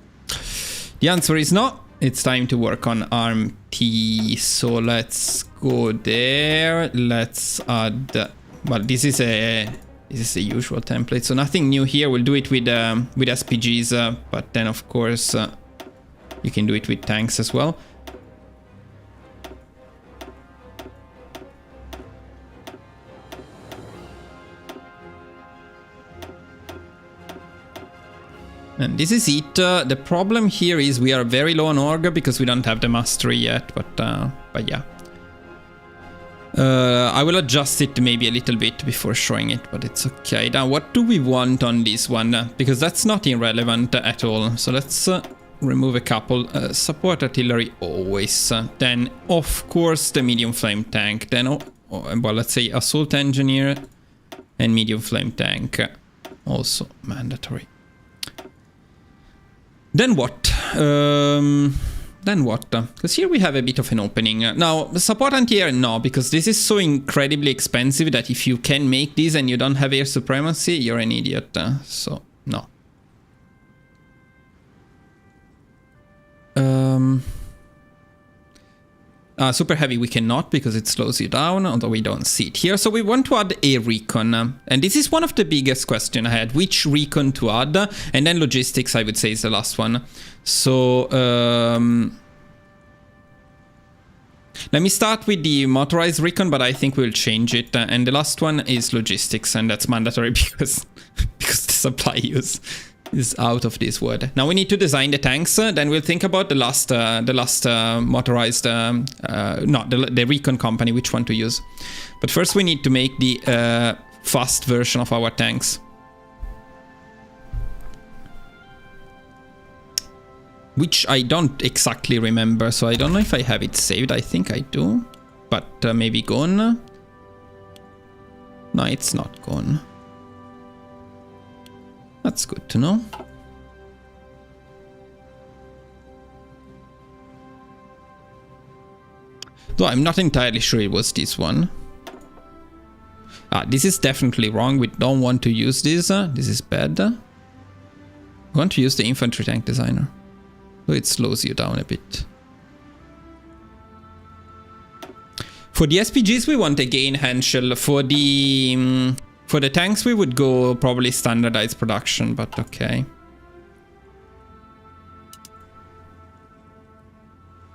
The answer is no. It's time to work on arm T. So let's go there. Let's add. Well, this is a usual template, so nothing new here. We'll do it with SPGs, but then of course you can do it with tanks as well. And this is it. The problem here is we are very low on org because we don't have the mastery yet, but yeah. I will adjust it maybe a little bit before showing it, but it's okay. Now, what do we want on this one? Because that's not irrelevant at all. So let's remove a couple. Support artillery always. Then, of course, the medium flame tank. Then, well, let's say assault engineer and medium flame tank. Also mandatory. Then what? Because here we have a bit of an opening. Now, the support anti-air, no, because this is so incredibly expensive that if you can make this and you don't have air supremacy, you're an idiot. So, no. Super heavy we cannot because it slows you down, although we don't see it here. So we want to add a recon. And this is one of the biggest questions I had. Which recon to add? And then logistics, I would say, is the last one. So let me start with the motorized recon, but I think we'll change it. And the last one is logistics, and that's mandatory because the supply use is out of this word. Now we need to design the tanks. Then we'll think about the last motorized, the recon company, which one to use. But first we need to make the fast version of our tanks. Which I don't exactly remember, so I don't know if I have it saved. I think I do, but maybe gone. No, it's not gone. That's good to know. Though I'm not entirely sure it was this one. This is definitely wrong. We don't want to use this. This is bad. We want to use the infantry tank designer. So it slows you down a bit. For the SPGs, we want a gain handshell. For the tanks, we would go probably standardized production, but okay.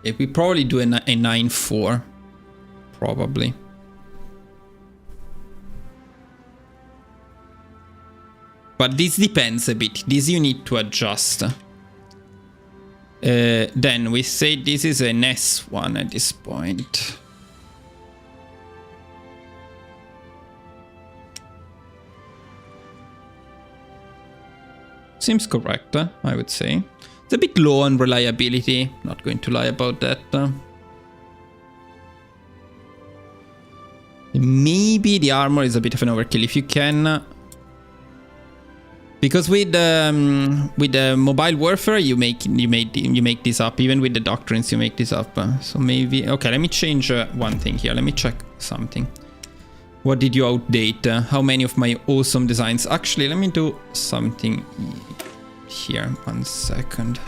Yeah, we probably do a 9-4, probably. But this depends a bit. This you need to adjust. Then we say this is an S1 at this point. Seems correct, I would say. It's a bit low on reliability, not going to lie about that. maybe the armor is a bit of an overkill if you can. Because with the mobile warfare, you make this up. Even with the doctrines, you make this up. So maybe okay. Let me change one thing here. Let me check something. What did you outdate? How many of my awesome designs? Actually, let me do something here. 1 second.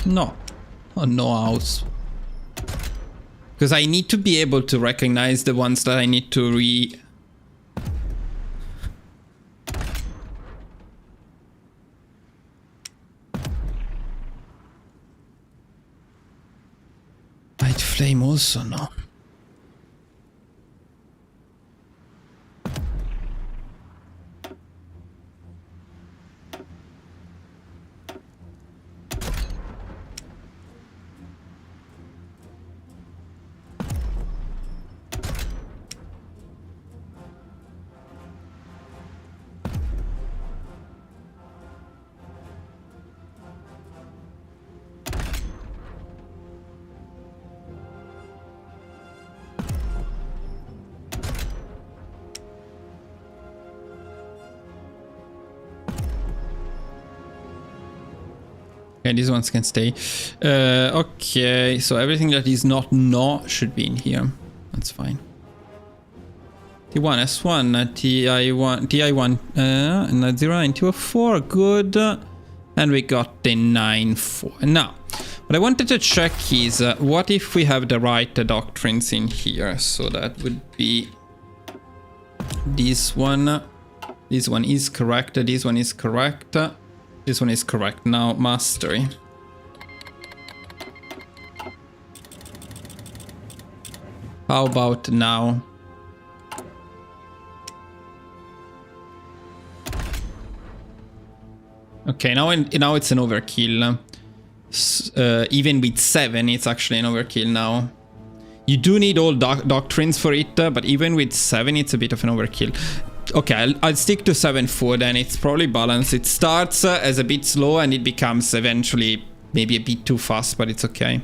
No. Oh, no house. Because I need to be able to recognize the ones that I need to White flame also, no. Okay, these ones can stay. Okay, so everything that is not no should be in here. That's fine. T1, S1, TI1, TI1, 09, 204, good. And we got the 9-4. Now, what I wanted to check is what if we have the right doctrines in here? So that would be this one. This one is correct. This one is correct. This one is correct. Now, mastery. How about now? Okay, now it's an overkill. Even with 7, it's actually an overkill now. You do need all doctrines for it, but even with 7, it's a bit of an overkill. Okay, I'll stick to 7-4 then. It's probably balanced. It starts as a bit slow and it becomes eventually maybe a bit too fast, but it's okay.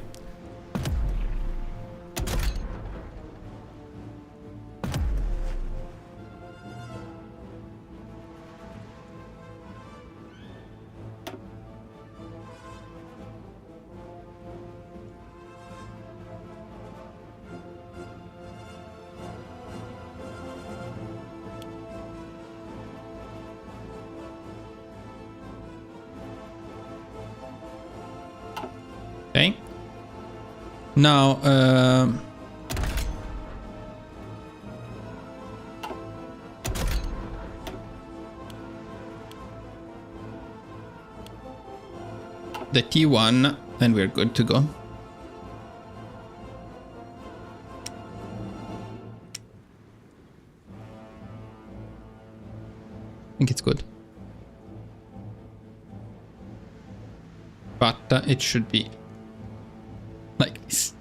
Okay. Now, the T1, and we're good to go. I think it's good. But it should be like this.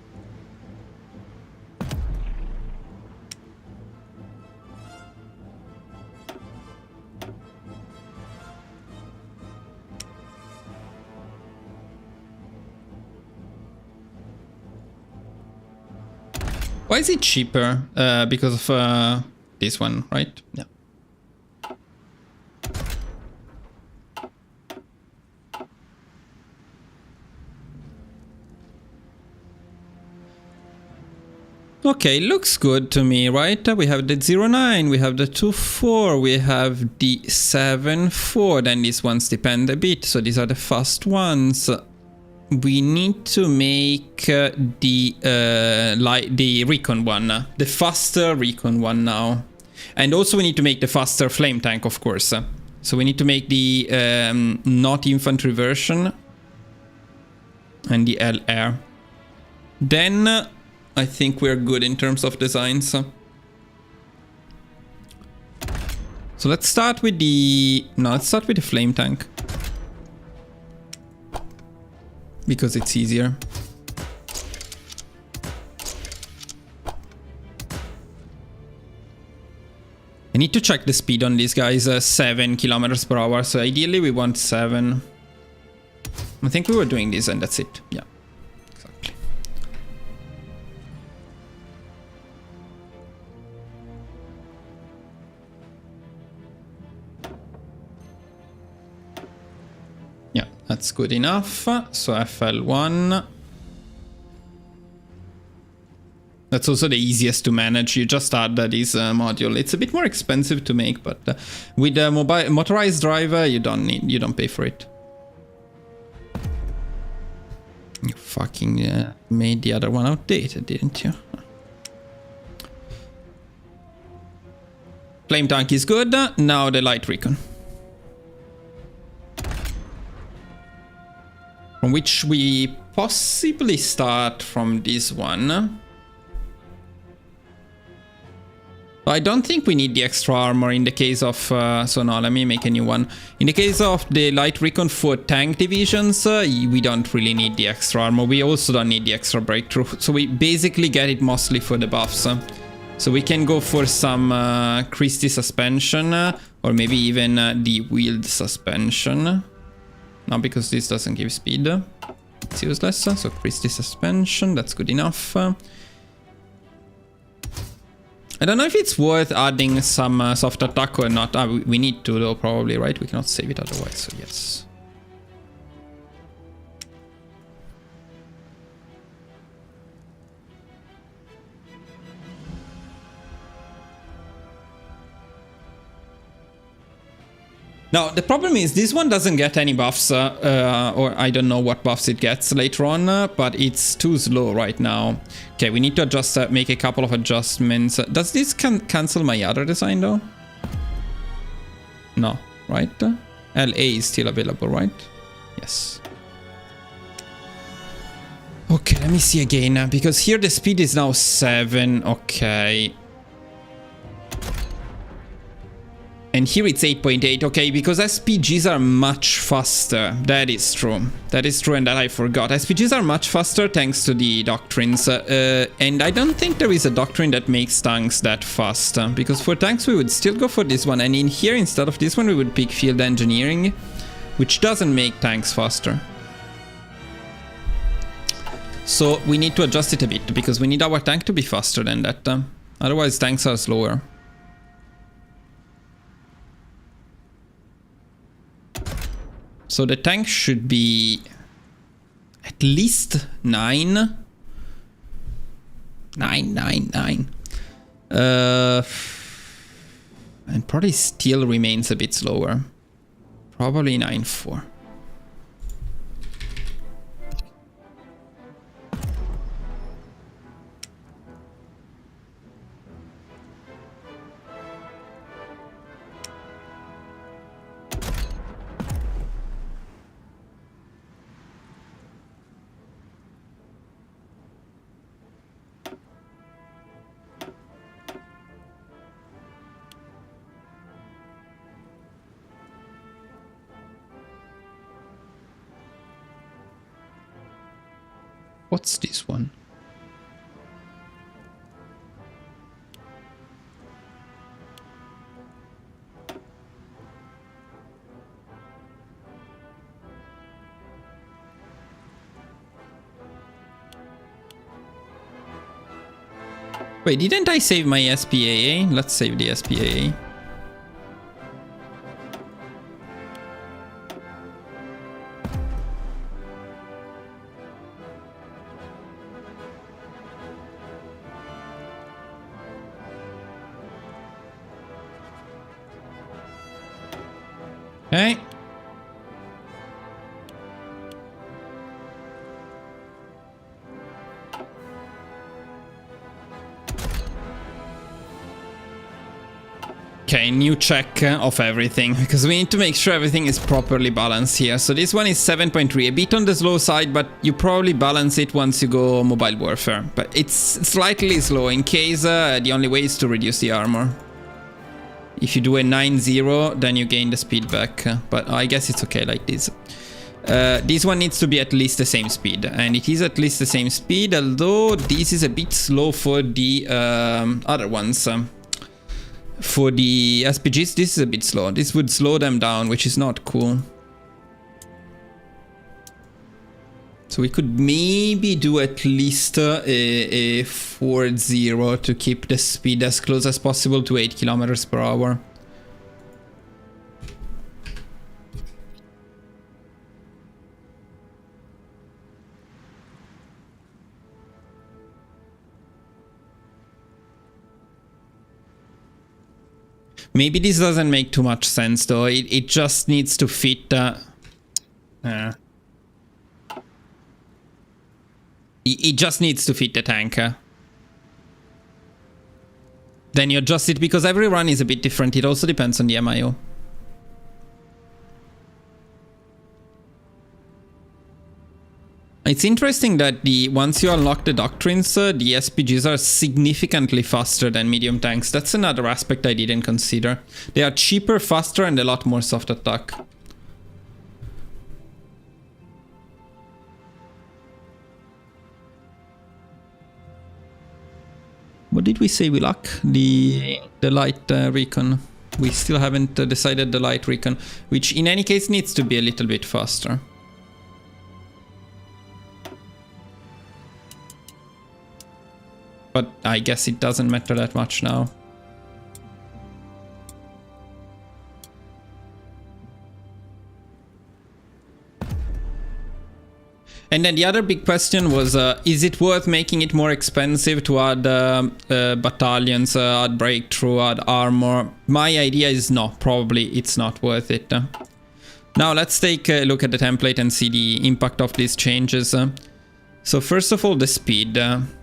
Why is it cheaper? Because of this one, right? Yeah. Okay, looks good to me, right? We have the 09, we have the 24, we have the 74, then these ones depend a bit, so these are the fast ones. We need to make the recon one, the faster recon one now. And also we need to make the faster flame tank, of course. So we need to make the not infantry version and the LR. Then I think we're good in terms of designs. So let's start with the... No, let's start with the flame tank. Because it's easier. I need to check the speed on these guys, 7 kilometers per hour. So ideally we want 7. I think we were doing this and that's it. Yeah, exactly. Yeah, that's good enough. So FL1. That's also the easiest to manage. You just add this module. It's a bit more expensive to make, but with a motorized driver, you don't pay for it. You fucking made the other one outdated, didn't you? Flame tank is good. Now the light recon, from which we possibly start from this one. I don't think we need the extra armor in the case of... so no, let me make a new one. In the case of the light recon for tank divisions, we don't really need the extra armor. We also don't need the extra breakthrough. So we basically get it mostly for the buffs. So we can go for some Christie suspension, or maybe even the wheeled suspension. No, because this doesn't give speed. It's useless. So Christie suspension, that's good enough. I don't know if it's worth adding some soft attack or not. We need to though, probably, right? We cannot save it otherwise, so yes. Now, the problem is this one doesn't get any buffs, or I don't know what buffs it gets later on, but it's too slow right now. Okay, we need to adjust, make a couple of adjustments. Does this cancel my other design though? No, right? LA is still available, right? Yes. Okay, let me see again, because here the speed is now 7, okay. And here it's 8.8, okay, because SPGs are much faster. That is true. That is true, and that I forgot. SPGs are much faster thanks to the doctrines. And I don't think there is a doctrine that makes tanks that fast. Because for tanks, we would still go for this one. And in here, instead of this one, we would pick field engineering, which doesn't make tanks faster. So we need to adjust it a bit, because we need our tank to be faster than that. Otherwise, tanks are slower. So the tank should be at least 9. 9. And probably still remains a bit slower. Probably 9.4. What's this one? Wait, didn't I save my SPAA? Let's save the SPAA. Okay. Okay, new check of everything, because we need to make sure everything is properly balanced here. So this one is 7.3, a bit on the slow side, but you probably balance it once you go mobile warfare. But it's slightly slow in case the only way is to reduce the armor. If you do a 9-0, then you gain the speed back, but I guess it's okay like this. This one needs to be at least the same speed, and it is at least the same speed, although this is a bit slow for the other ones. For the SPGs, this is a bit slow. This would slow them down, which is not cool. So we could maybe do at least a 4-0 to keep the speed as close as possible to 8 kilometers per hour. Maybe this doesn't make too much sense though. It just needs to fit. It just needs to fit the tank. Then you adjust it because every run is a bit different. It also depends on the MIO. It's interesting that once you unlock the doctrines, the SPGs are significantly faster than medium tanks. That's another aspect I didn't consider. They are cheaper, faster, and a lot more soft attack. What did we say we lack? The light recon. We still haven't decided the light recon, which in any case needs to be a little bit faster. But I guess it doesn't matter that much now. And then the other big question was, is it worth making it more expensive to add battalions, add breakthrough, add armor? My idea is no, probably it's not worth it. Now let's take a look at the template and see the impact of these changes. So first of all, the speed.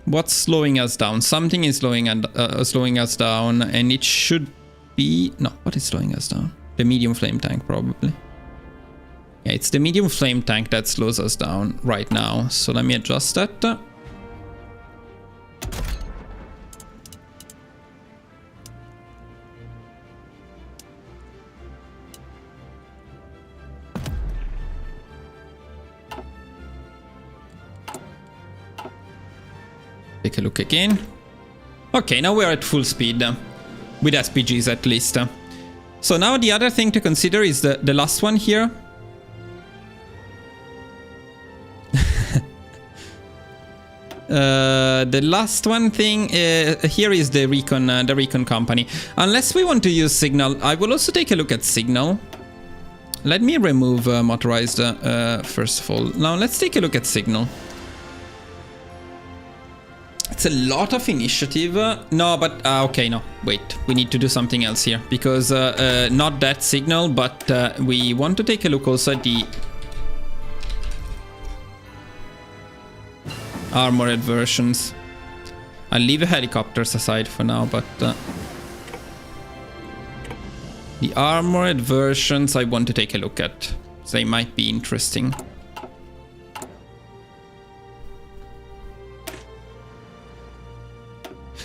What's slowing us down? Something is slowing us down, and it should be... No, what is slowing us down? The medium flame tank, probably. Yeah, it's the medium flame tank that slows us down right now. So let me adjust that. Take a look again. Okay, now we're at full speed, with SPGs at least. So now the other thing to consider is the last one here. The last one thing here is the recon company. Unless we want to use signal, I will also take a look at signal. Let me remove motorized first of all. Now let's take a look at signal. It's a lot of initiative. No, but okay, no, wait. We need to do something else here because not that signal, but we want to take a look also at the armored versions. I'll leave the helicopters aside for now, but the armored versions I want to take a look at. They might be interesting.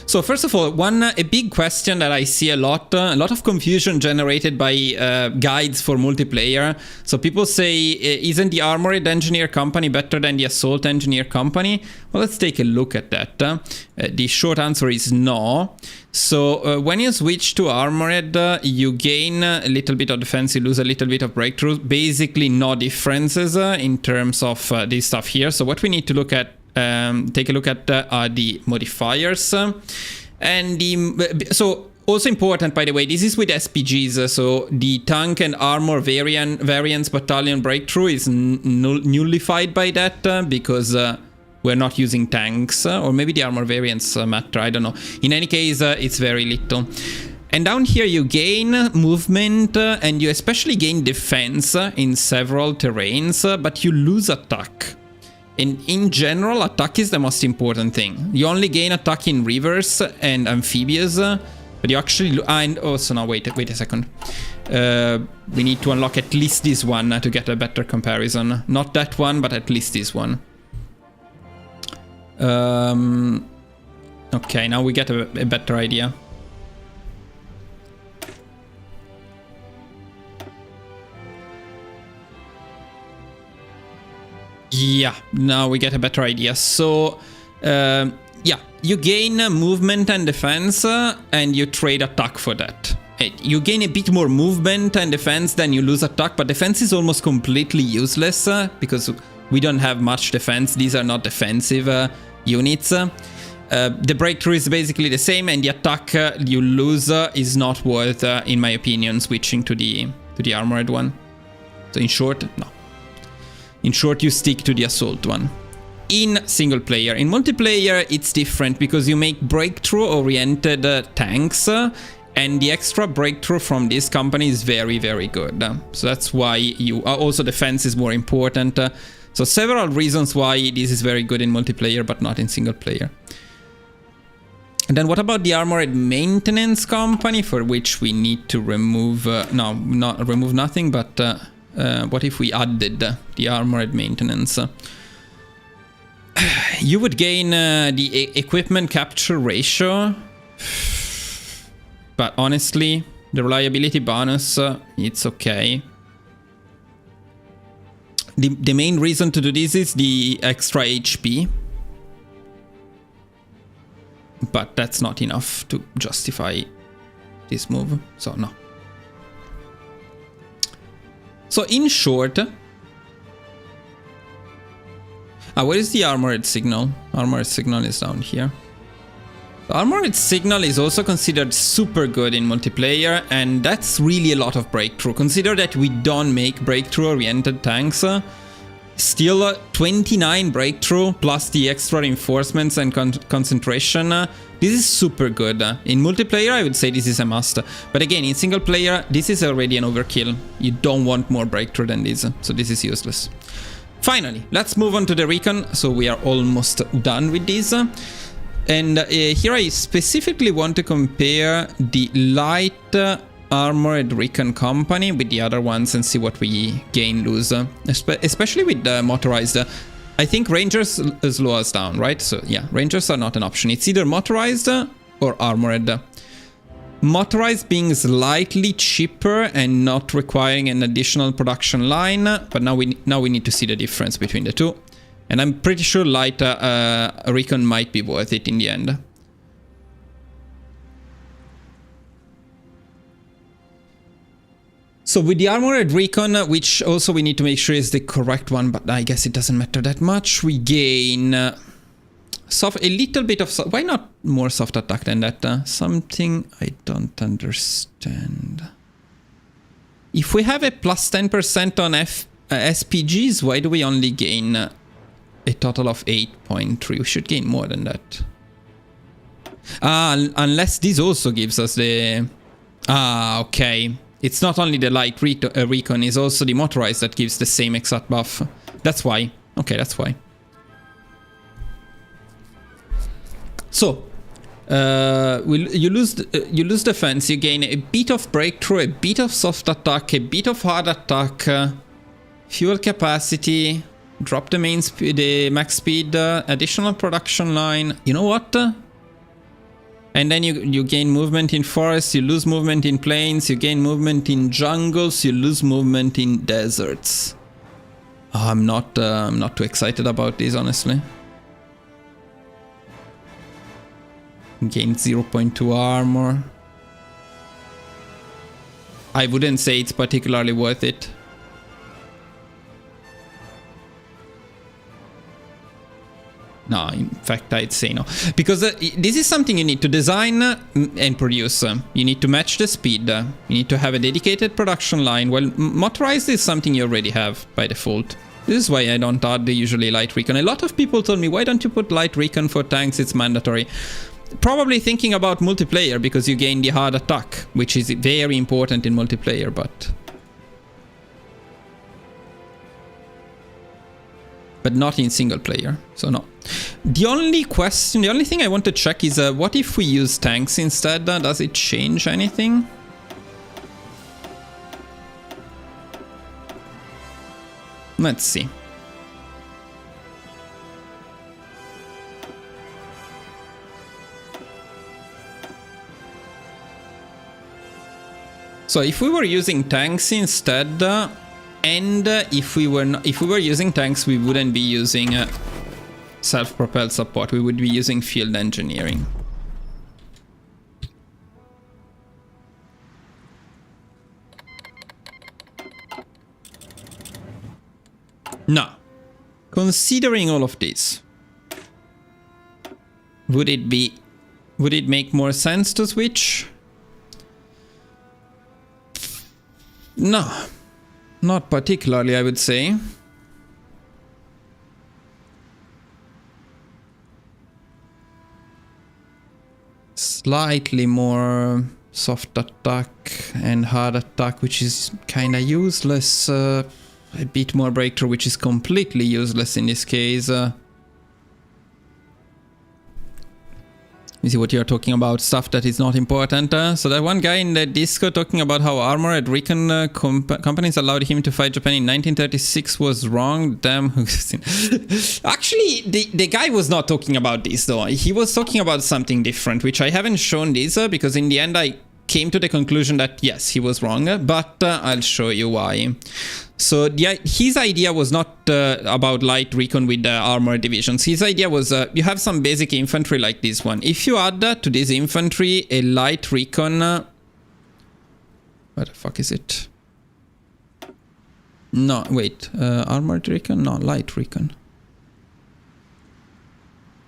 So first of all, a big question that I see a lot of confusion generated by guides for multiplayer. So people say, isn't the Armored Engineer Company better than the Assault Engineer Company? Well, let's take a look at that. The short answer is no. So when you switch to Armored, you gain a little bit of defense, you lose a little bit of breakthrough. Basically no differences in terms of this stuff here. So what we need to look at, take a look at the modifiers, and so also important, by the way, this is with SPGs, so the tank and armor variants battalion breakthrough is nullified by that because we're not using tanks, or maybe the armor variants matter, I don't know. In any case, it's very little. And down here you gain movement and you especially gain defense in several terrains, but you lose attack. And in general, attack is the most important thing. You only gain attack in rivers and amphibious, but you actually... and also, no, wait a second. We need to unlock at least this one to get a better comparison. Not that one, but at least this one. Okay, now we get a better idea. Yeah, now we get a better idea. So, yeah, you gain movement and defense, and you trade attack for that. You gain a bit more movement and defense, then you lose attack, but defense is almost completely useless because we don't have much defense. These are not defensive units. The breakthrough is basically the same, and the attack you lose is not worth, in my opinion, switching to the armored one. So in short, no. In short, you stick to the assault one. In single player. In multiplayer, it's different because you make breakthrough-oriented tanks, and the extra breakthrough from this company is very, very good. So that's why you... also defense is more important. So several reasons why this is very good in multiplayer, but not in single player. And then what about the armored maintenance company, for which we need to remove... no, not remove nothing, but what if we added the armored maintenance? You would gain the equipment capture ratio, but honestly, the reliability bonus, it's okay. The main reason to do this is the extra HP, but that's not enough to justify this move, so no. So in short... where is the armored signal? Armored signal is down here. The armored signal is also considered super good in multiplayer, and that's really a lot of breakthrough. Consider that we don't make breakthrough-oriented tanks. Still 29 breakthrough, plus the extra reinforcements and concentration. This is super good. In multiplayer, I would say this is a must. But again, in single player, this is already an overkill. You don't want more breakthrough than this, so this is useless. Finally, let's move on to the recon. So we are almost done with this. And here I specifically want to compare the light armored recon company with the other ones and see what we gain, lose. Especially with the motorized. I think rangers slow us down, right? So yeah, rangers are not an option. It's either motorized or armored. Motorized being slightly cheaper and not requiring an additional production line, but now we need to see the difference between the two. And I'm pretty sure light recon might be worth it in the end. So with the armored recon, which also we need to make sure is the correct one, but I guess it doesn't matter that much, we gain... a little bit of why not more soft attack than that? Something I don't understand. If we have a plus 10% on SPGs, why do we only gain a total of 8.3? We should gain more than that. Unless this also gives us the... okay. It's not only the light recon, it's also the motorized that gives the same exact buff. That's why. Okay, that's why. So, you lose defense, you gain a bit of breakthrough, a bit of soft attack, a bit of hard attack, fuel capacity, drop the max speed, additional production line. You know what? And then you gain movement in forests, you lose movement in plains, you gain movement in jungles, you lose movement in deserts. I'm not too excited about this, honestly. Gain 0.2 armor. I wouldn't say it's particularly worth it. No, in fact, I'd say no. Because this is something you need to design and produce. You need to match the speed. You need to have a dedicated production line. Well, motorized is something you already have by default. This is why I don't add usually light recon. A lot of people told me, why don't you put light recon for tanks? It's mandatory. Probably thinking about multiplayer because you gain the hard attack, which is very important in multiplayer, but not in single player, so no. The only thing I want to check is what if we use tanks instead? Does it change anything? Let's see. So if we were using tanks instead, and if we were using tanks, we wouldn't be using self-propelled support. We would be using field engineering. Now, considering all of this, would it make more sense to switch? No, not particularly, I would say. Slightly more soft attack and hard attack, which is kind of useless. A bit more breakthrough, which is completely useless in this case. You see what you're talking about, stuff that is not important. So that one guy in the Disco talking about how armored recon companies allowed him to fight Japan in 1936 was wrong. Damn. Actually, the guy was not talking about this though. He was talking about something different, which I haven't shown this because in the end I came to the conclusion that yes, he was wrong, but I'll show you why. So his idea was not about light recon with armor divisions. His idea was you have some basic infantry like this one. If you add to this infantry a light recon... what the fuck is it? No, wait. Armored recon? No, light recon.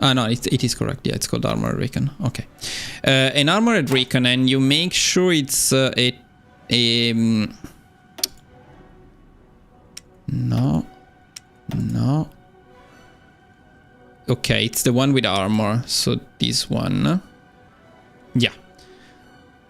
Ah, no, it is correct. Yeah, it's called armored recon. Okay. An armored recon, and you make sure it's No. Okay, it's the one with armor. So this one. Yeah.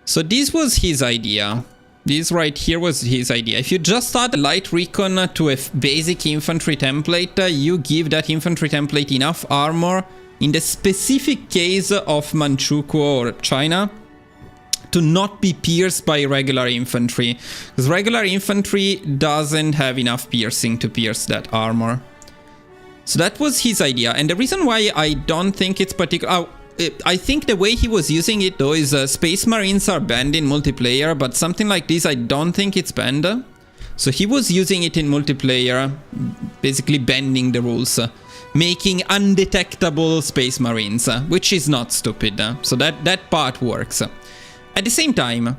So this was his idea. This right here was his idea. If you just add light recon to a basic infantry template, you give that infantry template enough armor in the specific case of Manchukuo or China to not be pierced by regular infantry, because regular infantry doesn't have enough piercing to pierce that armor. So that was his idea, and the reason why I don't think it's particular... I think the way he was using it though is Space Marines are banned in multiplayer, but something like this I don't think it's banned. So he was using it in multiplayer, basically bending the rules, making undetectable Space Marines, which is not stupid. So that part works. At the same time,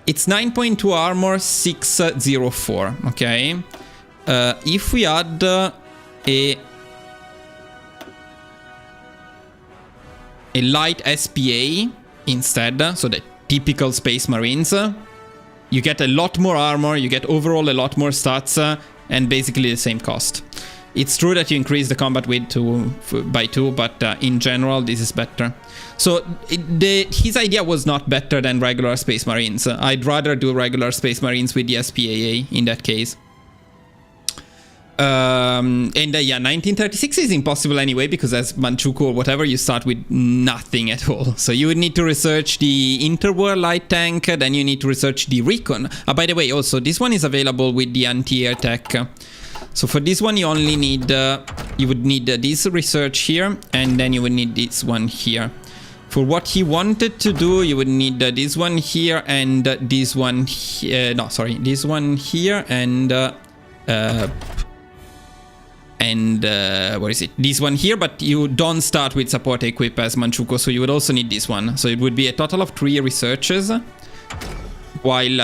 it's 9.2 armor, 604, okay? If we add a light SPA instead, so the typical Space Marines, you get a lot more armor, you get overall a lot more stats, and basically the same cost. It's true that you increase the combat width by 2, but in general this is better. So his idea was not better than regular Space Marines. I'd rather do regular Space Marines with the SPAA in that case. Yeah, 1936 is impossible anyway, because as Manchukuo or whatever, you start with nothing at all. So you would need to research the interwar light tank, then you need to research the recon. By the way, also this one is available with the anti-air tech. So for this one you only need, you would need this research here, and then you would need this one here. For what he wanted to do, you would need this one here and this one here. No, sorry, this one here and where is it? This one here, but you don't start with support equip as Manchukuo, so you would also need this one. So it would be a total of 3 researches, while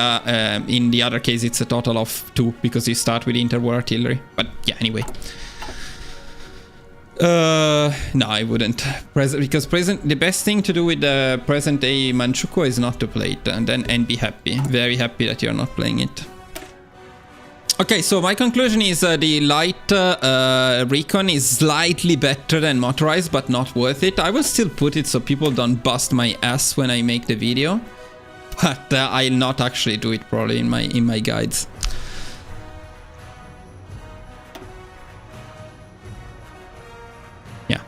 in the other case it's a total of 2 because you start with interwar artillery. But yeah, anyway. No, I wouldn't. Because the best thing to do with the present day Manchukuo is not to play it and be happy. Very happy that you're not playing it. Okay, so my conclusion is the light recon is slightly better than motorized, but not worth it. I will still put it so people don't bust my ass when I make the video, but I'll not actually do it probably in my guides. Yeah,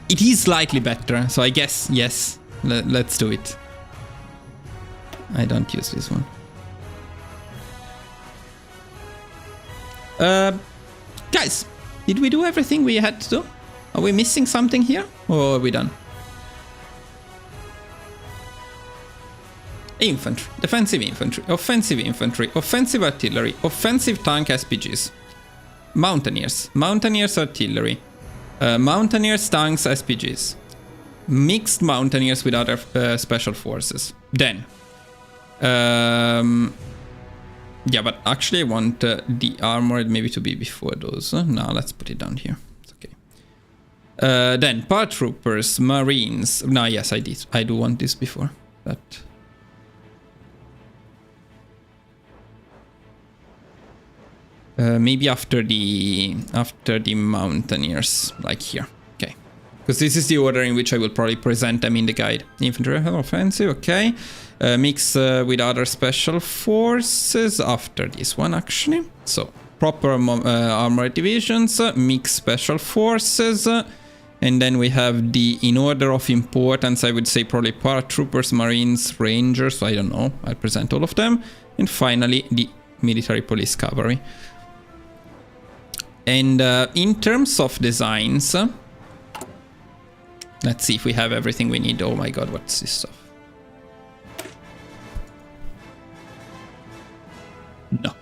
it is slightly better, so I guess yes. Let's do it. I don't use this one. Guys, did we do everything we had to do? Are we missing something here? Or are we done? Infantry, defensive infantry, offensive artillery, offensive tank SPGs. Mountaineers. Mountaineers artillery. Mountaineers, tanks, SPGs. Mixed mountaineers with other special forces. Then. Yeah, but actually I want the armored maybe to be before those. No, let's put it down here. It's okay. Then paratroopers, marines. No, yes, I did. I do want this before. That. Maybe after the mountaineers, like here. Okay, because this is the order in which I will probably present them in the guide. Infantry offensive, okay. Mix with other special forces after this one, actually. So proper armored divisions, mix special forces, and then we have the, in order of importance, I would say probably paratroopers, marines, rangers. I don't know. I'll present all of them, and finally the military police cavalry. And in terms of designs, let's see if we have everything we need. Oh my god, what's this stuff? No.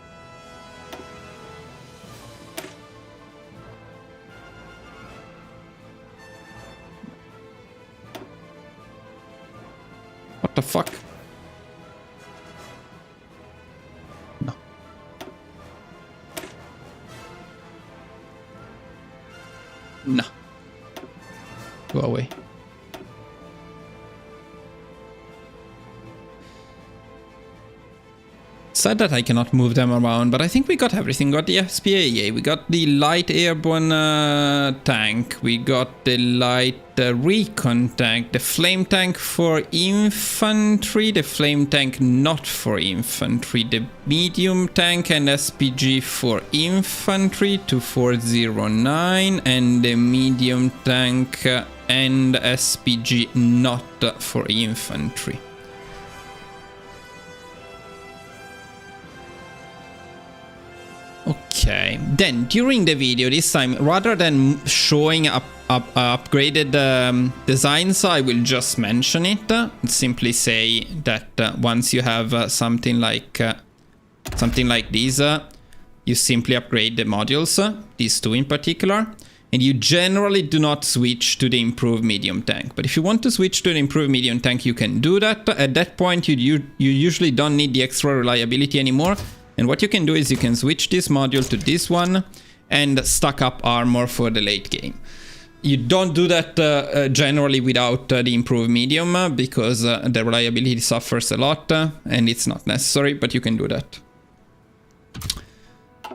What the fuck? No. No. Go away. Sad that I cannot move them around, but I think we got everything. Got the SPAA, we got the light airborne tank, we got the light recon tank, the flame tank for infantry, the flame tank not for infantry, the medium tank and SPG for infantry 2409, and the medium tank and SPG not for infantry. Okay, then during the video this time, rather than showing upgraded designs, I will just mention it. Simply say that once you have something like this, you simply upgrade the modules, these two in particular, and you generally do not switch to the improved medium tank. But if you want to switch to the improved medium tank, you can do that. At that point, you usually don't need the extra reliability anymore. And what you can do is you can switch this module to this one and stack up armor for the late game. You don't do that generally without the improved medium because the reliability suffers a lot and it's not necessary, but you can do that.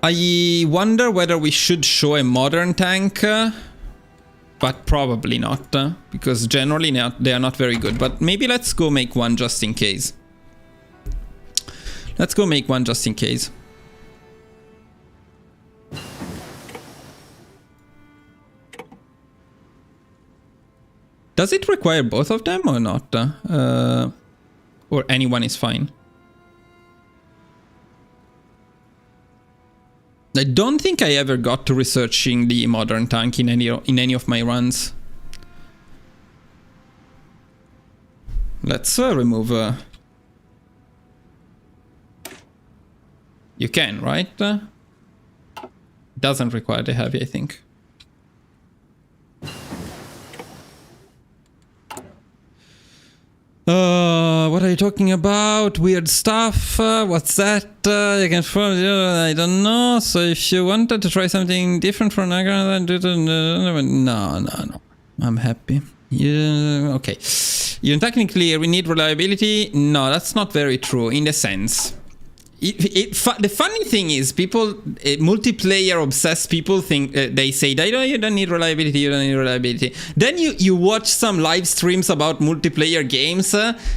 I wonder whether we should show a modern tank, but probably not, because generally they are not very good. But maybe let's go make one just in case. Let's go make one just in case. Does it require both of them or not? Or anyone is fine? I don't think I ever got to researching the modern tank in any of my runs. Let's remove... You can, right? Doesn't require the heavy, I think. What are you talking about? Weird stuff? What's that? You can I don't know. So if you wanted to try something different from Nagra, no. I'm happy. Yeah, okay. You technically need reliability. No, that's not very true in the sense. The funny thing is, people, multiplayer obsessed people think, they say that you don't need reliability, you don't need reliability. Then you watch some live streams about multiplayer games,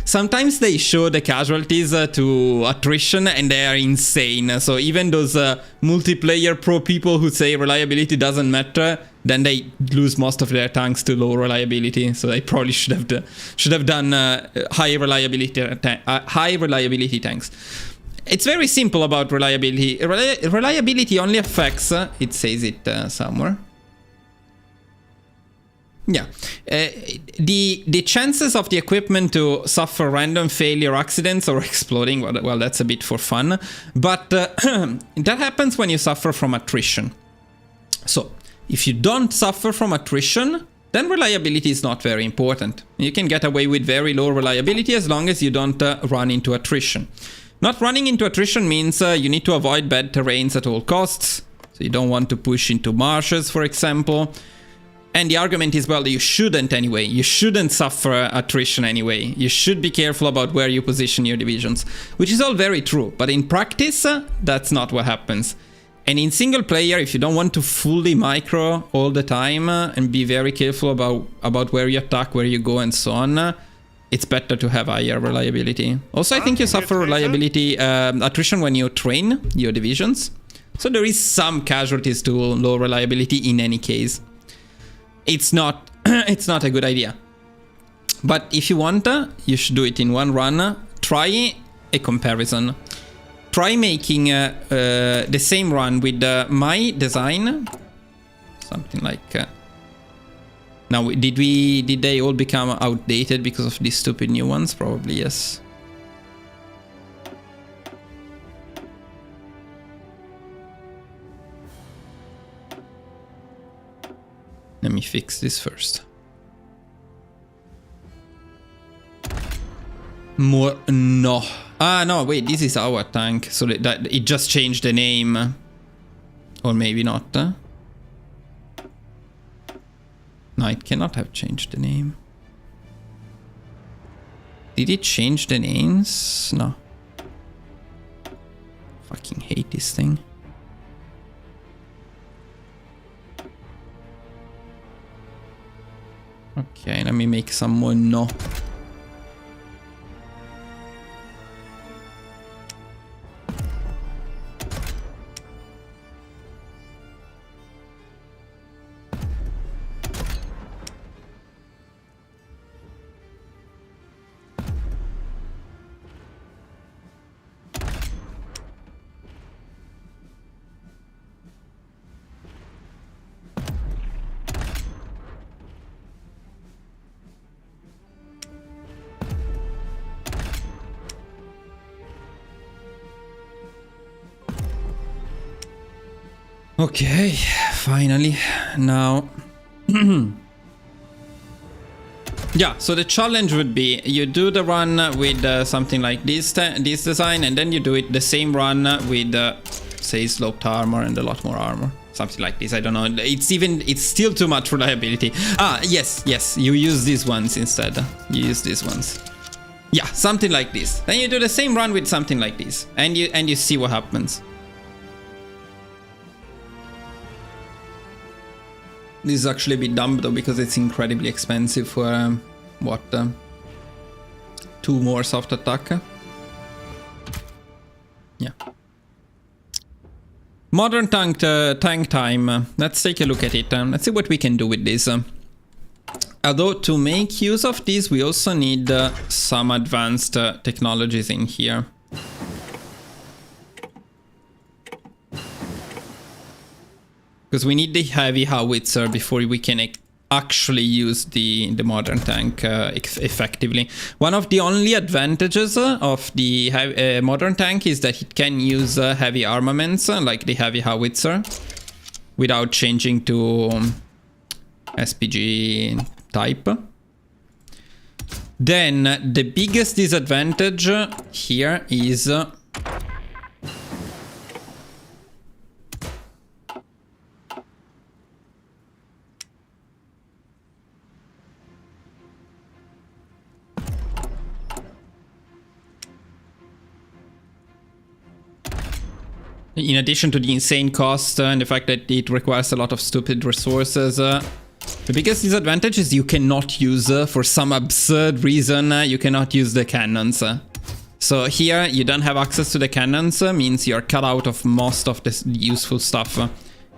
sometimes they show the casualties to attrition and they are insane. So even those multiplayer pro people who say reliability doesn't matter, then they lose most of their tanks to low reliability. So they probably should have done high reliability tanks. It's very simple about reliability. Reliability only affects, it says it somewhere. Yeah, the chances of the equipment to suffer random failure accidents or exploding, well, that's a bit for fun. But that happens when you suffer from attrition. So if you don't suffer from attrition, then reliability is not very important. You can get away with very low reliability as long as you don't run into attrition. Not running into attrition means you need to avoid bad terrains at all costs. So you don't want to push into marshes, for example. And the argument is, well, you shouldn't anyway. You shouldn't suffer attrition anyway. You should be careful about where you position your divisions, which is all very true. But in practice, that's not what happens. And in single player, if you don't want to fully micro all the time and be very careful about where you attack, where you go, and so on, it's better to have higher reliability. Also, I think you suffer reliability attrition when you train your divisions. So there is some casualties to low reliability in any case. It's not a good idea. But if you want, you should do it in one run. Try a comparison. Try making the same run with my design. Something like... Now, did they all become outdated because of these stupid new ones? Probably yes. Let me fix this first. More... No. Ah, no, wait, this is our tank. So that it just changed the name. Or maybe not. No, it cannot have changed the name. Did it change the names? No. Fucking hate this thing. Okay, let me make some more no. Okay, finally. Now... yeah, so the challenge would be you do the run with something like this design, and then you do it the same run with, say, sloped armor and a lot more armor. Something like this, I don't know. It's still too much reliability. Ah, yes, you use these ones instead. You use these ones. Yeah, something like this. Then you do the same run with something like this, and you see what happens. This is actually a bit dumb though, because it's incredibly expensive for, what, 2 more soft attack? Yeah. Modern tank time. Let's take a look at it. Let's see what we can do with this. Although to make use of this, we also need some advanced technologies in here. Because we need the heavy howitzer before we can actually use the modern tank effectively. One of the only advantages of the modern tank is that it can use heavy armaments like the heavy howitzer without changing to SPG type. Then the biggest disadvantage here is in addition to the insane cost and the fact that it requires a lot of stupid resources, the biggest disadvantage is you cannot use, for some absurd reason, you cannot use the cannons. So here you don't have access to the cannons, means you're cut out of most of the useful stuff.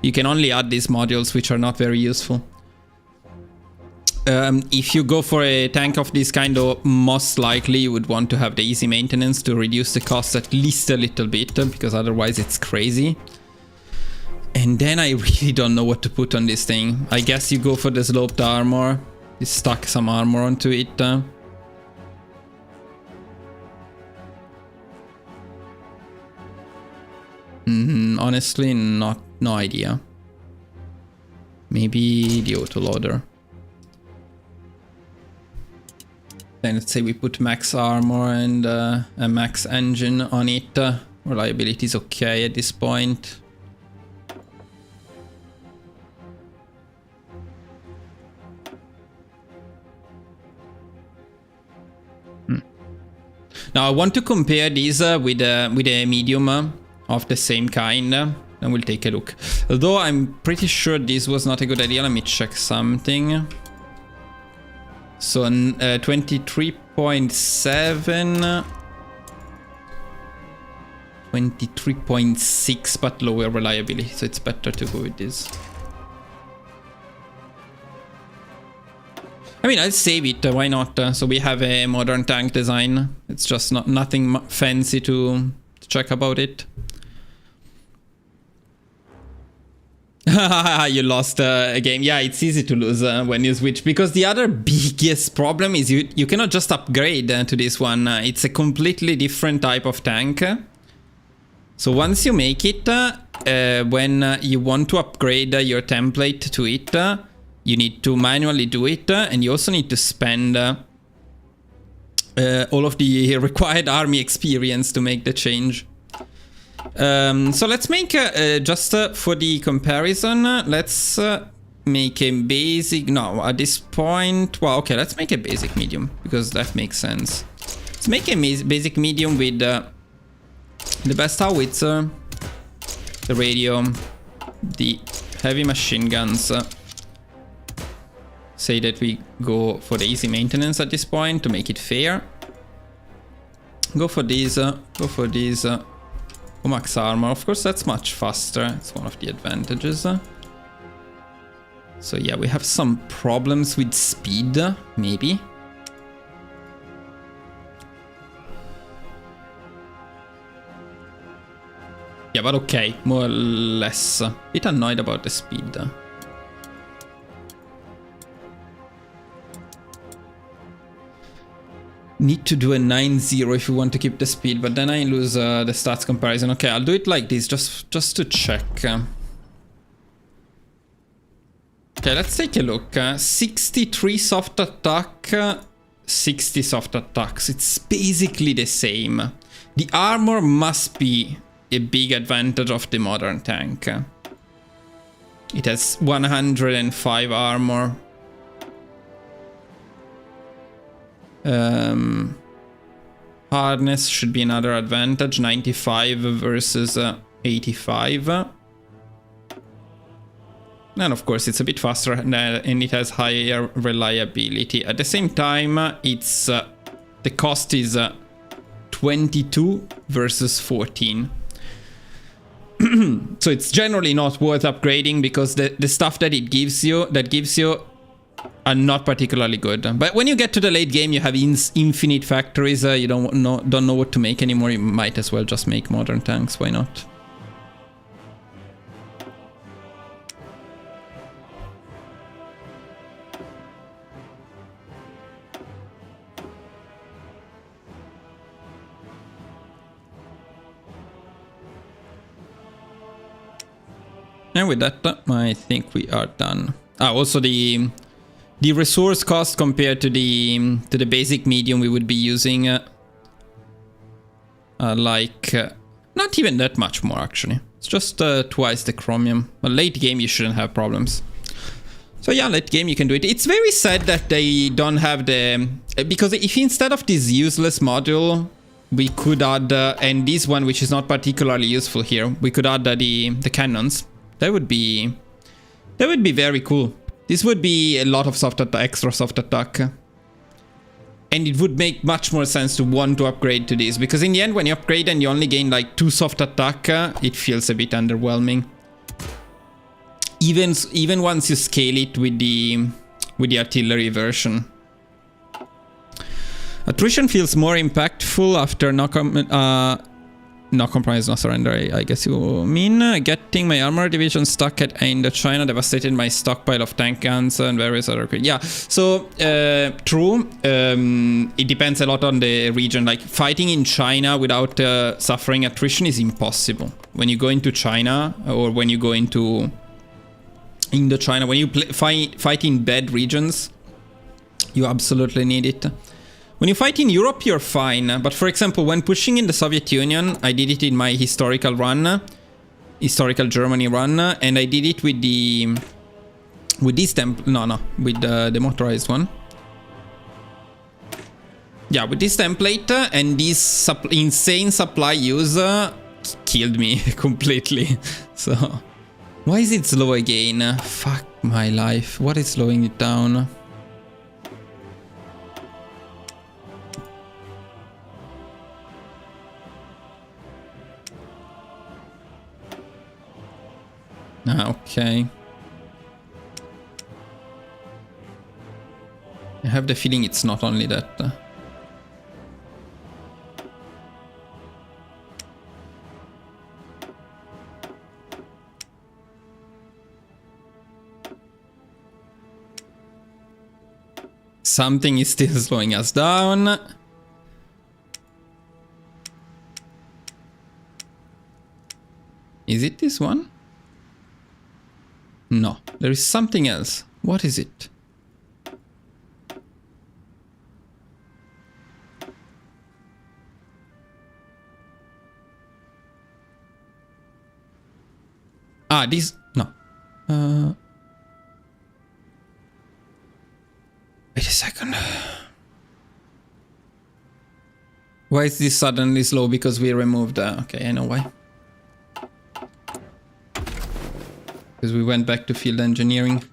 You can only add these modules, which are not very useful. If you go for a tank of this kind, though, most likely you would want to have the easy maintenance to reduce the cost at least a little bit, because otherwise it's crazy. And then I really don't know what to put on this thing. I guess you go for the sloped armor. You stack some armor onto it. Honestly, no idea. Maybe the autoloader. Then let's say we put max armor and a max engine on it. Reliability is okay at this point. Now I want to compare these with a medium of the same kind, and we'll take a look. Although I'm pretty sure this was not a good idea. Let me check something. So 23.7, 23.6, but lower reliability. So it's better to go with this. I mean, I'll save it, why not? So we have a modern tank design. It's just nothing fancy to check about it. You lost a game. Yeah, it's easy to lose when you switch, because the other biggest problem is you cannot just upgrade to this one. It's a completely different type of tank. So once you make it, when you want to upgrade your template to it, you need to manually do it, and you also need to spend all of the required army experience to make the change. So let's make, just for the comparison, let's make a basic, no, at this point, well, okay, let's make a basic medium, because that makes sense. Let's make a basic medium with the best howitzer, the radio, the heavy machine guns. Say that we go for the easy maintenance at this point to make it fair. Go for these, go for these. Max armor, of course, that's much faster. It's one of the advantages. So yeah, we have some problems with speed, maybe. Yeah, but okay, more or less. Bit annoyed about the speed. Need to do a 9-0 if you want to keep the speed, but then I lose the stats comparison. Okay, I'll do it like this, just to check. Okay, let's take a look. 63 soft attack, 60 soft attacks. It's basically the same. The armor must be a big advantage of the modern tank. It has 105 armor. Hardness should be another advantage, 95 versus 85. And of course it's a bit faster and it has higher reliability. At the same time, it's the cost is 22 versus 14. So it's generally not worth upgrading, because the stuff that it gives you, are not particularly good. But when you get to the late game, you have infinite factories. You don't know what to make anymore. You might as well just make modern tanks. Why not? And with that, I think we are done. Also the resource cost compared to the basic medium we would be using, not even that much more actually. It's just twice the chromium. But late game you shouldn't have problems. So yeah, late game you can do it. It's very sad that they don't have the, because if instead of this useless module we could add, and this one which is not particularly useful here, we could add the cannons. That would be very cool. This would be a lot of extra soft attack. And it would make much more sense to want to upgrade to this, because in the end when you upgrade and you only gain like 2 soft attack, it feels a bit underwhelming. Even once you scale it with the artillery version. Attrition feels more impactful after no compromise, no surrender, I guess you mean. Getting my armor division stuck at Indochina devastated my stockpile of tank guns and various other... Yeah, so true. It depends a lot on the region. Like fighting in China without suffering attrition is impossible. When you go into China or when you go into Indochina, when you fight in bad regions, you absolutely need it. When you fight in Europe, you're fine. But for example, when pushing in the Soviet Union, I did it in my historical run, historical Germany run, and I did it with the with this with the motorized one. Yeah, with this template and this insane supply use killed me completely. So why is it slow again? Fuck my life. What is slowing it down? Okay. I have the feeling it's not only that. Something is still slowing us down. Is it this one? No, there is something else. What is it? Ah, this... No. Wait a second. Why is this suddenly slow? Because we removed... okay, I know why. Because we went back to field engineering.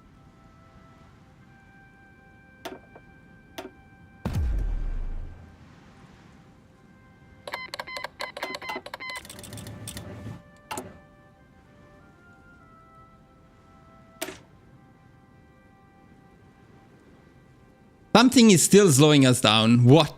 Something is still slowing us down. What?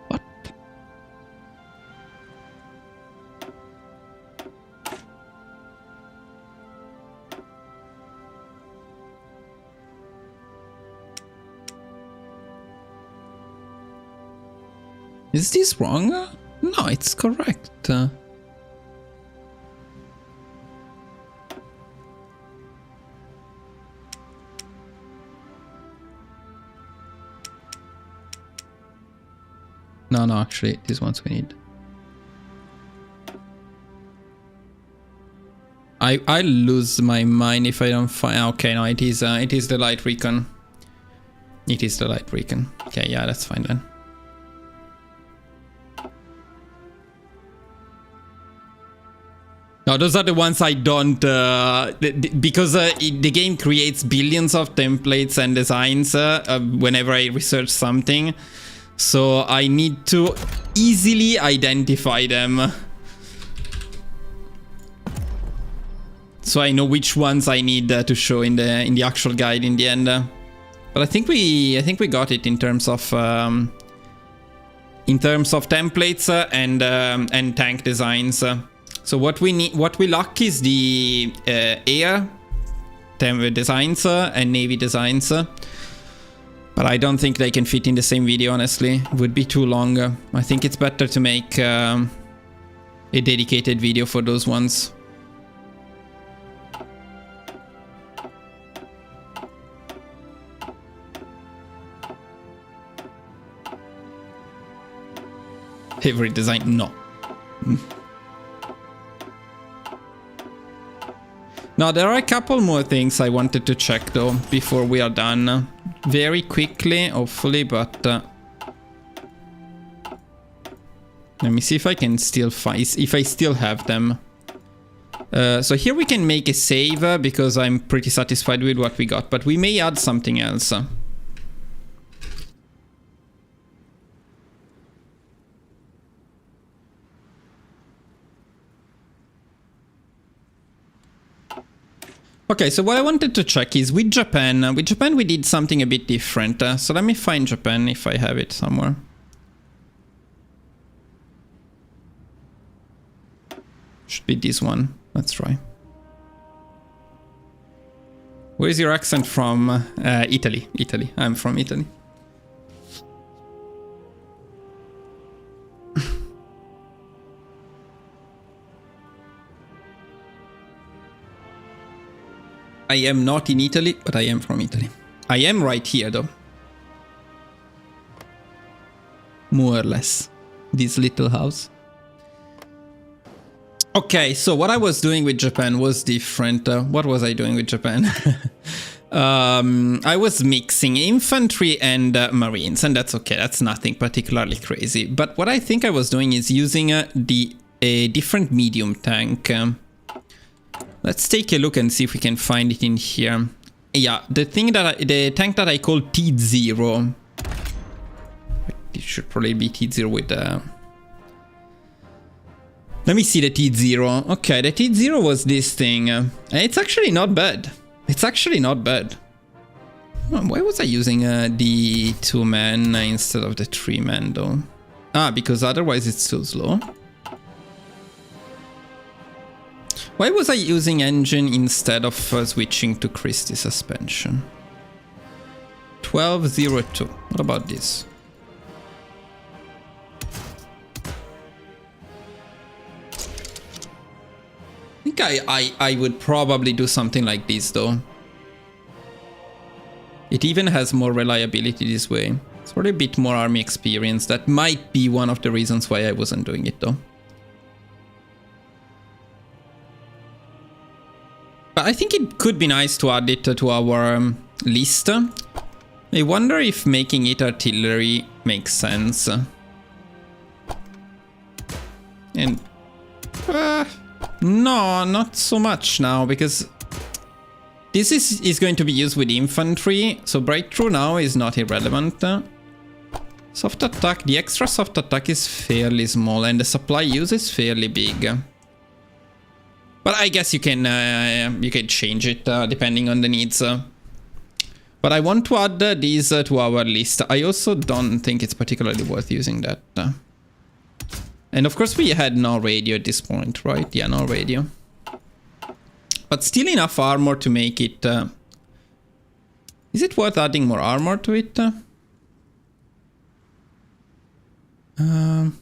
What? Is this wrong? No, it's correct. No, actually, these ones we need. I lose my mind if I don't find... Okay, no, it is the light recon. It is the light recon. Okay, yeah, that's fine then. No, those are the ones I don't, because the game creates billions of templates and designs whenever I research something. So I need to easily identify them. So I know which ones I need to show in the actual guide in the end. But I think we got it in terms of templates and tank designs. So what we lack is the air designs and navy designs. But I don't think they can fit in the same video, honestly. It would be too long. I think it's better to make a dedicated video for those ones. Favorite design? No. Now, there are a couple more things I wanted to check, though, before we are done. Very quickly, hopefully, but... let me see if I can still find... if I still have them. So here we can make a save, because I'm pretty satisfied with what we got, but we may add something else. Okay, so what I wanted to check is with Japan. With Japan we did something a bit different. So let me find Japan if I have it somewhere. Should be this one. Let's try. Where is your accent from? Italy. Italy. I'm from Italy. I am not in Italy, but I am from Italy. I am right here, though. More or less. This little house. Okay, so what I was doing with Japan was different. What was I doing with Japan? I was mixing infantry and marines, and that's okay. That's nothing particularly crazy. But what I think I was doing is using a different medium tank. Let's take a look and see if we can find it in here. Yeah, the tank that I call T0. It should probably be T0 with Let me see the T0. Okay, the T0 was this thing. It's actually not bad. It's actually not bad. Why was I using the 2-man instead of the 3-man though? Ah, because otherwise it's too slow. Why was I using engine instead of switching to Christie suspension? 1202. What about this? I think I would probably do something like this though. It even has more reliability this way. It's probably a bit more army experience. That might be one of the reasons why I wasn't doing it though. But I think it could be nice to add it to our list. I wonder if making it artillery makes sense. And no, not so much now, because this is going to be used with infantry, so breakthrough now is not irrelevant. Soft attack, the extra soft attack is fairly small, and the supply use is fairly big. But I guess you can change it depending on the needs. But I want to add these to our list. I also don't think it's particularly worth using that. And of course we had no radio at this point, right? Yeah, no radio. But still enough armor to make it... Is it worth adding more armor to it? No,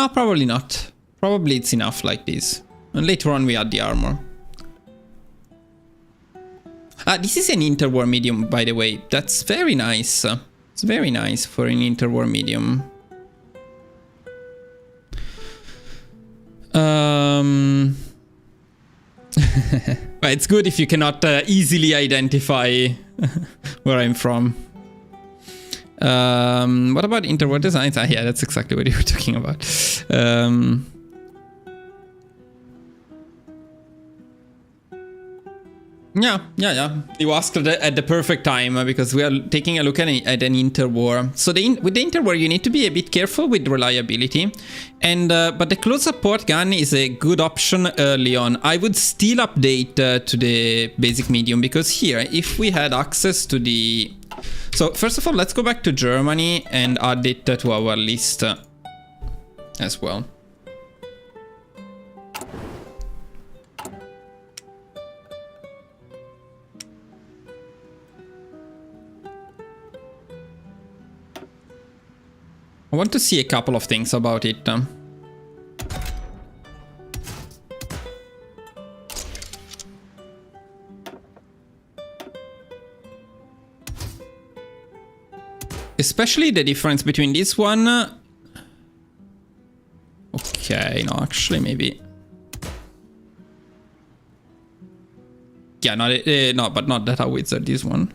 probably not. Probably it's enough like this. And later on we add the armor. This is an interwar medium, by the way. That's very nice. It's very nice for an interwar medium. But it's good if you cannot easily identify where I'm from. What about interwar designs? Yeah, that's exactly what you were talking about. Yeah. You asked at the perfect time because we are taking a look at an interwar. So with the interwar, you need to be a bit careful with reliability, and but the close support gun is a good option early on. I would still update to the basic medium, because here, if we had access to the... So first of all, let's go back to Germany and add it to our list as well. I want to see a couple of things about it. Especially the difference between this one. Okay, no, actually maybe. Yeah, no, but not that howitzer, this one.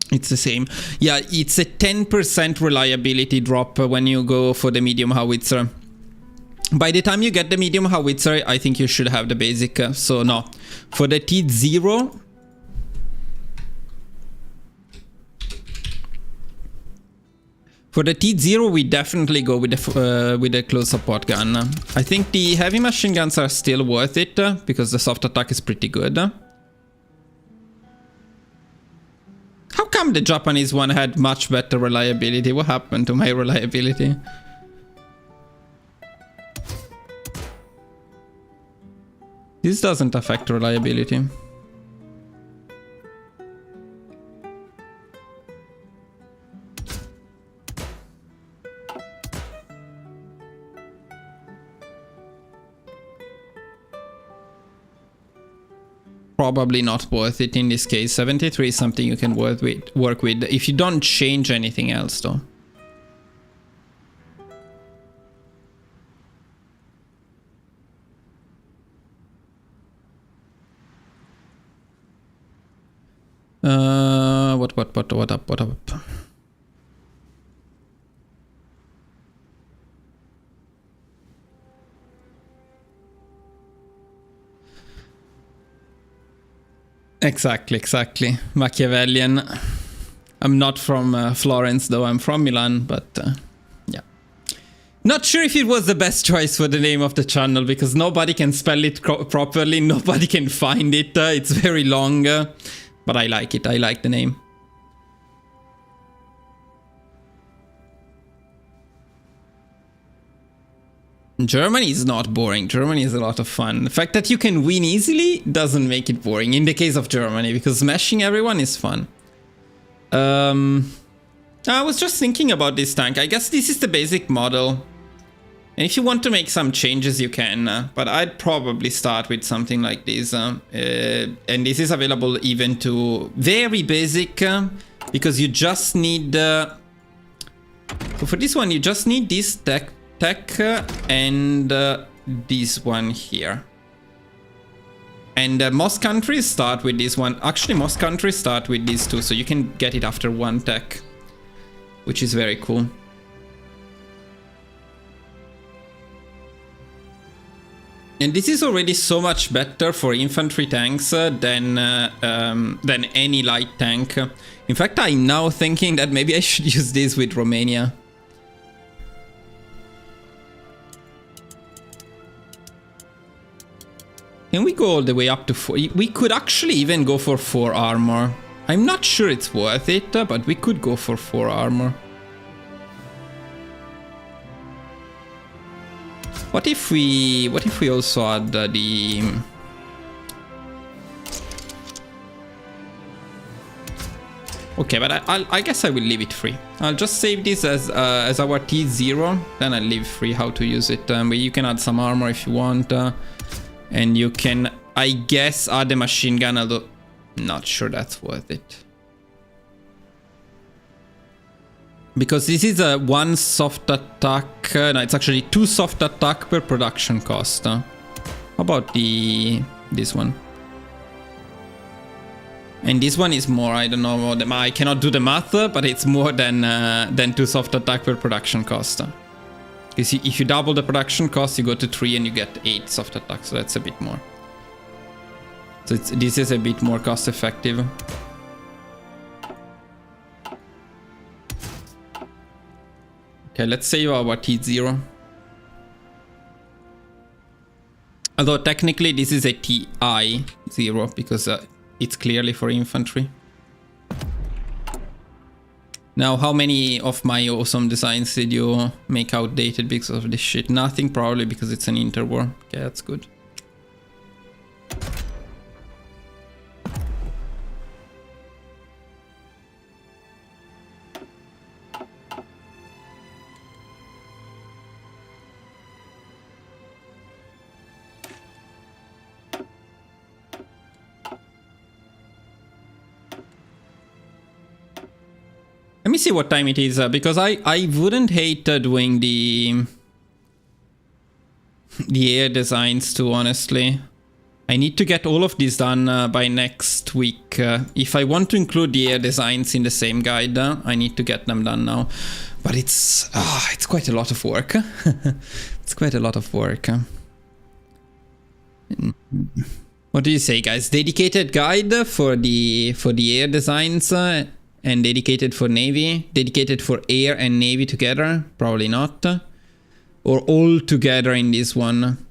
It's the same. Yeah, it's a 10% reliability drop when you go for the medium howitzer. By the time you get the medium howitzer, I think you should have the basic. So no, for the T0... For the T0, we definitely go with the close support gun. I think the heavy machine guns are still worth it, because the soft attack is pretty good. How come the Japanese one had much better reliability? What happened to my reliability? This doesn't affect reliability. probably not worth it in this case. 73 is something you can work with if you don't change anything else though. What up? Exactly. Machiavellian. I'm not from Florence though, I'm from Milan, but yeah. Not sure if it was the best choice for the name of the channel, because nobody can spell it properly, nobody can find it, it's very long, but I like it, I like the name. Germany is not boring. Germany is a lot of fun. The fact that you can win easily doesn't make it boring in the case of Germany, because smashing everyone is fun. I was just thinking about this tank. I guess this is the basic model. And if you want to make some changes, you can. But I'd probably start with something like this. And this is available even to very basic, because you just need... so for this one, you just need this tech and this one here. And most countries start with this one. Actually, most countries start with these two, so you can get it after one tech, which is very cool. And this is already so much better for infantry tanks than any light tank. In fact, I'm now thinking that maybe I should use this with Romania. Can we go all the way up to 4? We could actually even go for 4 armor. I'm not sure it's worth it, but we could go for 4 armor. What if we also add the... Okay, but I guess I will leave it free. I'll just save this as our T0, then I'll leave free how to use it. But you can add some armor if you want. And you can, I guess, add a machine gun, although not sure that's worth it. Because this is a 1 soft attack, no, it's actually 2 soft attack per production cost. How about this one? And this one is more, I don't know, I cannot do the math, but it's more than 2 soft attack per production cost. If you double the production cost, you go to 3 and you get 8 soft attacks, so that's a bit more. So this is a bit more cost effective. Okay, let's save our T0. Although technically this is a TI0 because it's clearly for infantry. Now, how many of my awesome designs did you make outdated because of this shit? Nothing, probably because it's an interwar. Okay, that's good. Let me see what time it is, because I wouldn't hate doing the air designs too, honestly. I need to get all of this done by next week. If I want to include the air designs in the same guide, I need to get them done now. But it's quite a lot of work. It's quite a lot of work. What do you say, guys? Dedicated guide for the air designs? And dedicated for Navy? Dedicated for Air and Navy together? Probably not. Or all together in this one?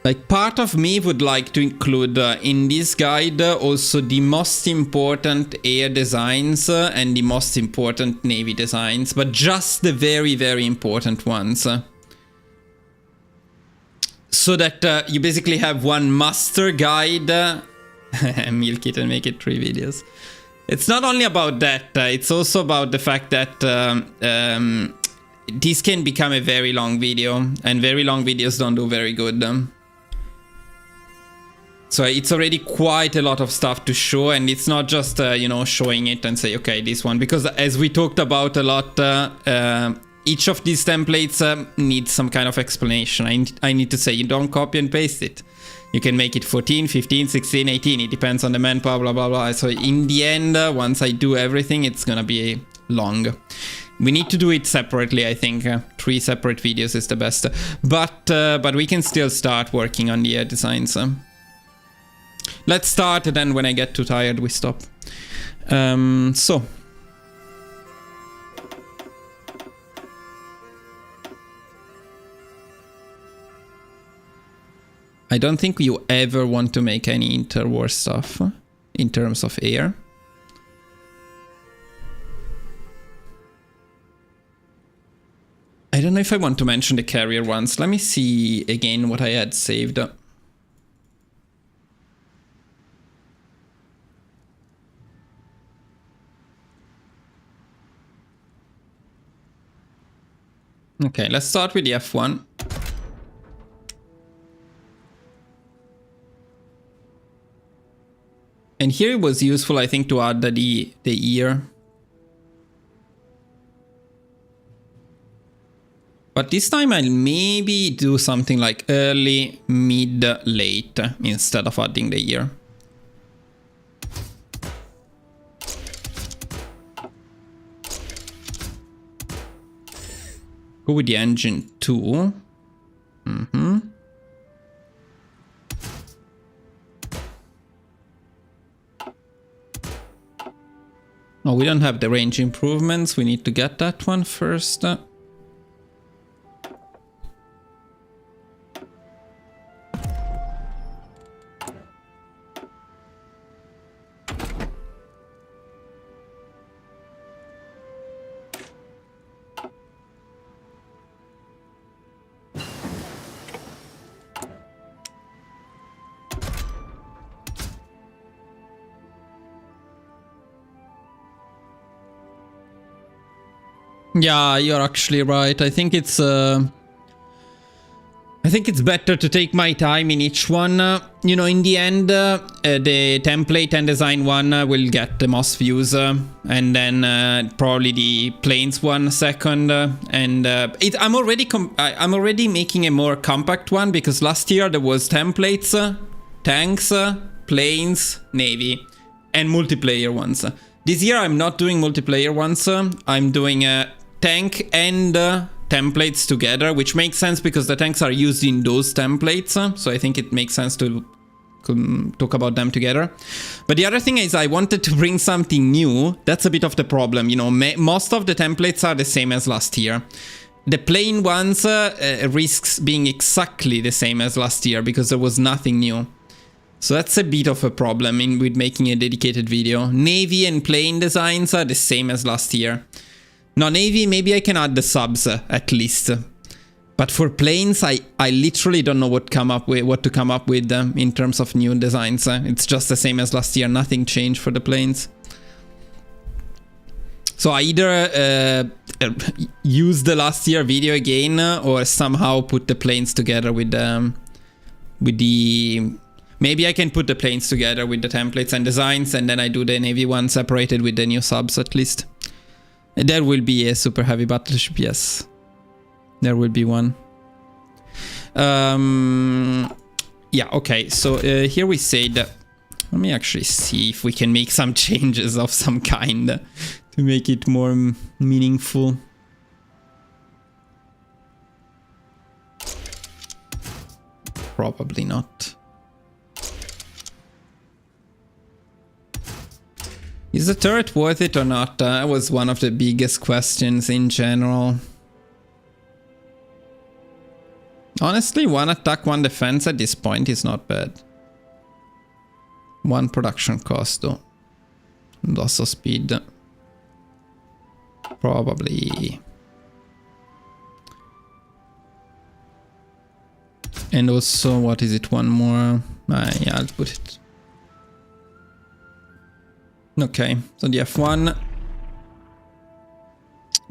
Like, part of me would like to include in this guide also the most important air designs and the most important Navy designs, but just the very, very important ones. So that you basically have one master guide. Milk it and make it 3 videos. It's not only about that, it's also about the fact that this can become a very long video, and very long videos don't do very good. So it's already quite a lot of stuff to show, and it's not just, you know, showing it and say, okay, this one. Because as we talked about a lot, each of these templates needs some kind of explanation. I need to say, you don't copy and paste it. You can make it 14, 15, 16, 18. It depends on the manpower, blah, blah, blah. So in the end, once I do everything, it's gonna be long. We need to do it separately, I think. 3 separate videos is the best. But we can still start working on the designs. Let's start, and then when I get too tired, we stop. So. I don't think you ever want to make any interwar stuff in terms of air. I don't know if I want to mention the carrier ones. Let me see again what I had saved. Okay, let's start with the F1. And here it was useful, I think, to add the ear. But this time I'll maybe do something like early, mid, late instead of adding the ear. Go with the engine 2. Oh, we don't have the range improvements. We need to get that one first. Yeah, you're actually right. I think it's better to take my time in each one. You know, in the end, the template and design one will get the most views, and then probably the planes one second. I'm already making a more compact one, because last year there was templates, tanks, planes, navy, and multiplayer ones. This year I'm not doing multiplayer ones. I'm doing tank and templates together, which makes sense because the tanks are used in those templates. So I think it makes sense to talk about them together. But the other thing is I wanted to bring something new. That's a bit of the problem. You know, most of the templates are the same as last year. The plain ones risks being exactly the same as last year because there was nothing new. So that's a bit of a problem with making a dedicated video. Navy and plane designs are the same as last year. Now Navy, maybe I can add the subs at least. But for planes, I literally don't know what to come up with in terms of new designs. It's just the same as last year. Nothing changed for the planes. So I either use the last year video again, or somehow put the planes together with the... Maybe I can put the planes together with the templates and designs, and then I do the Navy one separated with the new subs at least. And there will be a super heavy battleship, yes. There will be one. Yeah, okay, so here we say that... Let me actually see if we can make some changes of some kind to make it more meaningful. Probably not. Is the turret worth it or not? That was one of the biggest questions in general. Honestly, 1 attack, 1 defense at this point is not bad. 1 production cost though. And also speed. Probably. And also, what is it? 1 more? Yeah, I'll put it. Okay, so the F1.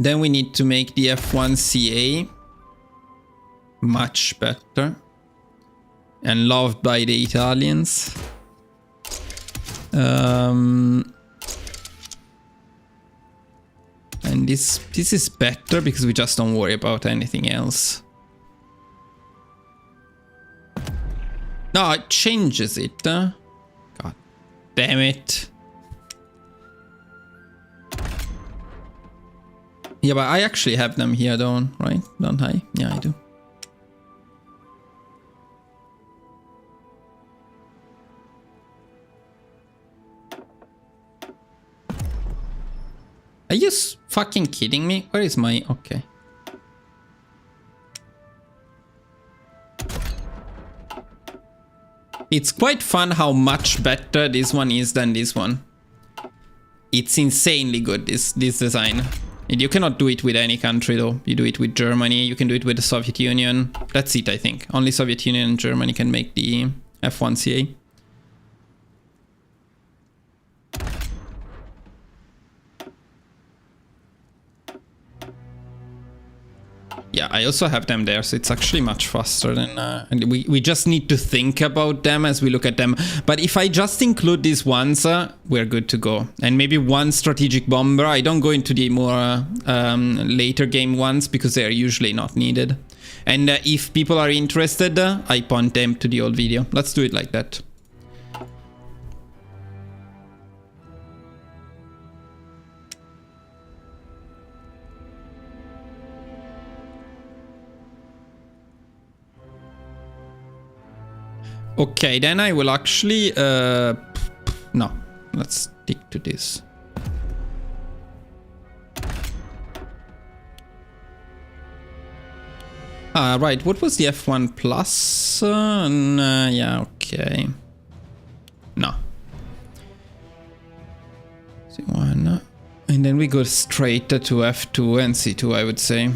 Then we need to make the F1CA much better and loved by the Italians. And this is better because we just don't worry about anything else. No, it changes it. God damn it. Yeah, but I actually have them here, right? Don't I? Yeah, I do. Are you fucking kidding me? Where is my... Okay. It's quite fun how much better this one is than this one. It's insanely good, this design. And you cannot do it with any country though. You do it with Germany, you can do it with the Soviet Union. That's it, I think. Only Soviet Union and Germany can make the F1CA. Yeah, I also have them there, so it's actually much faster than... and we just need to think about them as we look at them. But if I just include these ones, we're good to go. And maybe one strategic bomber. I don't go into the more later game ones because they're usually not needed. And if people are interested, I point them to the old video. Let's do it like that. Okay, then I will actually... no, let's stick to this. Right, what was the F1 plus? Yeah, okay. No. C1. And then we go straight to F2 and C2, I would say.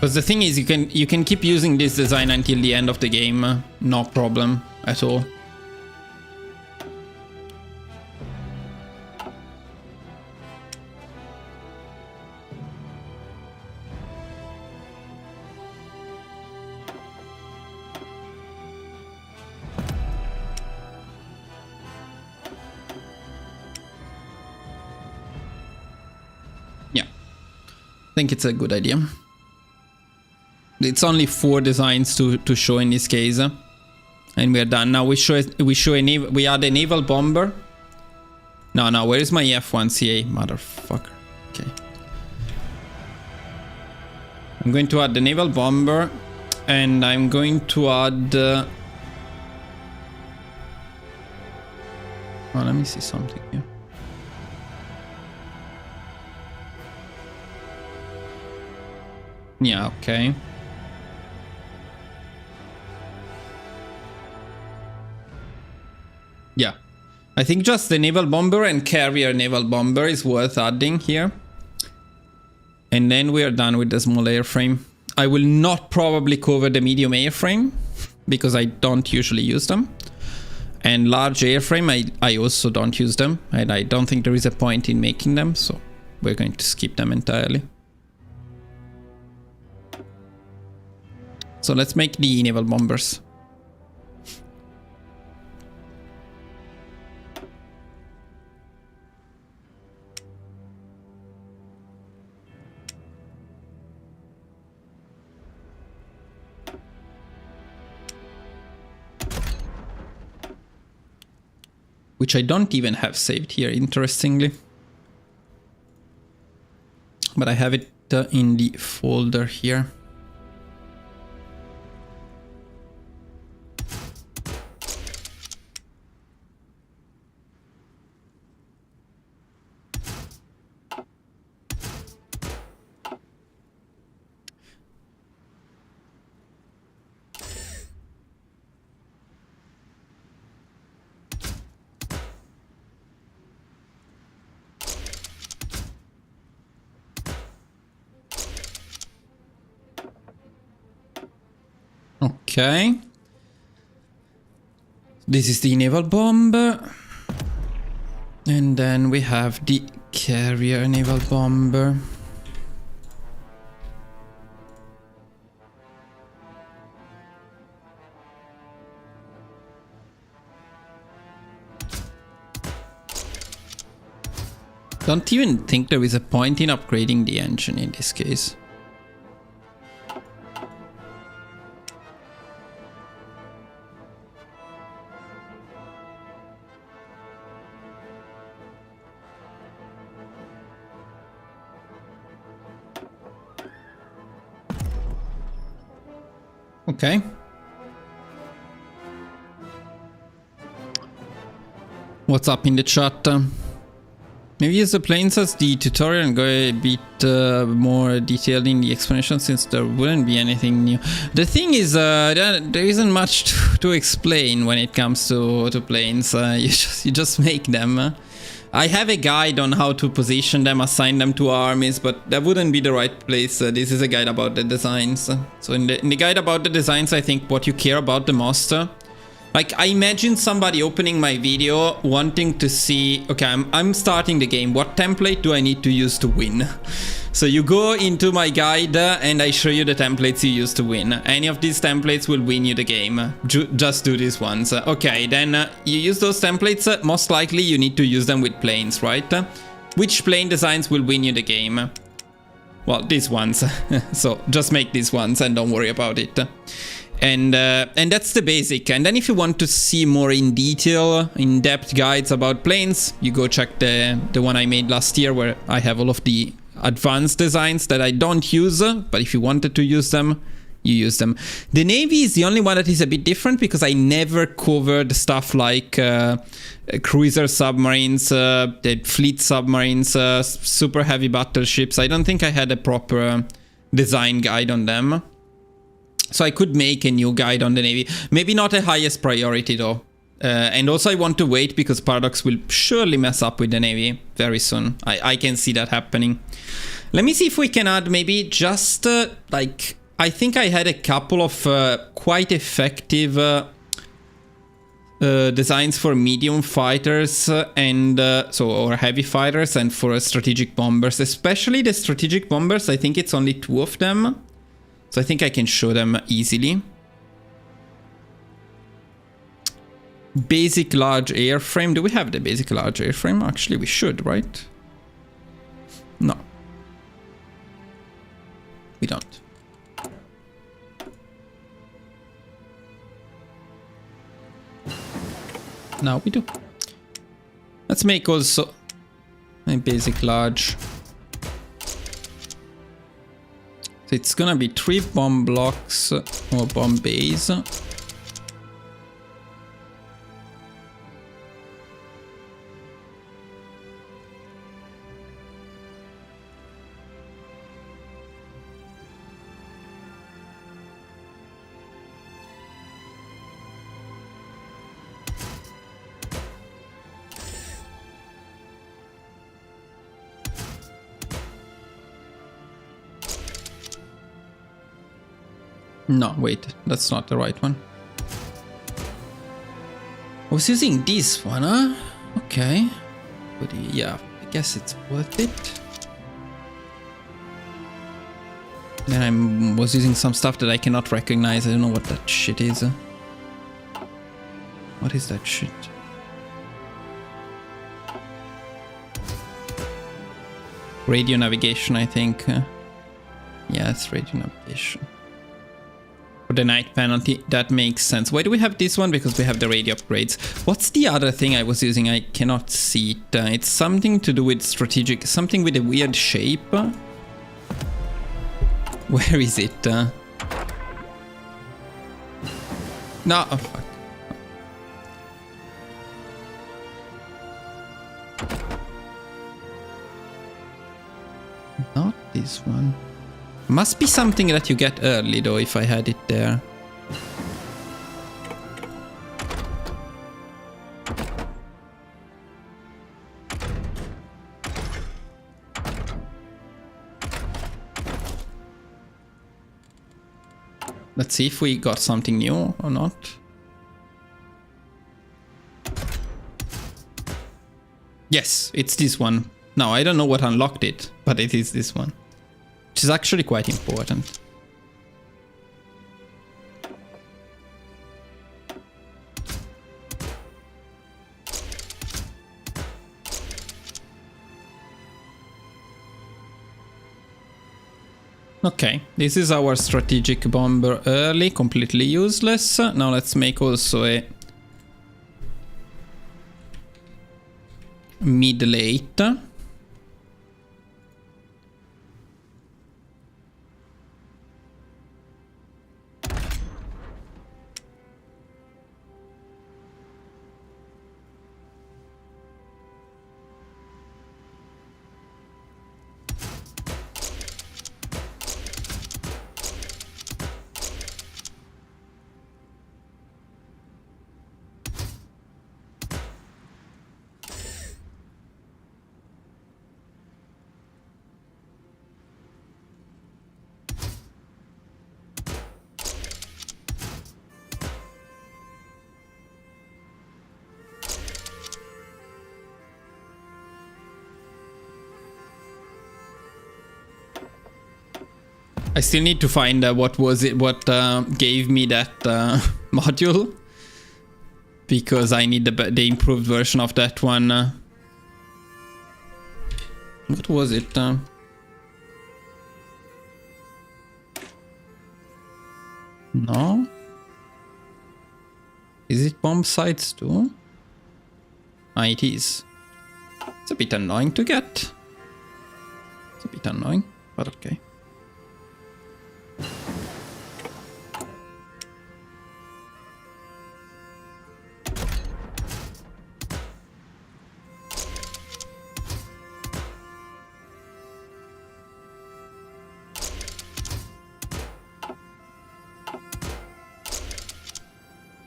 Because the thing is, you can keep using this design until the end of the game, no problem at all. Yeah, I think it's a good idea. It's only 4 designs to show in this case, and we're done. Now we add a naval bomber. No, where is my F1CA, motherfucker? Okay, I'm going to add the naval bomber, and I'm going to add. Oh, let me see something here. Yeah, okay. Yeah, I think just the naval bomber and carrier naval bomber is worth adding here. And then we are done with the small airframe. I will not probably cover the medium airframe because I don't usually use them. And large airframe, I also don't use them. And I don't think there is a point in making them. So we're going to skip them entirely. So let's make the naval bombers. Which I don't even have saved here, interestingly. But I have it in the folder here. Okay. This is the naval bomb. And then we have the carrier naval bomber. Don't even think there is a point in upgrading the engine in this case. Okay. What's up in the chat? Maybe use the planes as the tutorial and go a bit more detailed in the explanation, since there wouldn't be anything new. The thing is, there isn't much to explain when it comes to planes. You just make them. I have a guide on how to position them, assign them to armies, but that wouldn't be the right place. This is a guide about the designs. So in the guide about the designs, I think what you care about the most. Like, I imagine somebody opening my video wanting to see, okay, I'm starting the game. What template do I need to use to win? So you go into my guide and I show you the templates you use to win. Any of these templates will win you the game. Just do these ones. Okay, then you use those templates. Most likely you need to use them with planes, right? Which plane designs will win you the game? Well, these ones. So just make these ones and don't worry about it. And that's the basic. And then if you want to see more in detail, in-depth guides about planes, you go check the one I made last year, where I have all of the advanced designs that I don't use, but if you wanted to use them, you use them. The Navy is the only one that is a bit different, because I never covered stuff like cruiser submarines, the fleet submarines, super heavy battleships. I don't think I had a proper design guide on them. So I could make a new guide on the Navy. Maybe not a highest priority though. And also I want to wait, because Paradox will surely mess up with the Navy very soon. I can see that happening. Let me see if we can add maybe just like, I think I had a couple of quite effective designs for medium fighters and or heavy fighters, and for strategic bombers. Especially the strategic bombers, I think it's only 2 of them. So I think I can show them easily. Basic large airframe. Do we have the basic large airframe? Actually, we should, right? No. We don't. Now we do. Let's make also a basic large. So it's gonna be 3 bomb blocks or bomb bays. No, wait, that's not the right one. I was using this one, huh? Okay. But yeah, I guess it's worth it. Then I was using some stuff that I cannot recognize. I don't know what that shit is. What is that shit? Radio navigation, I think. Yeah, it's radio navigation. For the night penalty, that makes sense. Why do we have this one? Because we have the radio upgrades. What's the other thing I was using? I cannot see it. It's something to do with strategic, something with a weird shape. Where is it? No, oh fuck. Not this one. Must be something that you get early though, if I had it there. Let's see if we got something new or not. Yes, it's this one. Now, I don't know what unlocked it, but it is this one. Which is actually quite important. Okay, this is our strategic bomber early, completely useless. Now let's make also a mid-late. I still need to find what was it, what gave me that module, because I need the improved version of that one. What was it? No? Is it bomb sites too? Ah, it is. It's a bit annoying to get. It's a bit annoying, but okay.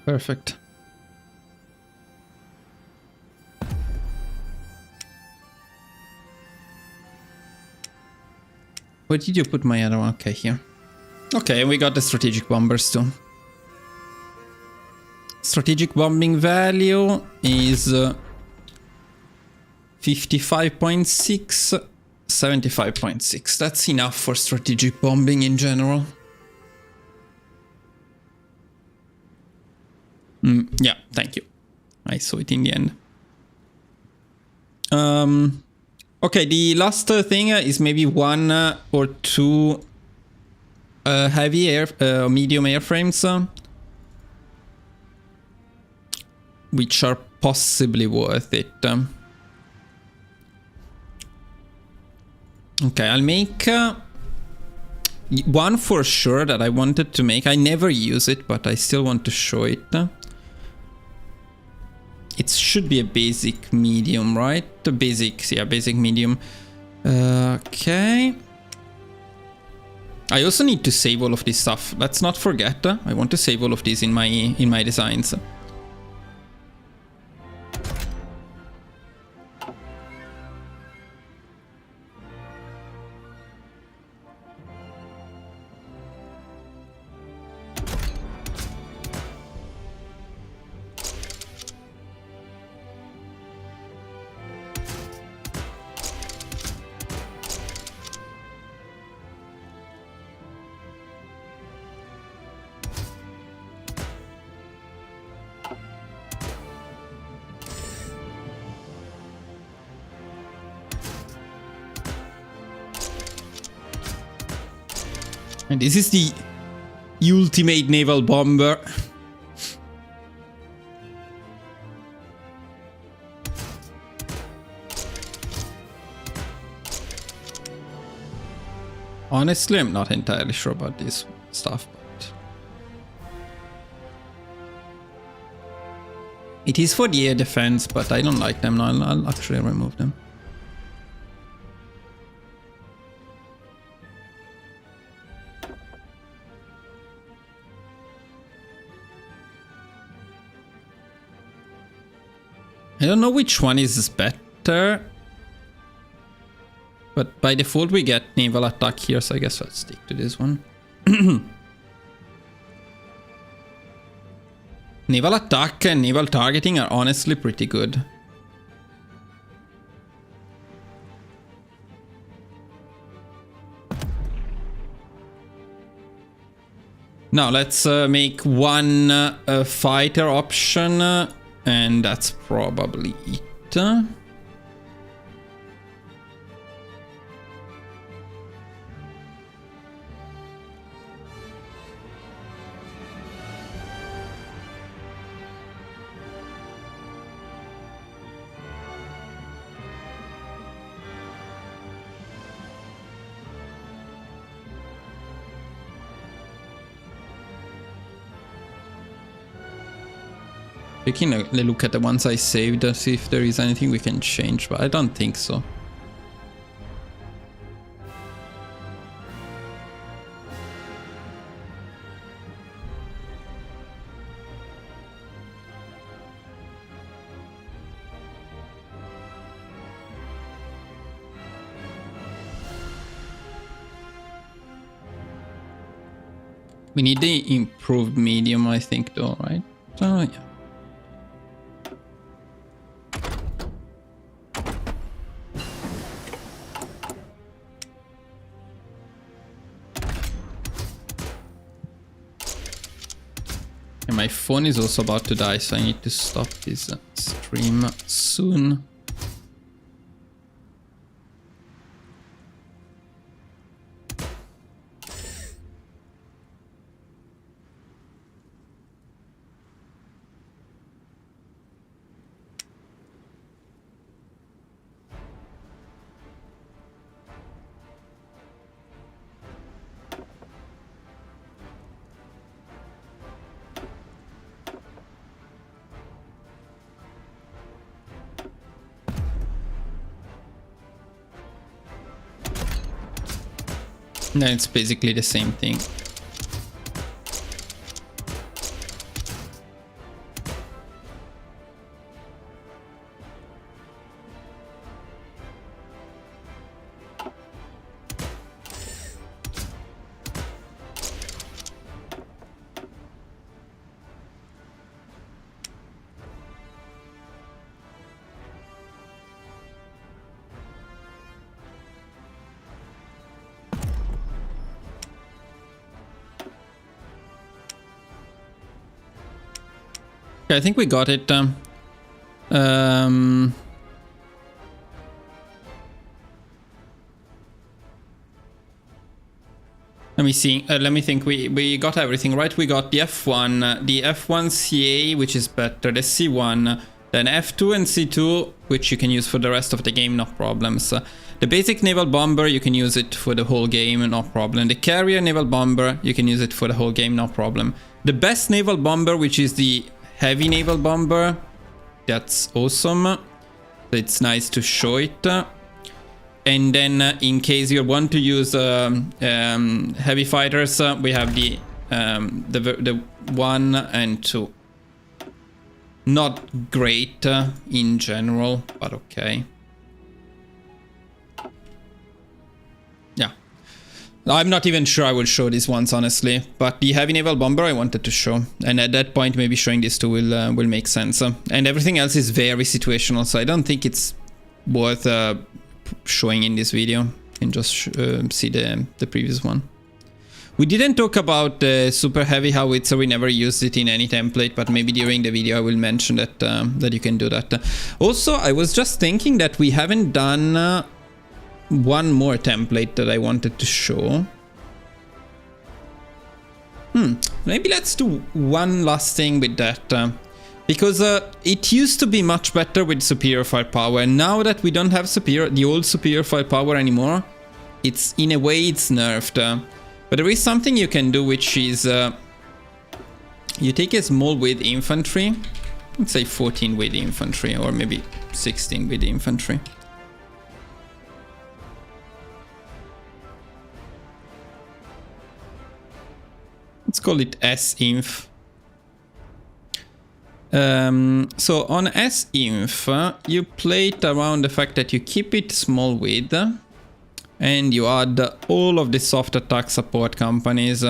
Perfect. Where did you put my other one? Okay, here. Okay, we got the strategic bombers too. Strategic bombing value is 55.6, 75.6. That's enough for strategic bombing in general. Yeah, thank you. I saw it in the end. Okay, the last thing is maybe one or two heavy medium airframes, which are possibly worth it. Okay, I'll make one for sure that I wanted to make. I never use it, but I still want to show it. It should be a basic medium, right? The basics, yeah, basic medium. Okay. I also need to save all of this stuff. Let's not forget. I want to save all of these in my designs. And this is the ultimate naval bomber. Honestly, I'm not entirely sure about this stuff, but it is for the air defense, but I don't like them. No, I'll actually remove them. I don't know which one is better, but by default we get naval attack here, so I guess I'll stick to this one. Naval attack and naval targeting are honestly pretty good. Now let's make one fighter option, and that's probably it. We can look at the ones I saved, see if there is anything we can change, but I don't think so. We need the improved medium, I think, though, right? So, yeah. And my phone is also about to die, so I need to stop this stream soon. No, it's basically the same thing. I think we got it. Let me see. Let me think. We got everything right. We got the F1, the F1 CA, which is better. The C1, then F2 and C2, which you can use for the rest of the game, no problems. The basic naval bomber, you can use it for the whole game, no problem. The carrier naval bomber, you can use it for the whole game, no problem. The best naval bomber, which is the heavy naval bomber, that's awesome. It's nice to show it. And then in case you want to use heavy fighters, we have the 1 and 2. Not great in general, but okay. Yeah. I'm not even sure I will show these ones, honestly, but the heavy naval bomber I wanted to show, and at that point maybe showing these two will make sense. And everything else is very situational, so I don't think it's worth showing in this video. You can just see the previous one. We didn't talk about the super heavy howitzer. We never used it in any template, but maybe during the video I will mention that that you can do that. Also, I was just thinking that we haven't done one more template that I wanted to show. Maybe let's do one last thing with that. Because it used to be much better with superior firepower, and now that we don't have the old superior firepower anymore, it's in a way it's nerfed. But there is something you can do, which is you take a small with infantry, let's say 14 with infantry, or maybe 16 with infantry. Let's call it S-inf. So on S-inf, you play it around the fact that you keep it small with, and you add all of the soft attack support companies.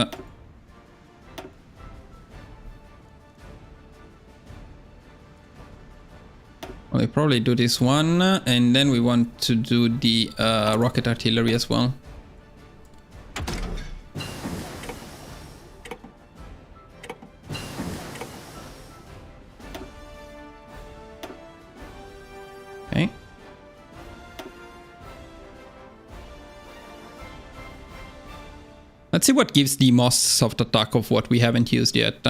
We'll probably do this one, and then we want to do the rocket artillery as well. Okay. Let's see what gives the most soft attack of what we haven't used yet.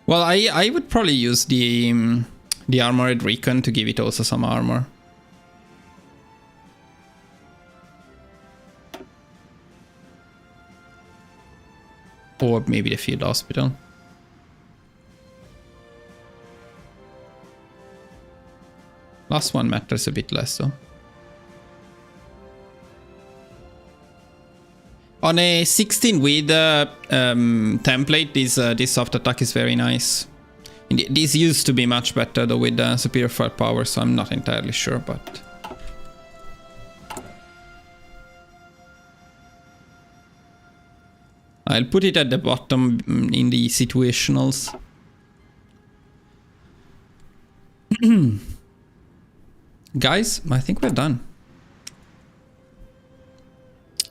Well, I would probably use the armored recon to give it also some armor. Or maybe the field hospital. Last one matters a bit less though. On a 16 with template, this soft attack is very nice. This used to be much better though with superior firepower, so I'm not entirely sure, but... I'll put it at the bottom in the situationals. Guys, I think we're done.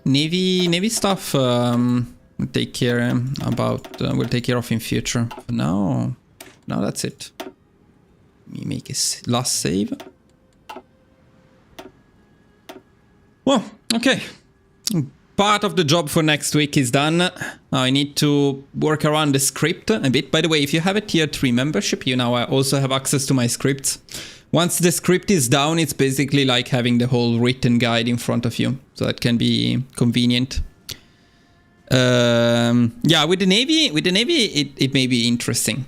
Navy stuff we'll take care we'll take care of in future. For now that's it. Let me make a last save. Well, okay. Part of the job for next week is done. Now I need to work around the script a bit. By the way, if you have a tier 3 membership, you now also have access to my scripts. Once the script is down, it's basically like having the whole written guide in front of you. So that can be convenient. Yeah, with the Navy, it may be interesting.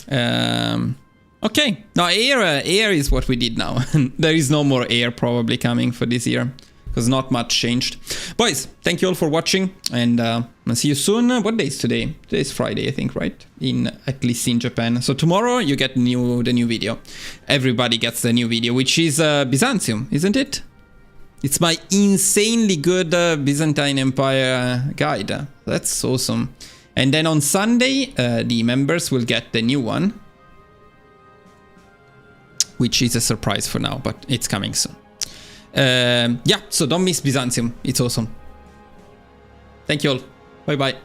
Okay, now air is what we did now. There is no more air probably coming for this year, because not much changed. Boys, thank you all for watching, and I'll see you soon. What day is today? Today is Friday, I think, right? At least in Japan. So tomorrow you get the new video. Everybody gets the new video, which is Byzantium, isn't it? It's my insanely good Byzantine Empire guide. That's awesome. And then on Sunday, the members will get the new one, which is a surprise for now, but it's coming soon. Yeah, so don't miss Byzantium. It's awesome. Thank you all. Bye bye.